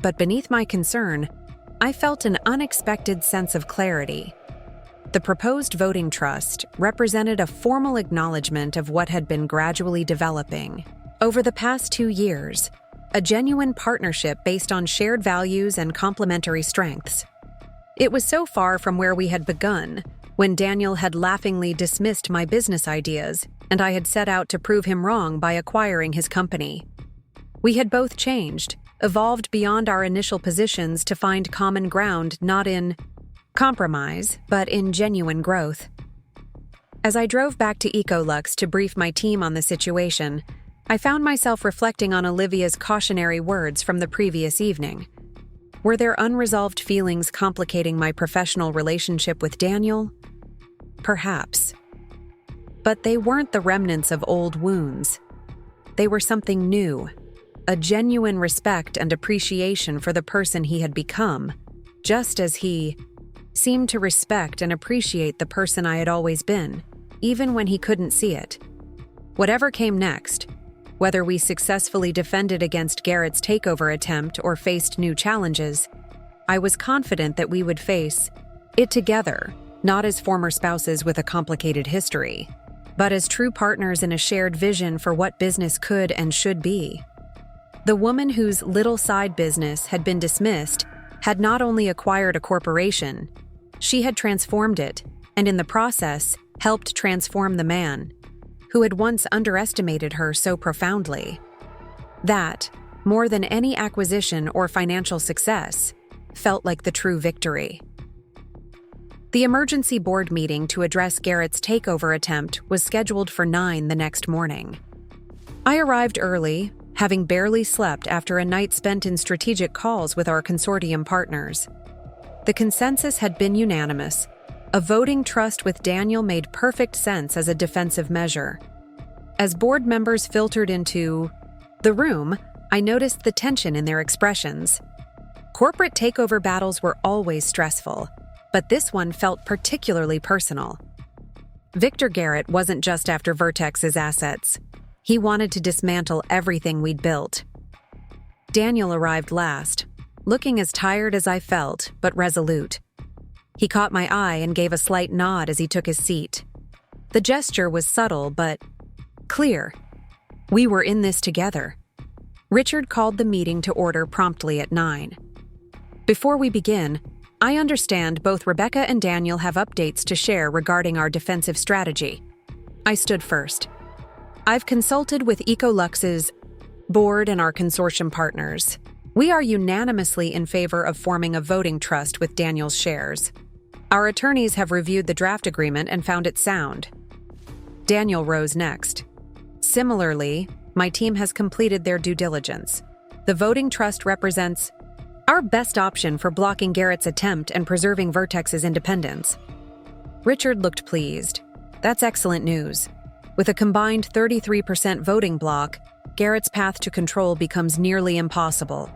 But beneath my concern, I felt an unexpected sense of clarity. The proposed voting trust represented a formal acknowledgement of what had been gradually developing over the past 2 years, a genuine partnership based on shared values and complementary strengths. It was so far from where we had begun, when Daniel had laughingly dismissed my business ideas and I had set out to prove him wrong by acquiring his company. We had both changed, evolved beyond our initial positions to find common ground not in compromise, but in genuine growth. As I drove back to Ecolux to brief my team on the situation, I found myself reflecting on Olivia's cautionary words from the previous evening. Were there unresolved feelings complicating my professional relationship with Daniel? Perhaps. But they weren't the remnants of old wounds. They were something new, a genuine respect and appreciation for the person he had become, just as he seemed to respect and appreciate the person I had always been, even when he couldn't see it. Whatever came next, whether we successfully defended against Garrett's takeover attempt or faced new challenges, I was confident that we would face it together, not as former spouses with a complicated history, but as true partners in a shared vision for what business could and should be. The woman whose little side business had been dismissed had not only acquired a corporation, she had transformed it, and in the process, helped transform the man who had once underestimated her so profoundly. That, more than any acquisition or financial success, felt like the true victory. The emergency board meeting to address Garrett's takeover attempt was scheduled for 9 the next morning. I arrived early, having barely slept after a night spent in strategic calls with our consortium partners. The consensus had been unanimous. A voting trust with Daniel made perfect sense as a defensive measure. As board members filtered into the room, I noticed the tension in their expressions. Corporate takeover battles were always stressful, but this one felt particularly personal. Victor Garrett wasn't just after Vertex's assets. He wanted to dismantle everything we'd built. Daniel arrived last, looking as tired as I felt, but resolute. He caught my eye and gave a slight nod as he took his seat. The gesture was subtle, but clear. We were in this together. Richard called the meeting to order promptly at 9. Before we begin, I understand both Rebecca and Daniel have updates to share regarding our defensive strategy. I stood first. I've consulted with Ecolux's board and our consortium partners. We are unanimously in favor of forming a voting trust with Daniel's shares. Our attorneys have reviewed the draft agreement and found it sound. Daniel rose next. Similarly, my team has completed their due diligence. The voting trust represents our best option for blocking Garrett's attempt and preserving Vertex's independence. Richard looked pleased. That's excellent news. With a combined 33% voting block, Garrett's path to control becomes nearly impossible.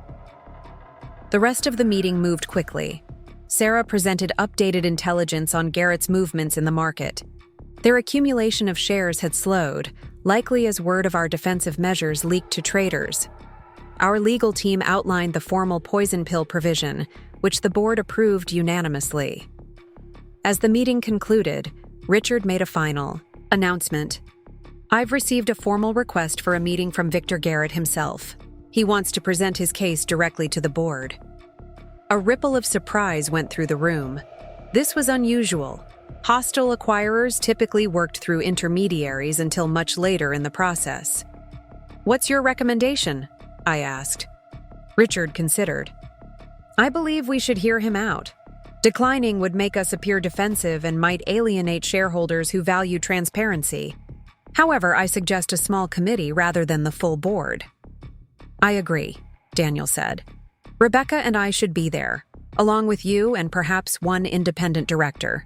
The rest of the meeting moved quickly. Sarah presented updated intelligence on Garrett's movements in the market. Their accumulation of shares had slowed, likely as word of our defensive measures leaked to traders. Our legal team outlined the formal poison pill provision, which the board approved unanimously. As the meeting concluded, Richard made a final announcement. I've received a formal request for a meeting from Victor Garrett himself. He wants to present his case directly to the board. A ripple of surprise went through the room. This was unusual. Hostile acquirers typically worked through intermediaries until much later in the process. What's your recommendation? I asked. Richard considered. I believe we should hear him out. Declining would make us appear defensive and might alienate shareholders who value transparency. However, I suggest a small committee rather than the full board. I agree, Daniel said. Rebecca and I should be there, along with you and perhaps one independent director.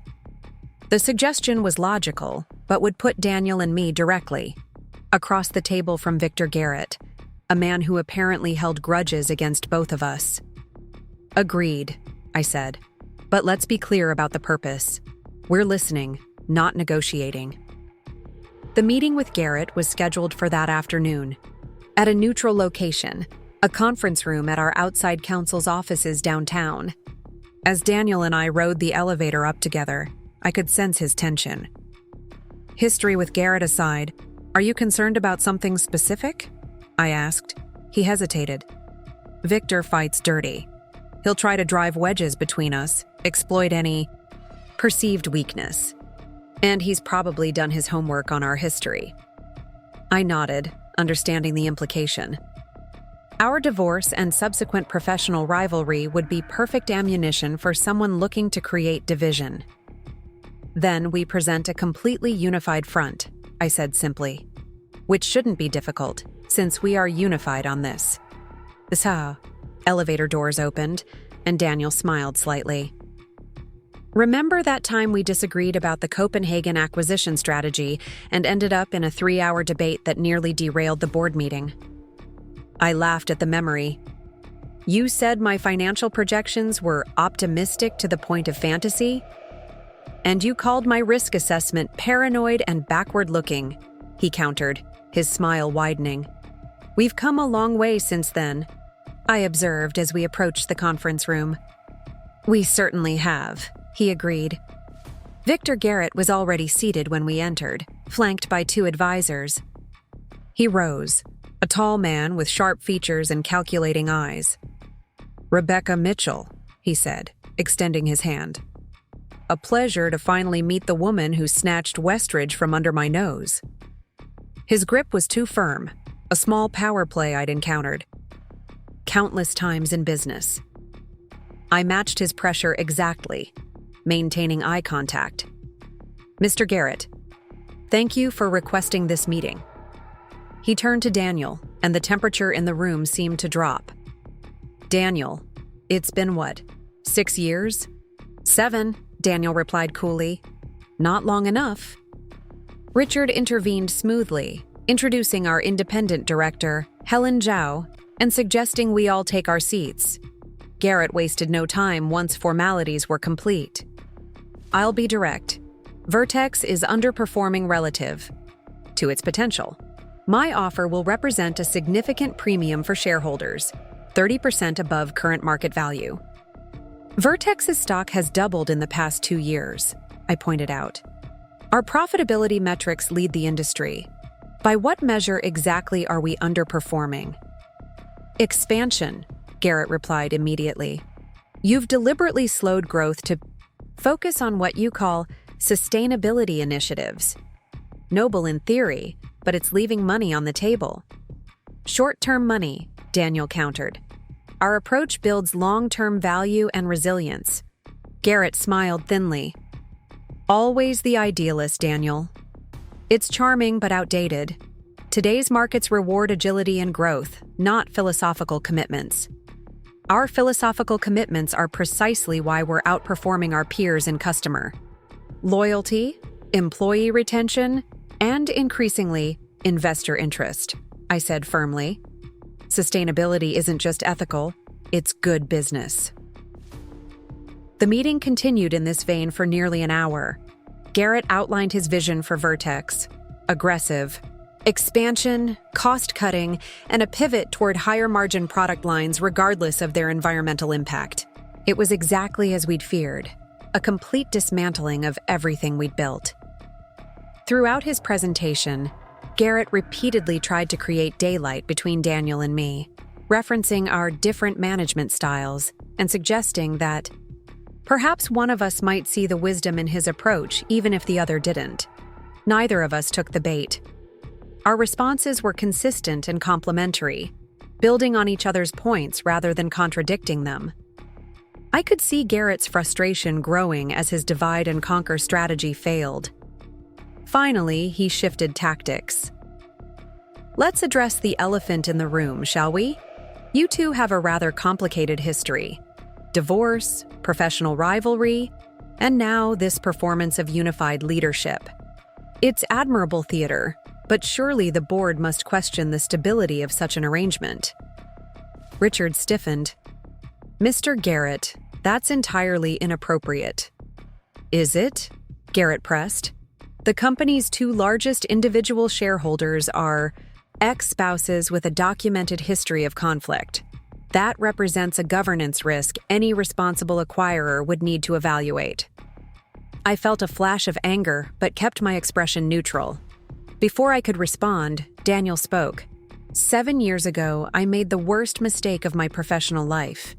The suggestion was logical, but would put Daniel and me directly across the table from Victor Garrett, a man who apparently held grudges against both of us. Agreed, I said. But let's be clear about the purpose. We're listening, not negotiating. The meeting with Garrett was scheduled for that afternoon. At a neutral location, a conference room at our outside counsel's offices downtown. As Daniel and I rode the elevator up together, I could sense his tension. History with Garrett aside, are you concerned about something specific? I asked. He hesitated. Victor fights dirty. He'll try to drive wedges between us, exploit any perceived weakness. And he's probably done his homework on our history. I nodded, understanding the implication. Our divorce and subsequent professional rivalry would be perfect ammunition for someone looking to create division. Then we present a completely unified front, I said simply. Which shouldn't be difficult, since we are unified on this. Elevator doors opened, and Daniel smiled slightly. Remember that time we disagreed about the Copenhagen acquisition strategy and ended up in a 3-hour debate that nearly derailed the board meeting? I laughed at the memory. You said my financial projections were optimistic to the point of fantasy? And you called my risk assessment paranoid and backward-looking, he countered, his smile widening. We've come a long way since then, I observed as we approached the conference room. We certainly have, he agreed. Victor Garrett was already seated when we entered, flanked by 2 advisors. He rose, a tall man with sharp features and calculating eyes. Rebecca Mitchell, he said, extending his hand. A pleasure to finally meet the woman who snatched Westridge from under my nose. His grip was too firm, a small power play I'd encountered countless times in business. I matched his pressure exactly, maintaining eye contact. Mr. Garrett, thank you for requesting this meeting. He turned to Daniel, and the temperature in the room seemed to drop. Daniel, it's been what, 6 years? 7, Daniel replied coolly. Not long enough. Richard intervened smoothly, introducing our independent director, Helen Zhao, and suggesting we all take our seats. Garrett wasted no time once formalities were complete. I'll be direct. Vertex is underperforming relative to its potential. My offer will represent a significant premium for shareholders, 30% above current market value. Vertex's stock has doubled in the past 2 years, I pointed out. Our profitability metrics lead the industry. By what measure exactly are we underperforming? Expansion, Garrett replied immediately. You've deliberately slowed growth to focus on what you call sustainability initiatives. Noble in theory, but it's leaving money on the table. Short-term money, Daniel countered. Our approach builds long-term value and resilience. Garrett smiled thinly. Always the idealist, Daniel. It's charming but outdated. Today's markets reward agility and growth, not philosophical commitments. Our philosophical commitments are precisely why we're outperforming our peers in customer loyalty, employee retention, and increasingly, investor interest, I said firmly. Sustainability isn't just ethical, it's good business. The meeting continued in this vein for nearly an hour. Garrett outlined his vision for Vertex: aggressive, expansion, cost-cutting, and a pivot toward higher-margin product lines regardless of their environmental impact. It was exactly as we'd feared, a complete dismantling of everything we'd built. Throughout his presentation, Garrett repeatedly tried to create daylight between Daniel and me, referencing our different management styles and suggesting that perhaps one of us might see the wisdom in his approach even if the other didn't. Neither of us took the bait. Our responses were consistent and complementary, building on each other's points rather than contradicting them. I could see Garrett's frustration growing as his divide-and-conquer strategy failed. Finally, he shifted tactics. Let's address the elephant in the room, shall we? You two have a rather complicated history. Divorce, professional rivalry, and now this performance of unified leadership. It's admirable theater, but surely the board must question the stability of such an arrangement. Richard stiffened. Mr. Garrett, that's entirely inappropriate. Is it? Garrett pressed. The company's 2 largest individual shareholders are ex-spouses with a documented history of conflict. That represents a governance risk any responsible acquirer would need to evaluate. I felt a flash of anger, but kept my expression neutral. Before I could respond, Daniel spoke. 7 years ago, I made the worst mistake of my professional life,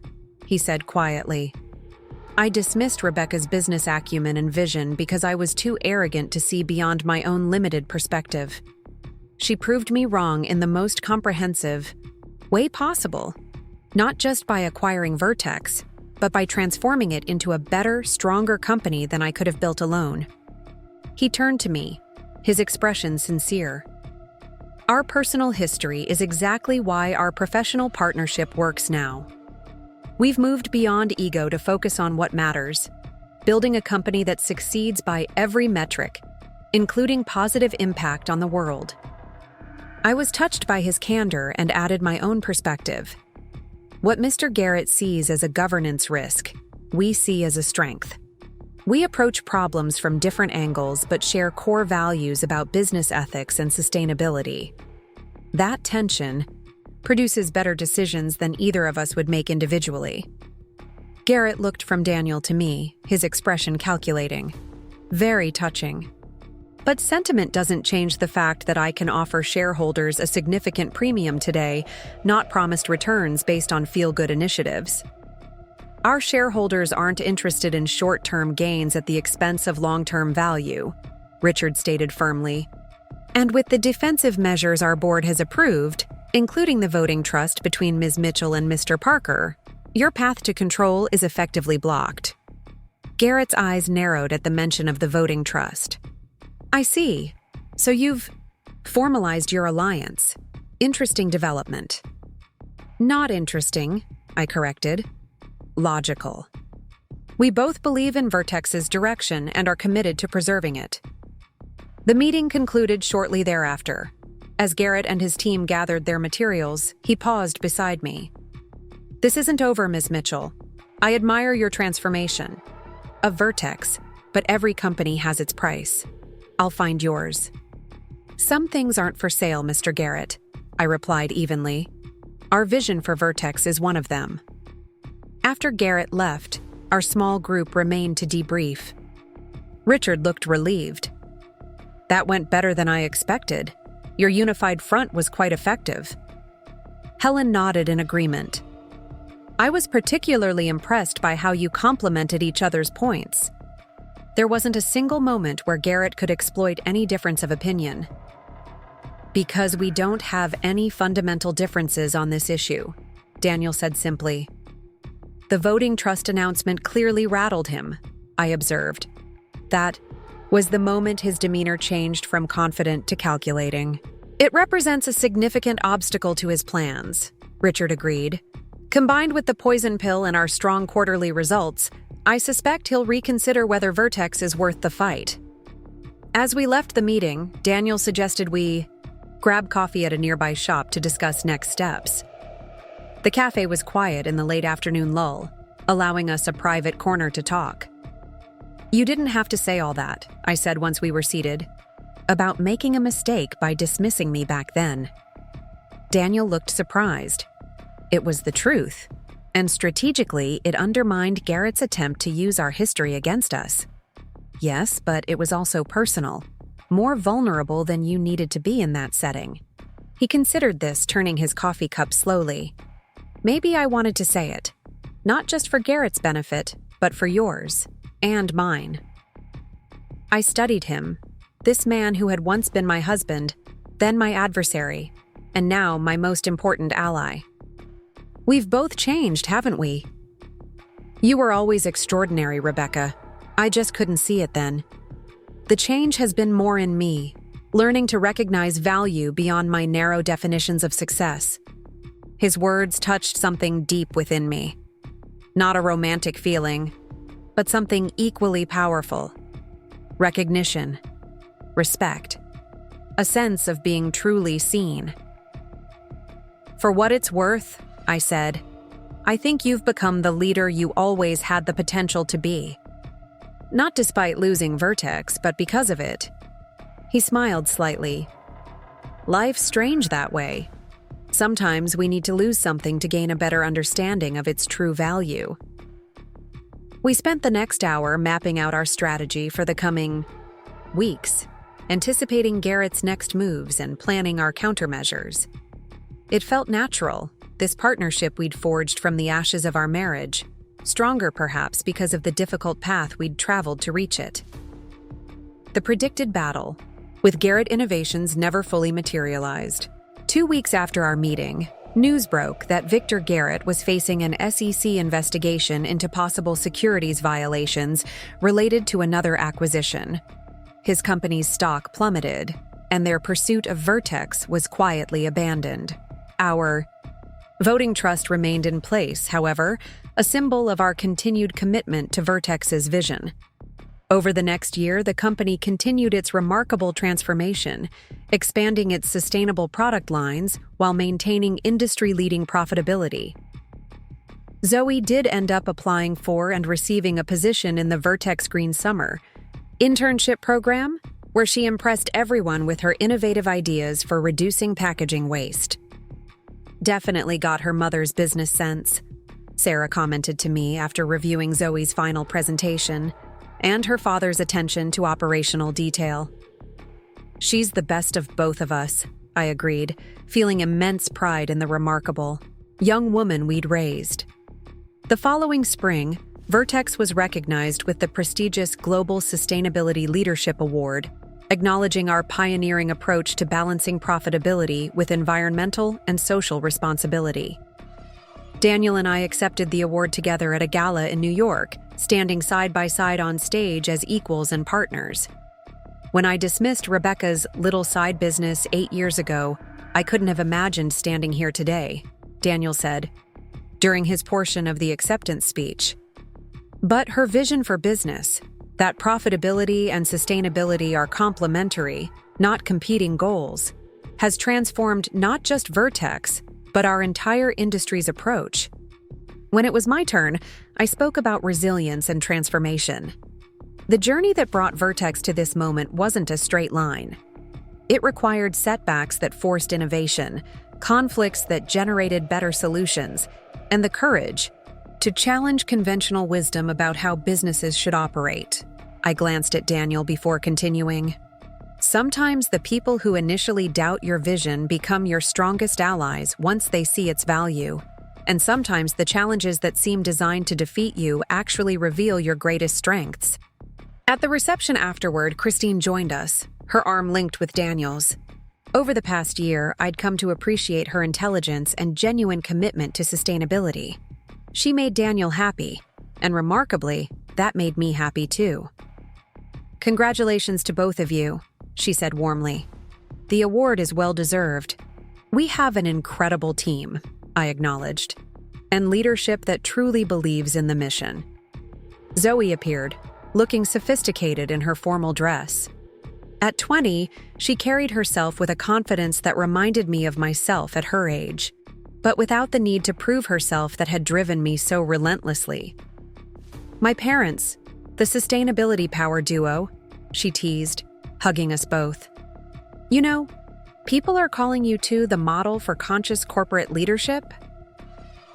he said quietly. I dismissed Rebecca's business acumen and vision because I was too arrogant to see beyond my own limited perspective. She proved me wrong in the most comprehensive way possible, not just by acquiring Vertex, but by transforming it into a better, stronger company than I could have built alone. He turned to me, his expression sincere. Our personal history is exactly why our professional partnership works now. We've moved beyond ego to focus on what matters, building a company that succeeds by every metric, including positive impact on the world. I was touched by his candor and added my own perspective. What Mr. Garrett sees as a governance risk, we see as a strength. We approach problems from different angles but share core values about business ethics and sustainability. That tension produces better decisions than either of us would make individually. Garrett looked from Daniel to me, his expression calculating. Very touching. But sentiment doesn't change the fact that I can offer shareholders a significant premium today, not promised returns based on feel-good initiatives. Our shareholders aren't interested in short-term gains at the expense of long-term value, Richard stated firmly. And with the defensive measures our board has approved, including the voting trust between Ms. Mitchell and Mr. Parker, your path to control is effectively blocked. Garrett's eyes narrowed at the mention of the voting trust. I see. So you've formalized your alliance. Interesting development. Not interesting, I corrected. Logical. We both believe in Vertex's direction and are committed to preserving it. The meeting concluded shortly thereafter. As Garrett and his team gathered their materials, he paused beside me. "This isn't over, Ms. Mitchell. I admire your transformation. Of Vertex, but every company has its price. I'll find yours." "Some things aren't for sale, Mr. Garrett," I replied evenly. "Our vision for Vertex is one of them." After Garrett left, our small group remained to debrief. Richard looked relieved. "That went better than I expected. Your unified front was quite effective." Helen nodded in agreement. "I was particularly impressed by how you complemented each other's points. There wasn't a single moment where Garrett could exploit any difference of opinion." "Because we don't have any fundamental differences on this issue," Daniel said simply. "The voting trust announcement clearly rattled him," I observed. That was the moment his demeanor changed from confident to calculating. "It represents a significant obstacle to his plans," Richard agreed. "Combined with the poison pill and our strong quarterly results, I suspect he'll reconsider whether Vertex is worth the fight." As we left the meeting, Daniel suggested we grab coffee at a nearby shop to discuss next steps. The cafe was quiet in the late afternoon lull, allowing us a private corner to talk. "You didn't have to say all that," I said once we were seated, "about making a mistake by dismissing me back then." Daniel looked surprised. It was the truth, and strategically it undermined Garrett's attempt to use our history against us. Yes, but it was also personal, more vulnerable than you needed to be in that setting. He considered this, turning his coffee cup slowly. "Maybe I wanted to say it, not just for Garrett's benefit, but for yours. And mine." I studied him, this man who had once been my husband, then my adversary, and now my most important ally. "We've both changed, haven't we?" "You were always extraordinary, Rebecca. I just couldn't see it then. The change has been more in me, learning to recognize value beyond my narrow definitions of success." His words touched something deep within me. Not a romantic feeling, but something equally powerful. Recognition. Respect. A sense of being truly seen. "For what it's worth," I said, "I think you've become the leader you always had the potential to be. Not despite losing Vertex, but because of it." He smiled slightly. "Life's strange that way. Sometimes we need to lose something to gain a better understanding of its true value." We spent the next hour mapping out our strategy for the coming weeks, anticipating Garrett's next moves and planning our countermeasures. It felt natural, this partnership we'd forged from the ashes of our marriage, stronger perhaps because of the difficult path we'd traveled to reach it. The predicted battle, with Garrett Innovations, never fully materialized. 2 weeks after our meeting, news broke that Victor Garrett was facing an SEC investigation into possible securities violations related to another acquisition. His company's stock plummeted, and their pursuit of Vertex was quietly abandoned. Our voting trust remained in place, however, a symbol of our continued commitment to Vertex's vision. Over the next year, the company continued its remarkable transformation, expanding its sustainable product lines while maintaining industry-leading profitability. Zoe did end up applying for and receiving a position in the Vertex Green Summer internship program, where she impressed everyone with her innovative ideas for reducing packaging waste. "Definitely got her mother's business sense," Sarah commented to me after reviewing Zoe's final presentation, and her father's attention to operational detail. "She's the best of both of us," I agreed, feeling immense pride in the remarkable young woman we'd raised. The following spring, Vertex was recognized with the prestigious Global Sustainability Leadership Award, acknowledging our pioneering approach to balancing profitability with environmental and social responsibility. Daniel and I accepted the award together at a gala in New York, standing side by side on stage as equals and partners. When I dismissed Rebecca's little side business 8 years ago, I couldn't have imagined standing here today, Daniel said, during his portion of the acceptance speech. But her vision for business, that profitability and sustainability are complementary, not competing goals, has transformed not just Vertex, but our entire industry's approach. When it was my turn, I spoke about resilience and transformation. The journey that brought Vertex to this moment wasn't a straight line. It required setbacks that forced innovation, conflicts that generated better solutions, and the courage to challenge conventional wisdom about how businesses should operate. I glanced at Daniel before continuing. Sometimes the people who initially doubt your vision become your strongest allies once they see its value. And sometimes the challenges that seem designed to defeat you actually reveal your greatest strengths. At the reception afterward, Christine joined us, her arm linked with Daniel's. Over the past year, I'd come to appreciate her intelligence and genuine commitment to sustainability. She made Daniel happy, and remarkably, that made me happy too. "Congratulations to both of you," she said warmly. "The award is well-deserved. We have an incredible team," I acknowledged, "and leadership that truly believes in the mission." Zoe appeared, looking sophisticated in her formal dress. At 20, she carried herself with a confidence that reminded me of myself at her age, but without the need to prove herself that had driven me so relentlessly. "My parents, the sustainability power duo," she teased, hugging us both. "You know, people are calling you two the model for conscious corporate leadership."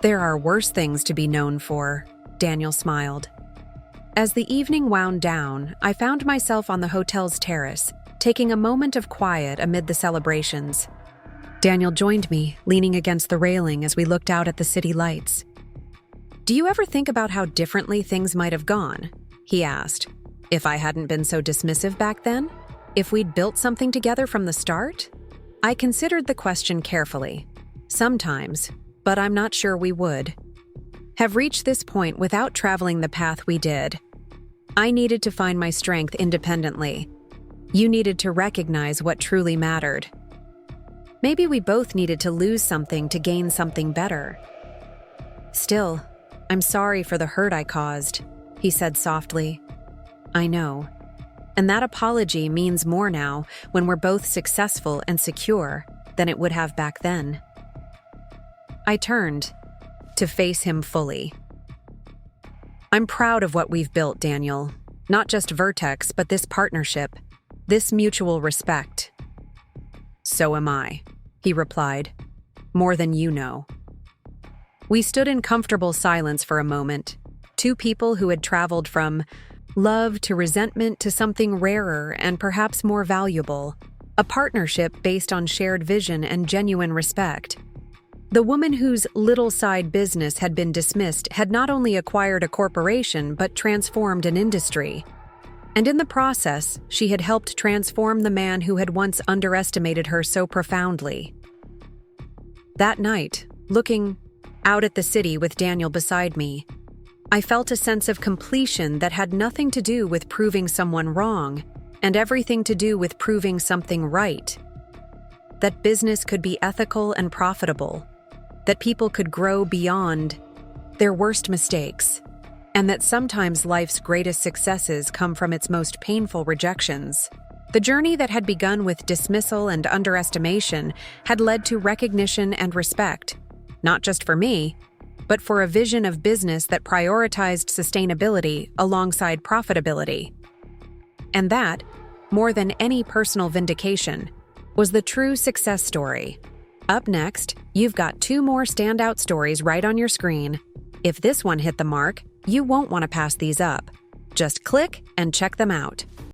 "There are worse things to be known for," Daniel smiled. As the evening wound down, I found myself on the hotel's terrace, taking a moment of quiet amid the celebrations. Daniel joined me, leaning against the railing as we looked out at the city lights. "Do you ever think about how differently things might have gone?" he asked. "If I hadn't been so dismissive back then? If we'd built something together from the start?" I considered the question carefully. Sometimes, but I'm not sure we would have reached this point without traveling the path we did. I needed to find my strength independently. You needed to recognize what truly mattered. Maybe we both needed to lose something to gain something better. "Still, I'm sorry for the hurt I caused," he said softly. "I know. And that apology means more now when we're both successful and secure than it would have back then." I turned to face him fully. "I'm proud of what we've built, Daniel. Not just Vertex, but this partnership, this mutual respect." "So am I," he replied. "More than you know." We stood in comfortable silence for a moment, two people who had traveled from love to resentment to something rarer and perhaps more valuable, a partnership based on shared vision and genuine respect. The woman whose little side business had been dismissed had not only acquired a corporation but transformed an industry. And in the process, she had helped transform the man who had once underestimated her so profoundly. That night, looking out at the city with Daniel beside me, I felt a sense of completion that had nothing to do with proving someone wrong and everything to do with proving something right. That business could be ethical and profitable, that people could grow beyond their worst mistakes, and that sometimes life's greatest successes come from its most painful rejections. The journey that had begun with dismissal and underestimation had led to recognition and respect, not just for me, but for a vision of business that prioritized sustainability alongside profitability. And that, more than any personal vindication, was the true success story. Up next, you've got two more standout stories right on your screen. If this one hit the mark, you won't want to pass these up. Just click and check them out.